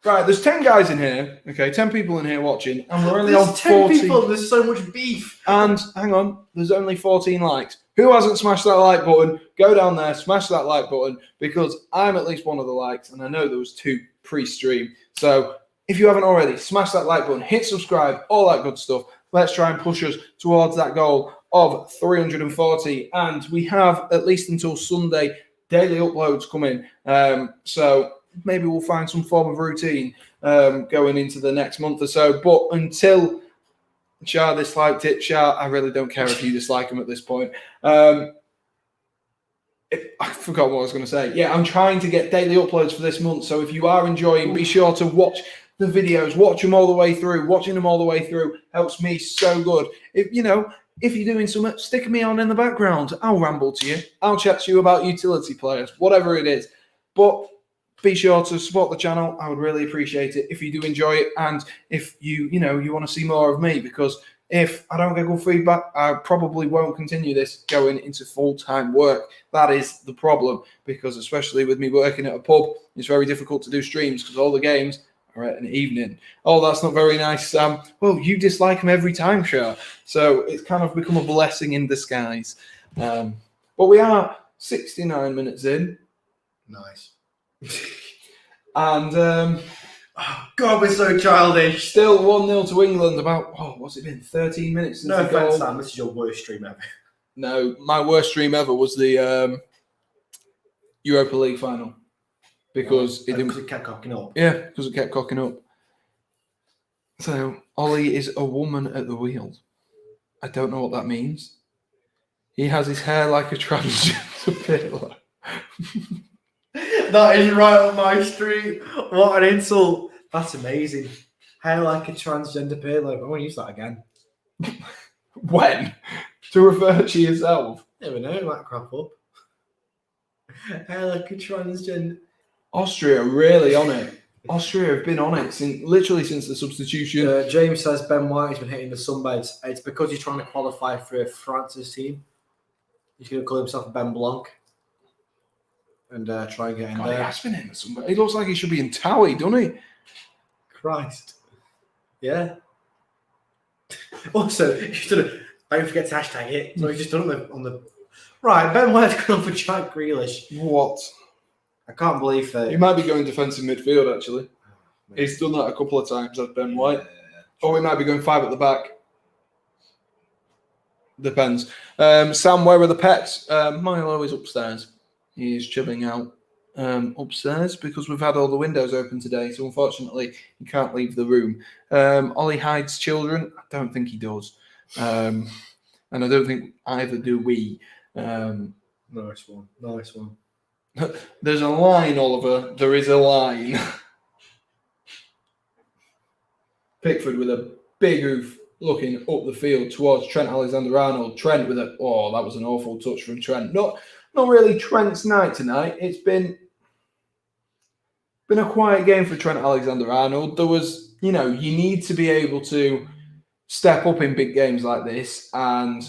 Right, there's 10 guys in here. Okay, 10 people in here watching, and we're only There's on 10 14. people. There's so much beef. And hang on, there's only 14 likes. Who hasn't smashed that like button? Go down there, smash that like button, because I'm at least one of the likes, and I know there was 2 pre-stream. So if you haven't already, smash that like button, hit subscribe, all that good stuff. Let's try and push us towards that goal of 340. And we have, at least until Sunday, daily uploads coming. So maybe we'll find some form of routine going into the next month or so. But until Shah disliked it, Shah, I really don't care if you dislike him at this point. I forgot what I was going to say. Yeah, I'm trying to get daily uploads for this month. So if you are enjoying, be sure to watch the videos, watch them all the way through. Watching them all the way through helps me so good. If you're doing something, stick me on in the background. I'll ramble to you. I'll chat to you about utility players, whatever it is. But be sure to support the channel. I would really appreciate it if you do enjoy it, and if you want to see more of me, because if I don't get good feedback, I probably won't continue this going into full-time work. That is the problem, because especially with me working at a pub, it's very difficult to do streams because all the games are at an evening. Oh, that's not very nice, Sam. Well, you dislike them every time, sure. So it's kind of become a blessing in disguise. But we are 69 minutes in. Nice. And oh, God, we're so childish. Still 1-0 to England. About what's it been? 13 minutes since no the offense, goal. Sam. This is your worst stream ever. No, my worst stream ever was the Europa League final because it kept cocking up. Yeah, because it kept cocking up. So Ollie is a woman at the wheel. I don't know what that means. He has his hair like a transgender pillar. That is right up my street. What an insult. That's amazing. Hair like a transgender pillow. I want to use that again. When? To refer to yourself? Never know, it might crop up. Hair like a transgender. Austria are really on it. Austria have been on it since the substitution. James says Ben White has been hitting the sunbeds. It's because he's trying to qualify for France's team. He's going to call himself Ben Blanc. And try and get in there. He has been in somewhere. He looks like he should be in Towie, doesn't he? Christ. Yeah. Also, don't forget to hashtag it. So he's just done it on the... Right, Ben White's gone for Jack Grealish. What? I can't believe that. He might be going defensive midfield, actually. He's done that a couple of times, as Ben White. Or he might be going 5 at the back. Depends. Sam, where are the pets? Milo is upstairs. He's chilling out upstairs because we've had all the windows open today. So unfortunately, he can't leave the room. Ollie hides children. I don't think he does. And I don't think either do we. Nice one. Nice one. There's a line, Oliver. There is a line. Pickford with a big oof looking up the field towards Trent Alexander-Arnold. Trent with that was an awful touch from Trent. Not really Trent's night tonight. It's been a quiet game for Trent Alexander-Arnold. There was, you need to be able to step up in big games like this and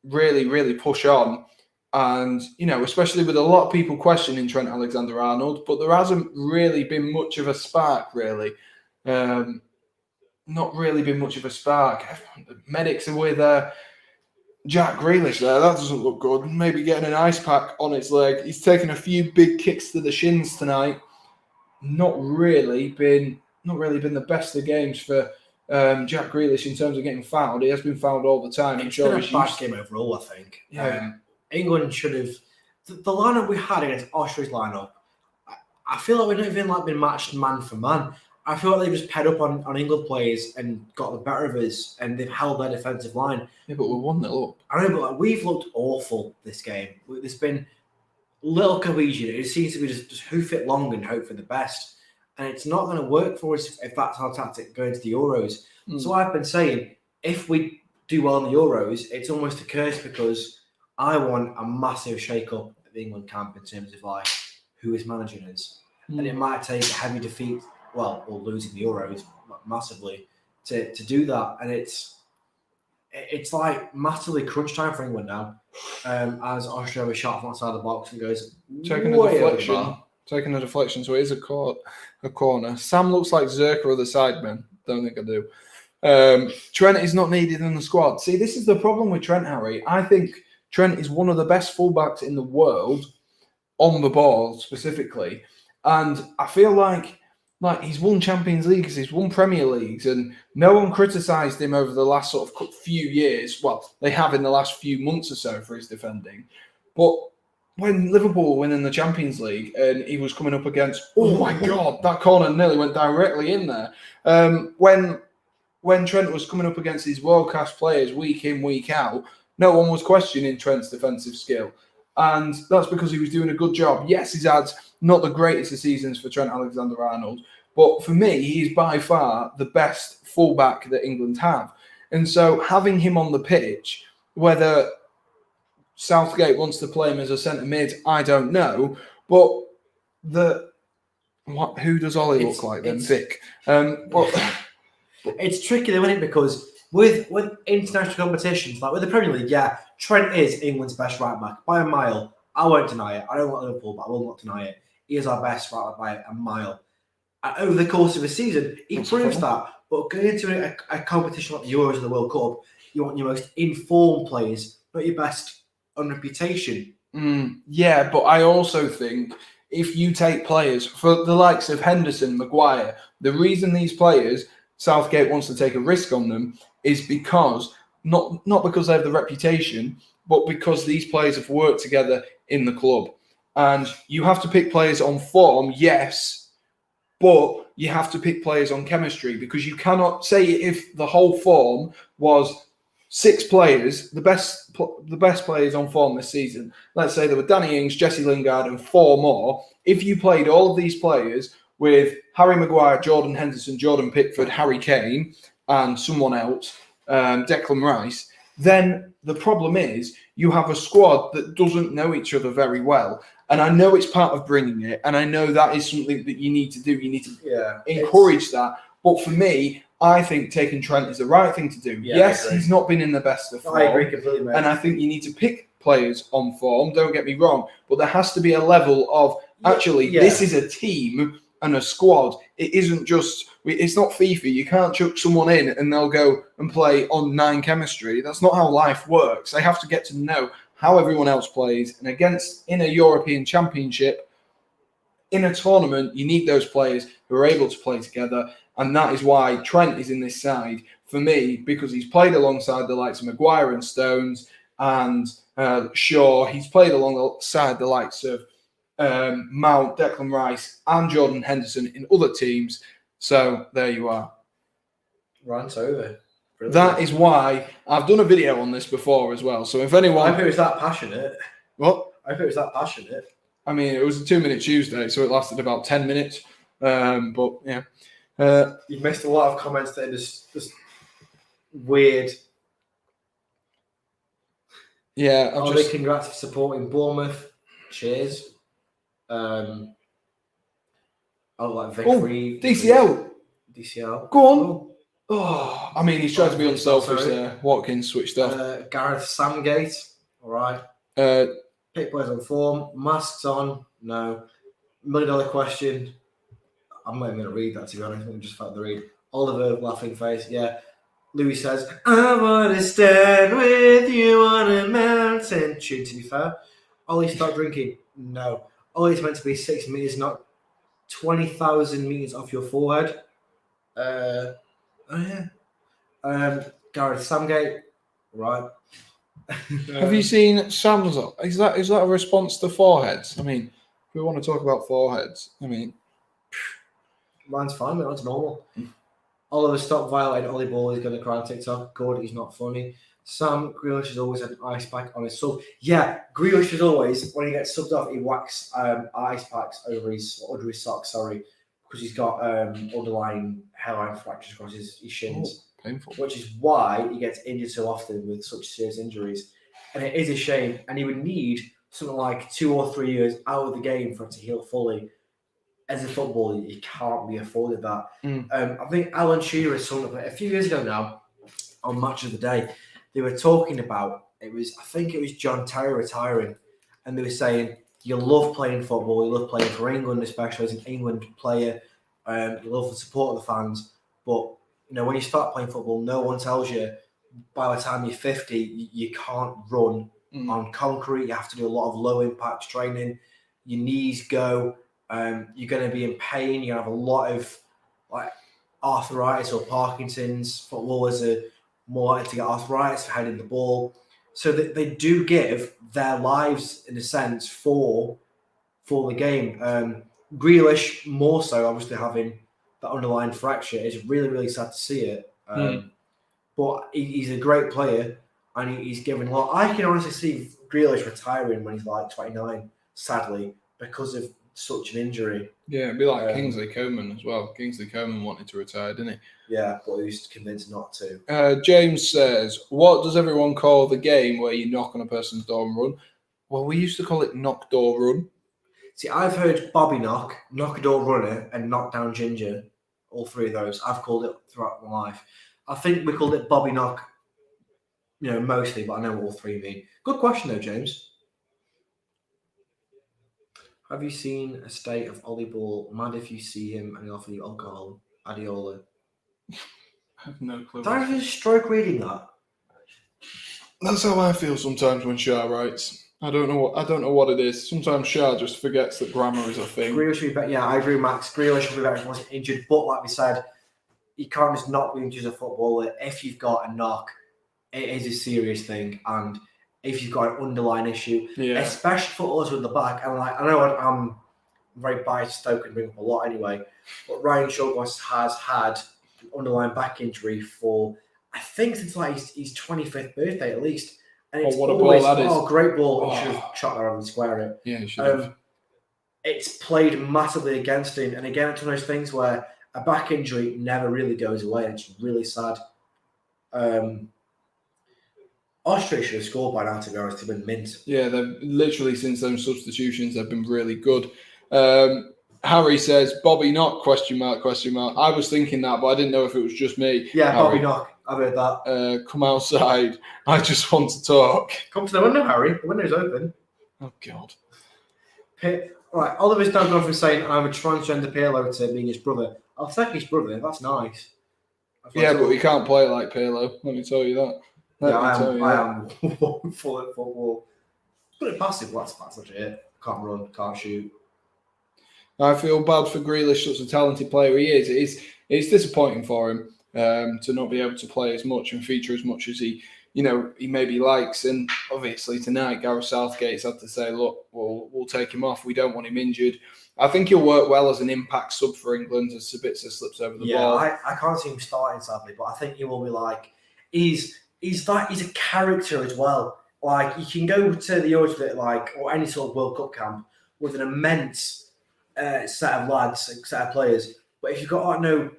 really, really push on. And, especially with a lot of people questioning Trent Alexander-Arnold, but there hasn't really been much of a spark, really. Not really been much of a spark. Medics are with Jack Grealish there. That doesn't look good. Maybe getting an ice pack on his leg. He's taken a few big kicks to the shins tonight. Not really been the best of games for Jack Grealish in terms of getting fouled. He has been fouled all the time. It's been a bad game overall, I think. Yeah. England should have... The lineup we had against Austria's lineup, I feel like we've not even been matched man for man. I feel like they've just paired up on England players and got the better of us, and they've held their defensive line. Yeah, but we're 1-0 up. I know, but we've looked awful this game. There's been little cohesion. It seems to be just hoof it long and hope for the best. And it's not going to work for us if that's our tactic going to the Euros. So I've been saying, if we do well in the Euros, it's almost a curse because I want a massive shake-up at the England camp in terms of who is managing us. And it might take a heavy defeat, or losing the Euros massively to do that. And it's massively crunch time for England now. As Austria was shot from outside the box and goes taking a deflection, so it is a corner. Sam looks like Zerka or the Sidemen. Don't think I do. Trent is not needed in the squad. See, this is the problem with Trent, Harry. I think Trent is one of the best fullbacks in the world on the ball specifically, and I feel like he's won Champions Leagues, he's won Premier Leagues, and no one criticised him over the last sort of few years. Well, they have in the last few months or so for his defending. But when Liverpool were winning the Champions League and he was coming up against, oh my God, that corner nearly went directly in there. When Trent was coming up against these world-class players week in, week out, no one was questioning Trent's defensive skill. And that's because he was doing a good job. Yes, he's had not the greatest of seasons for Trent Alexander-Arnold, but for me, he's by far the best fullback that England have. And so having him on the pitch, whether Southgate wants to play him as a centre mid, I don't know. But who does Ollie look like then? Vic. It's tricky though, isn't it? Because with international competitions, like with the Premier League, Trent is England's best right back by a mile. I won't deny it. I don't like Liverpool, but I will not deny it. He is our best right back by a mile. Over the course of a season, he proves that. But going into a competition like the Euros or the World Cup, you want your most informed players, not your best on reputation. Yeah, but I also think if you take players for the likes of Henderson, Maguire, the reason these players, Southgate wants to take a risk on them is because, not because they have the reputation, but because these players have worked together in the club. And you have to pick players on form, yes, but you have to pick players on chemistry, because you cannot say if the whole form was 6 players, the best players on form this season. Let's say there were Danny Ings, Jesse Lingard, and 4 more. If you played all of these players with Harry Maguire, Jordan Henderson, Jordan Pickford, Harry Kane, and someone else, Declan Rice, then the problem is you have a squad that doesn't know each other very well. And I know it's part of bringing it, and I know that is something that you need to do. You need to encourage that. But for me, I think taking Trent is the right thing to do. Yeah, yes, he's not been in the best of form. I agree completely, mate. And I think you need to pick players on form, don't get me wrong. But there has to be a level of, this is a team and a squad. It isn't just, it's not FIFA. You can't chuck someone in and they'll go and play on 9 chemistry. That's not how life works. They have to get to know how everyone else plays. And in a European Championship, in a tournament, you need those players who are able to play together. And that is why Trent is in this side for me, because he's played alongside the likes of Maguire and Stones and Shaw. He's played alongside the likes of Mount, Declan Rice, and Jordan Henderson in other teams. So there you are. Rant over. Brilliant. That is why I've done a video on this before as well. So if anyone, I hope it was that passionate. What? I hope it was that passionate. I mean, it was a 2-minute Tuesday, so it lasted about 10 minutes. But yeah. You've missed a lot of comments that are just weird. Yeah. Congrats for supporting Bournemouth. Cheers. Victory. DCL. Go on. Oh, I mean, he's trying to be unselfish there. Watkins switched off. Gareth Southgate. All right. Pick players on form. Masks on. No. $1 million question. I'm not even going to read that, to be honest. I'm just about to read. Oliver, laughing face. Yeah. Louis says, I want to stand with you on a mountain. Tune, to be fair. Ollie, start drinking. No. Ollie's meant to be 6 meters, not 20,000 meters off your forehead. Oh, yeah. Gareth Southgate. Right. Have you seen Sam's? Is that a response to foreheads? I mean, if we want to talk about foreheads, I mean, mine's fine, man. That's normal. Oliver, stop violating Ollie Ball. He's going to cry on TikTok. Good, he's not funny. Sam, Grealish has always had an ice pack on his sub. Yeah, Grealish is always, when he gets subbed off, he whacks ice packs under his socks, because he's got underlying hairline fractures across his shins. Oh, painful. Which is why he gets injured so often with such serious injuries. And it is a shame. And he would need something like 2 or 3 years out of the game for it to heal fully. As a footballer, you can't be afforded that. I think Alan Shearer summed up a few years ago now on Match of the Day. They were talking about I think it was John Terry retiring, and they were saying you love playing football, you love playing for England, especially as an England player. You love the support of the fans, but when you start playing football, no one tells you by the time you're 50 you can't run on concrete. You have to do a lot of low impact training. Your knees go. You're going to be in pain. You're going to have a lot of arthritis or Parkinson's. Footballers are more likely to get arthritis for heading the ball. So they do give their lives, in a sense, for the game. Grealish, more so, obviously, having that underlying fracture. It's really, really sad to see it. But he's a great player, and he's given a lot. I can honestly see Grealish retiring when he's like 29, sadly, because of such an injury. Yeah, it'd be like Kingsley Coman as well. Kingsley Coman wanted to retire, didn't he? Yeah, but he was convinced not to. James says, what does everyone call the game where you knock on a person's door and run? Well, we used to call it knock door run. See, I've heard Bobby knock, knock a door runner, and knock down ginger. All three of those I've called it throughout my life. I think we called it Bobby knock, mostly, but I know what all three mean. Good question though, James. Have you seen a state of Ollie Ball? Mad if you see him and he offer you alcohol. Adiola. I have no clue. Did I have a stroke reading that? That's how I feel sometimes when Shah writes. I don't know what it is. Sometimes Shah just forgets that grammar is a thing. Grealish would be better. Yeah, I agree, Max. Grealish would be better if he wasn't injured. But like we said, you can't just not be injured as a footballer. If you've got a knock, it is a serious thing. And if you've got an underlying issue, especially for us with the back, and I know I'm very biased, Stoke and bring up a lot anyway, but Ryan Shawcross has had an underlying back injury for, I think, since his 25th birthday at least. And it's what a always, ball that is. Great ball. He should have shot that over and square it. Yeah, he should have. It's played massively against him. And again, it's one of those things where a back injury never really goes away. And it's really sad. Austria should have scored by now, to be honest. They've been mint. Yeah, they've literally, since those substitutions, they've been really good. Harry says, Bobby Knock, question mark. I was thinking that, but I didn't know if it was just me. Yeah, Harry. Bobby Knock. I've heard that. Come outside. I just want to talk. Come to the window, Harry. The window's open. Oh, God. Right, Oliver's now gone from saying I'm a transgender Pirlo to being his brother. I'll take his brother. That's nice. But we can't play like Pirlo. Let me tell you that. I am full of football. But passive, that's such it. Can't run, can't shoot. I feel bad for Grealish, such a talented player he is. It's disappointing for him to not be able to play as much and feature as much as he maybe likes. And obviously tonight, Gareth Southgate's had to say, look, we'll take him off. We don't want him injured. I think he'll work well as an impact sub for England as Sabitzer slips over the ball. I can't see him starting, sadly, but I think he will be like, he's a character as well. Like, you can go to the Euros, or any sort of World Cup camp with an immense set of lads, set of players. But if you've got no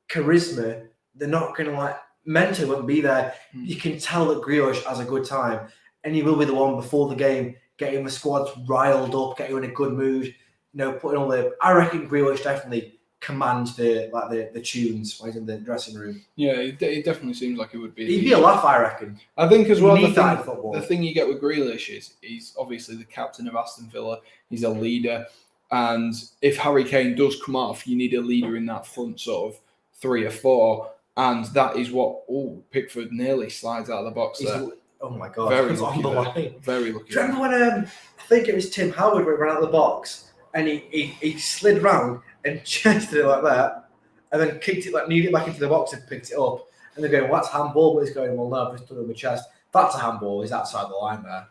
charisma, they're not going to mentally won't be there. You can tell that Grealish has a good time, and he will be the one before the game, getting the squad riled up, getting in a good mood. Putting all the. I reckon Grealish definitely commands the tunes when he's in the dressing room. Yeah, it definitely seems like it would be. He'd be a laugh, I reckon. I think as well. You need that in football. The thing you get with Grealish is he's obviously the captain of Aston Villa. He's a leader, and if Harry Kane does come off, you need a leader in that front sort of 3 or 4, and that is what. Oh, Pickford nearly slides out of the box there. Oh my god! Very He's lucky. on the line. Very lucky. Do you remember when I think it was Tim Howard who ran out of the box and he slid round and chested it like that, and then kicked it kneed it back into the box and picked it up. And they're going, "Well, that's handball," but he's going, "Well, no, I've just done it with my chest." That's a handball. He's outside the line there.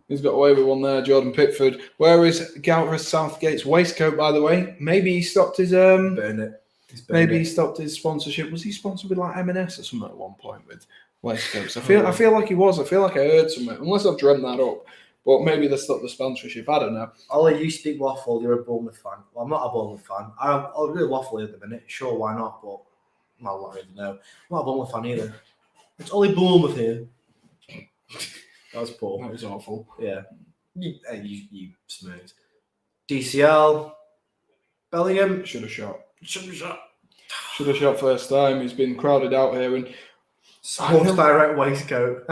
He's got away with one there, Jordan Pickford. Where is Gareth Southgate's waistcoat, by the way? Maybe he stopped his Burn it. Maybe he stopped his sponsorship. Was he sponsored with like M&S or something at one point with waistcoats? I feel like he was. I feel like I heard something, unless I've dreamt that up. But maybe they stopped the sponsorship. I don't know. Ollie, you speak waffle. You're a Bournemouth fan. Well, I'm not a Bournemouth fan. I'll do waffle at the minute. Sure, why not? But I don't really know. I'm not a Bournemouth fan either. It's Ollie Bournemouth here. That was poor. That was awful. Yeah. You smooth. DCL. Bellingham. Should have shot first time. He's been crowded out here and Sports Direct waistcoat.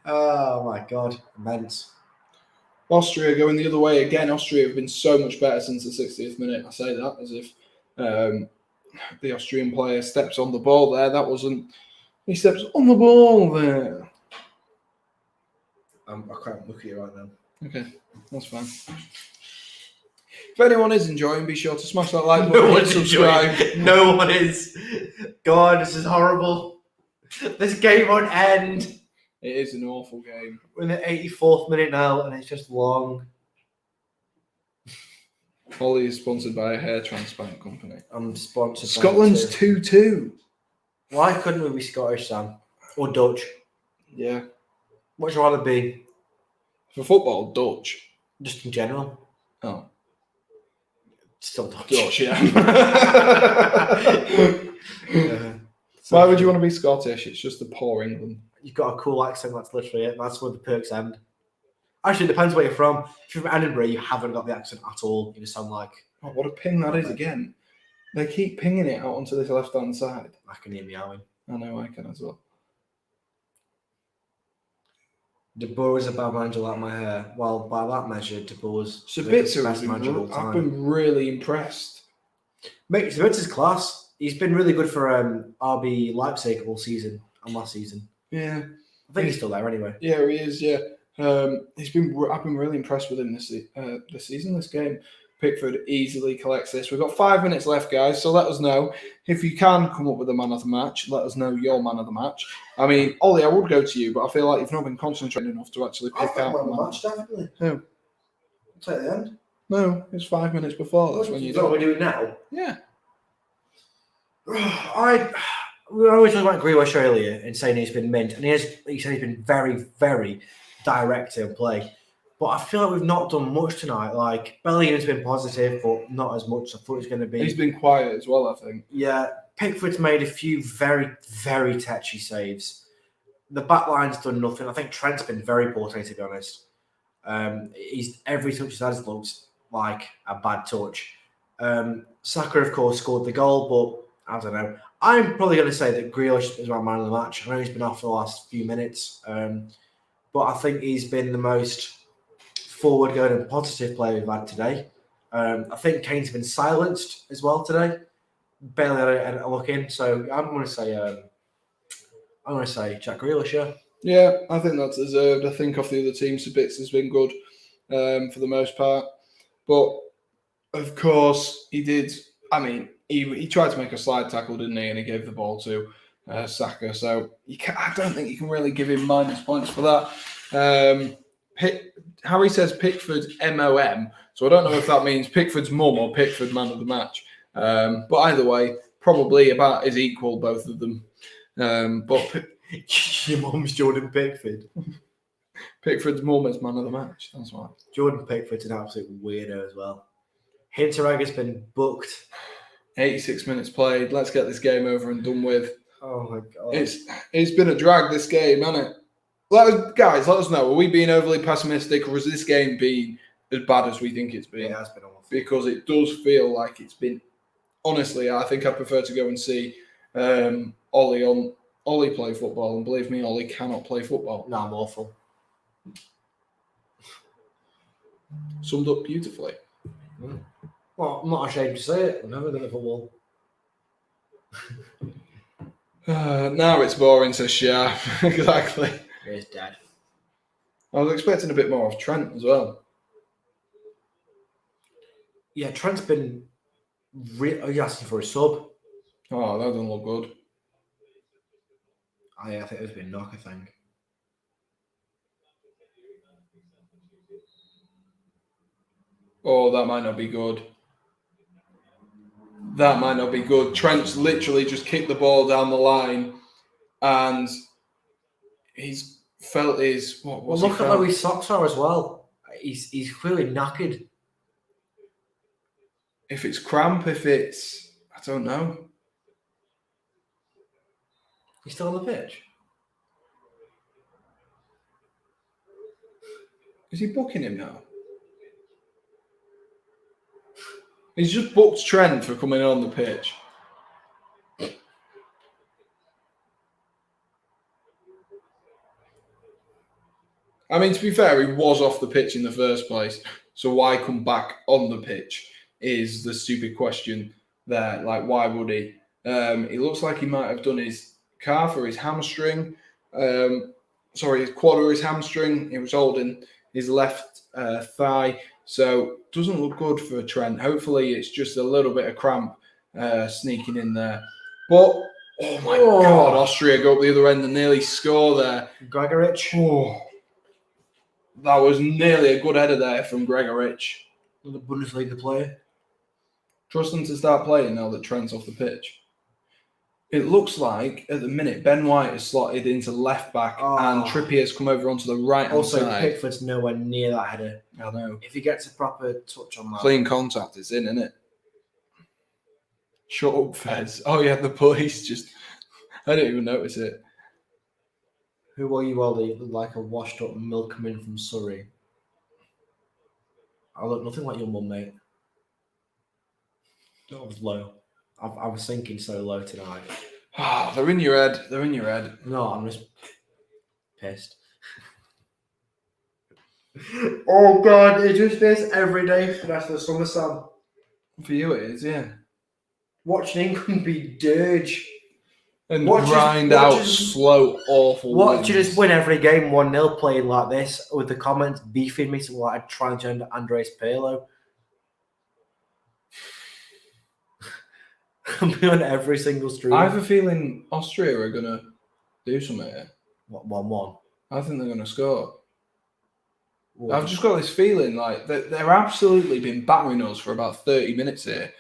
Oh my god, immense. Austria going the other way again. Austria have been so much better since the 60th minute. I say that as if the Austrian player steps on the ball there. That wasn't. He steps on the ball there. I can't look at you right now. Okay, that's fine. If anyone is enjoying, be sure to smash that like button and subscribe. No one is. God, this is horrible. This game won't end. It is an awful game. We're in the 84th minute now, and it's just long. Holly is sponsored by a hair transplant company. I'm sponsored. Scotland's 2-2. Why couldn't we be Scottish, Sam? Or Dutch? Yeah. What would you rather be? For football, Dutch. Just in general? Oh. Still Dutch. Dutch, yeah. Why would you want to be Scottish? It's just the poor England. You've got a cool accent, that's literally it. That's where the perks end. Actually, it depends where you're from. If you're from Edinburgh, you haven't got the accent at all. You just sound like... Oh, what a ping that is again. They keep pinging it out onto this left-hand side. I can hear meowing. I know, I can as well. De Boer is a bad manager like my hair. Well, by that measure, De Boer's Sabitzer has I've been really impressed. Mate, Sabitzer's class. He's been really good for RB Leipzig all season and last season. Yeah. I think he's still there anyway. Yeah, he is, yeah. I've been really impressed with him this season, this game. Pickford easily collects this. We've got 5 minutes left, guys, so let us know. If you can come up with a man of the match, let us know your man of the match. I mean, Ollie, I would go to you, but I feel like you've not been concentrating enough to actually pick out man of the match, definitely. Who? It's at the end. No, it's 5 minutes before. That's when you do it. What we're doing now? Yeah. We were always talking about Grealish earlier and saying he's been mint, and he said he's been very, very direct in play. But I feel like we've not done much tonight. Like, Bellingham's been positive, but not as much as I thought he was going to be. He's been quiet as well, I think. Yeah, Pickford's made a few very, very touchy saves. The back line's done nothing. I think Trent's been very poor today, to be honest. Every touch he's had looks like a bad touch. Saka, of course, scored the goal, but I don't know. I'm probably going to say that Grealish is my man of the match. I know he's been off for the last few minutes, but I think he's been the most forward-going and positive player we've had today. I think Kane's been silenced as well today. Barely had a look in, so I'm going to say Jack Grealish. Yeah, I think that's deserved. I think off the other team, Sabitz has been good for the most part, but of course he did. I mean, he tried to make a slide tackle, didn't he? And he gave the ball to Saka. So I don't think you can really give him minus points for that. Harry says Pickford MOM. So I don't know if that means Pickford's mum or Pickford man of the match. But either way, probably about as equal, both of them. But your mum's Jordan Pickford. Pickford's mum is man of the match. That's why. Jordan Pickford's an absolute weirdo as well. Hinterragger's been booked. 86 minutes played. Let's get this game over and done with. Oh my god. It's been a drag, this game, hasn't it? Let us know, are we being overly pessimistic, or has this game been as bad as we think it's been. It has been awful. Because it does feel like it's been. Honestly, I think I prefer to go and see Ollie play football, and believe me, Ollie cannot play football. No, I'm awful. Summed up beautifully. Well, I'm not ashamed to say it. I'm never good at football. Now it's boring, says Shah. Exactly. He's dead. I was expecting a bit more of Trent as well. Yeah, Trent's been. Are you asking for a sub? Oh, that doesn't look good. I think it's been knock, I think. Oh, that might not be good. That might not be good. Trent's literally just kicked the ball down the line, and he's felt his. What was look at how his socks are as well. He's clearly knackered. If it's cramp, I don't know. He's still on the pitch. Is he booking him now? He's just booked Trent for coming on the pitch. I mean, to be fair, he was off the pitch in the first place. So why come back on the pitch is the stupid question there. Like, why would he? It looks like he might have done his calf or his hamstring. His quad or his hamstring. He was holding his left thigh. So doesn't look good for Trent. Hopefully it's just a little bit of cramp sneaking in there. But, oh my God, Austria go up the other end and nearly score there. Gregorich. Oh, that was nearly a good header there from Gregorich. Another Bundesliga player. Trust them to start playing now that Trent's off the pitch. It looks like, at the minute, Ben White has slotted into left back and Trippier's come over onto the right-hand side. Also, Pickford's nowhere near that header. I know. If he gets a proper touch on that. Clean contact, it's in, isn't it? Shut up, Fez. Oh, yeah, the police just... I didn't even notice it. Who are you, Ollie? You look like a washed-up milkman from Surrey. I look nothing like your mum, mate. That was low. I was thinking so low tonight. They're in your head. They're in your head. No, I'm just pissed. Oh, God, it just is every day for the rest of the summer, Sam. For you it is, yeah. Watching England be dirge. And grind out slow, awful Watching us win every game 1-0 playing like this, with the comments beefing me so like I'd try and turn to Andres Pirlo. I'll be on every single stream. I have a feeling Austria are going to do something here. What, 1-1? I think they're going to score. What? I've just got this feeling like they're absolutely been battering us for about 30 minutes here.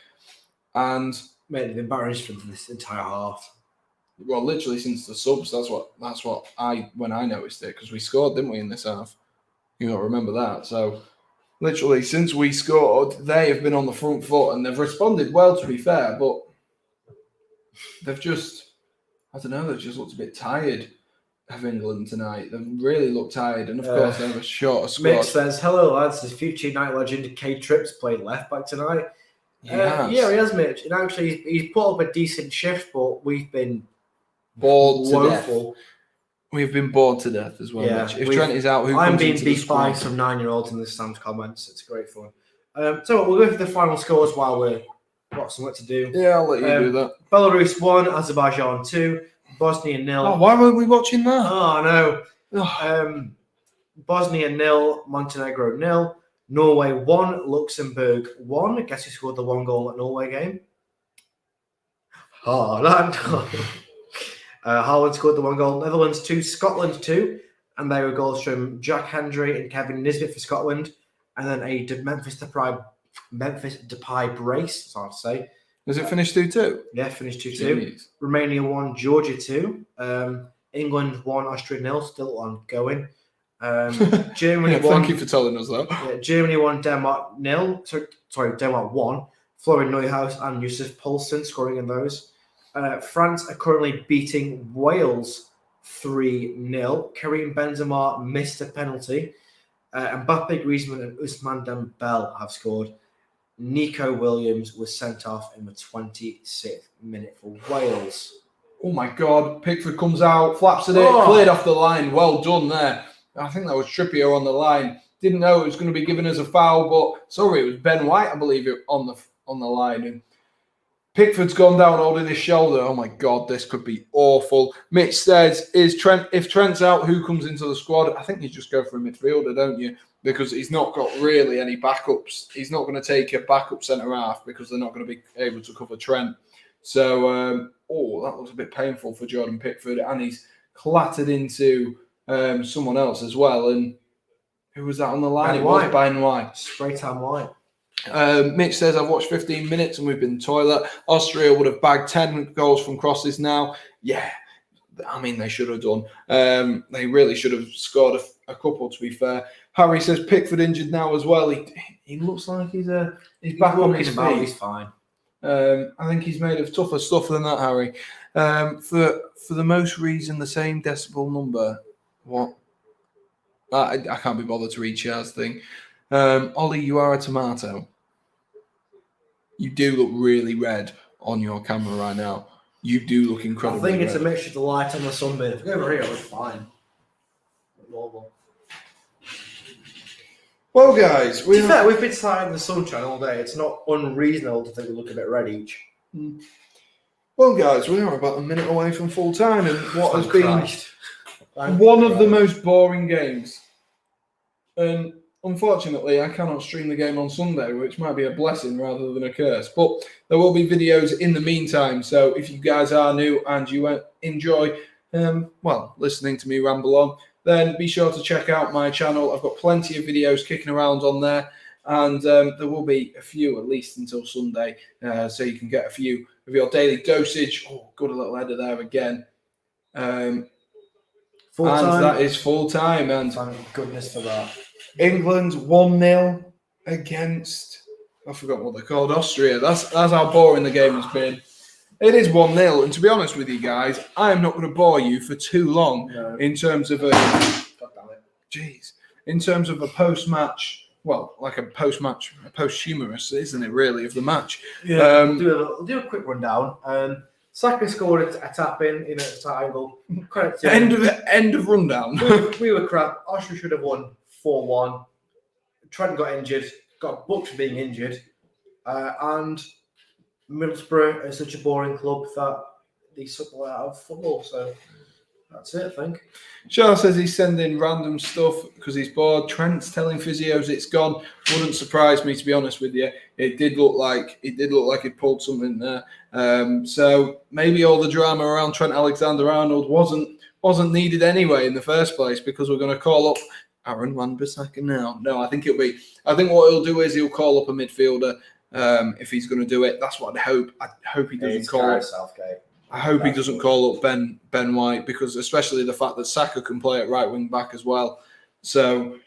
And mate, they've been battering us for this entire half. Well, literally since the subs, that's what when I noticed it, because we scored, didn't we, in this half? You got to remember that. So, literally, since we scored, they have been on the front foot and they've responded well, to be fair, but they've just, I don't know, they've just looked a bit tired of England tonight. They've really looked tired, and of course, they have a shorter squad. Mick says, hello, lads, this future United legend K Trips played left back tonight. Yeah, he has, Mitch. And actually, he's put up a decent shift, but we've been bored to woeful. Death. We've been bored to death as well. Yeah, if Trent is out, I'm being beat by some 9-year-olds in the Sam's comments. It's great fun. So we'll go for the final scores while we've got something to do. Yeah, I'll let you do that. Belarus 1, Azerbaijan 2, Bosnia 0. Oh, why weren't we watching that? Oh, no. Bosnia 0, Montenegro 0, Norway 1, Luxembourg 1. Guess who scored the 1 goal at Norway game? Haaland. Haaland scored the 1 goal. Netherlands 2, Scotland 2. And they were goals from Jack Hendry and Kevin Nisbet for Scotland. And then a Memphis Depay brace, it's hard to say. Does it finish 2-2? Yeah, finished 2-2. Romania 1, Georgia 2. England 1, Austria 0, still ongoing. Germany 1. Thank you for telling us that. Yeah, Germany 1, Denmark 0. Sorry, Denmark 1. Florian Neuhaus and Yusuf Poulsen scoring in those. France are currently beating Wales 3-0. Karim Benzema missed a penalty. Mbappe, Griezmann, and Ousmane Dembele have scored. Nico Williams was sent off in the 26th minute for Wales. Oh my God! Pickford comes out, flaps it, cleared off the line. Well done there. I think that was Trippier on the line. Didn't know it was going to be given as a foul, but sorry, it was Ben White, I believe, on the line. And Pickford's gone down holding his shoulder. Oh my God, this could be awful. Mitch says, if Trent's out, who comes into the squad? I think you just go for a midfielder, don't you? Because he's not got really any backups. He's not going to take a backup centre half because they're not going to be able to cover Trent. So, that looks a bit painful for Jordan Pickford, and he's clattered into someone else as well. And who was that on the line? It was Ben White. Straight time White. Mitch says, I've watched 15 minutes and we've been toilet. Austria would have bagged 10 goals from crosses now. Yeah, I mean, they should have done. They really should have scored a couple, to be fair. Harry says, Pickford injured now as well. He looks like he's back on his feet. He's fine. I think he's made of tougher stuff than that, Harry. For the most reason, the same decibel number. What? I can't be bothered to read Char's thing. Ollie, you are a tomato. You do look really red on your camera right now. You do look incredible. I think it's a mixture of the light and the sunbeam. If you go over here, it looks fine. Normal. Well, guys, we've been sat in the sunshine all day. It's not unreasonable to think we look a bit red each. Well, guys, we are about a minute away from full time, and what has been one of the most boring games. And unfortunately, I cannot stream the game on Sunday, which might be a blessing rather than a curse. But there will be videos in the meantime. So if you guys are new and you enjoy, listening to me ramble on, then be sure to check out my channel. I've got plenty of videos kicking around on there. And there will be a few at least until Sunday. So you can get a few of your daily dosage. Oh, good little header there again. Full time. That is full time. And thank goodness for that. England 1-0 against, I forgot what they're called, Austria. That's how boring the game has been. It is 1-0, and to be honest with you guys, I am not going to bore you for too long in terms of in terms of a post-match, like a post-match, a post-humorous, isn't it really, of the match? Yeah, we'll do a quick rundown. Saka scored a tap in a tight angle. End of rundown. we were crap. Austria should have won 4-1. Trent got injured, got booked for being injured, and Middlesbrough is such a boring club that they suck the light out of football. So that's it, I think. Charles says he's sending random stuff because he's bored. Trent's telling physios it's gone. Wouldn't surprise me, to be honest with you. It did look like he'd pulled something there. So maybe all the drama around Trent Alexander-Arnold wasn't needed anyway in the first place, because we're going to call up Aaron Wan-Bissaka now. No, I think what he'll do is he'll call up a midfielder if he's going to do it. That's what I'd hope. I hope he doesn't call Gareth Southgate. I hope he doesn't call up Ben White, because especially the fact that Saka can play at right wing back as well. So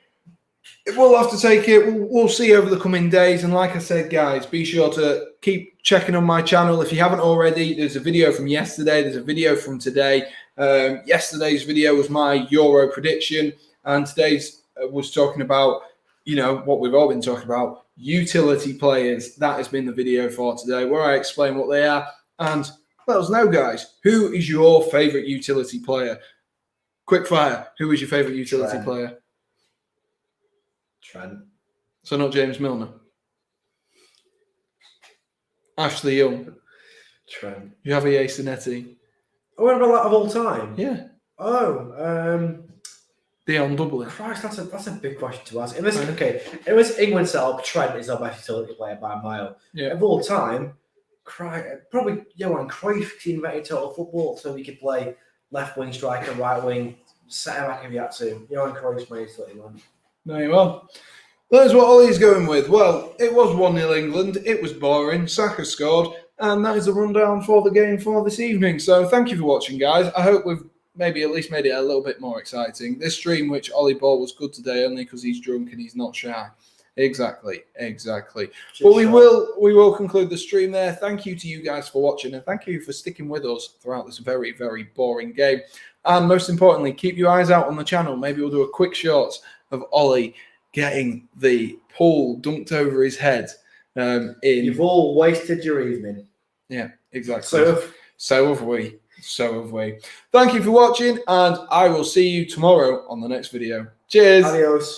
we'll have to take it. We'll see over the coming days. And like I said, guys, be sure to keep checking on my channel. If you haven't already, there's a video from yesterday. There's a video from today. Yesterday's video was my Euro prediction. And today's was talking about, what we've all been talking about, utility players. That has been the video for today, where I explain what they are. And let us know, guys, who is your favourite utility player? Quick fire. Who is your favourite utility player? Trent. So not James Milner. Ashley Young. Trent. Javier Zanetti. Oh, what about of all time? Yeah. Oh, Dion Dublin. Christ, that's a big question to ask. In this England setup, Trent is our best utility player by a mile. Yeah. Of all time, probably Johan Cruyff, he invented total football, so he could play left wing striker, right wing, centre back if you had to. Johan Cruyff's my utility one. Very well. That's what Ollie's going with. Well, it was 1-0 England. It was boring. Saka scored. And that is the rundown for the game for this evening. So thank you for watching, guys. I hope we've maybe at least made it a little bit more exciting. This stream, which Ollie bought, was good today only because he's drunk and he's not shy. Exactly. But we will conclude the stream there. Thank you to you guys for watching, and thank you for sticking with us throughout this very, very boring game. And most importantly, keep your eyes out on the channel. Maybe we'll do a quick short of Ollie getting the pool dunked over his head. You've all wasted your evening. Yeah, exactly. So have we. So have we. Thank you for watching, and I will see you tomorrow on the next video. Cheers. Adios.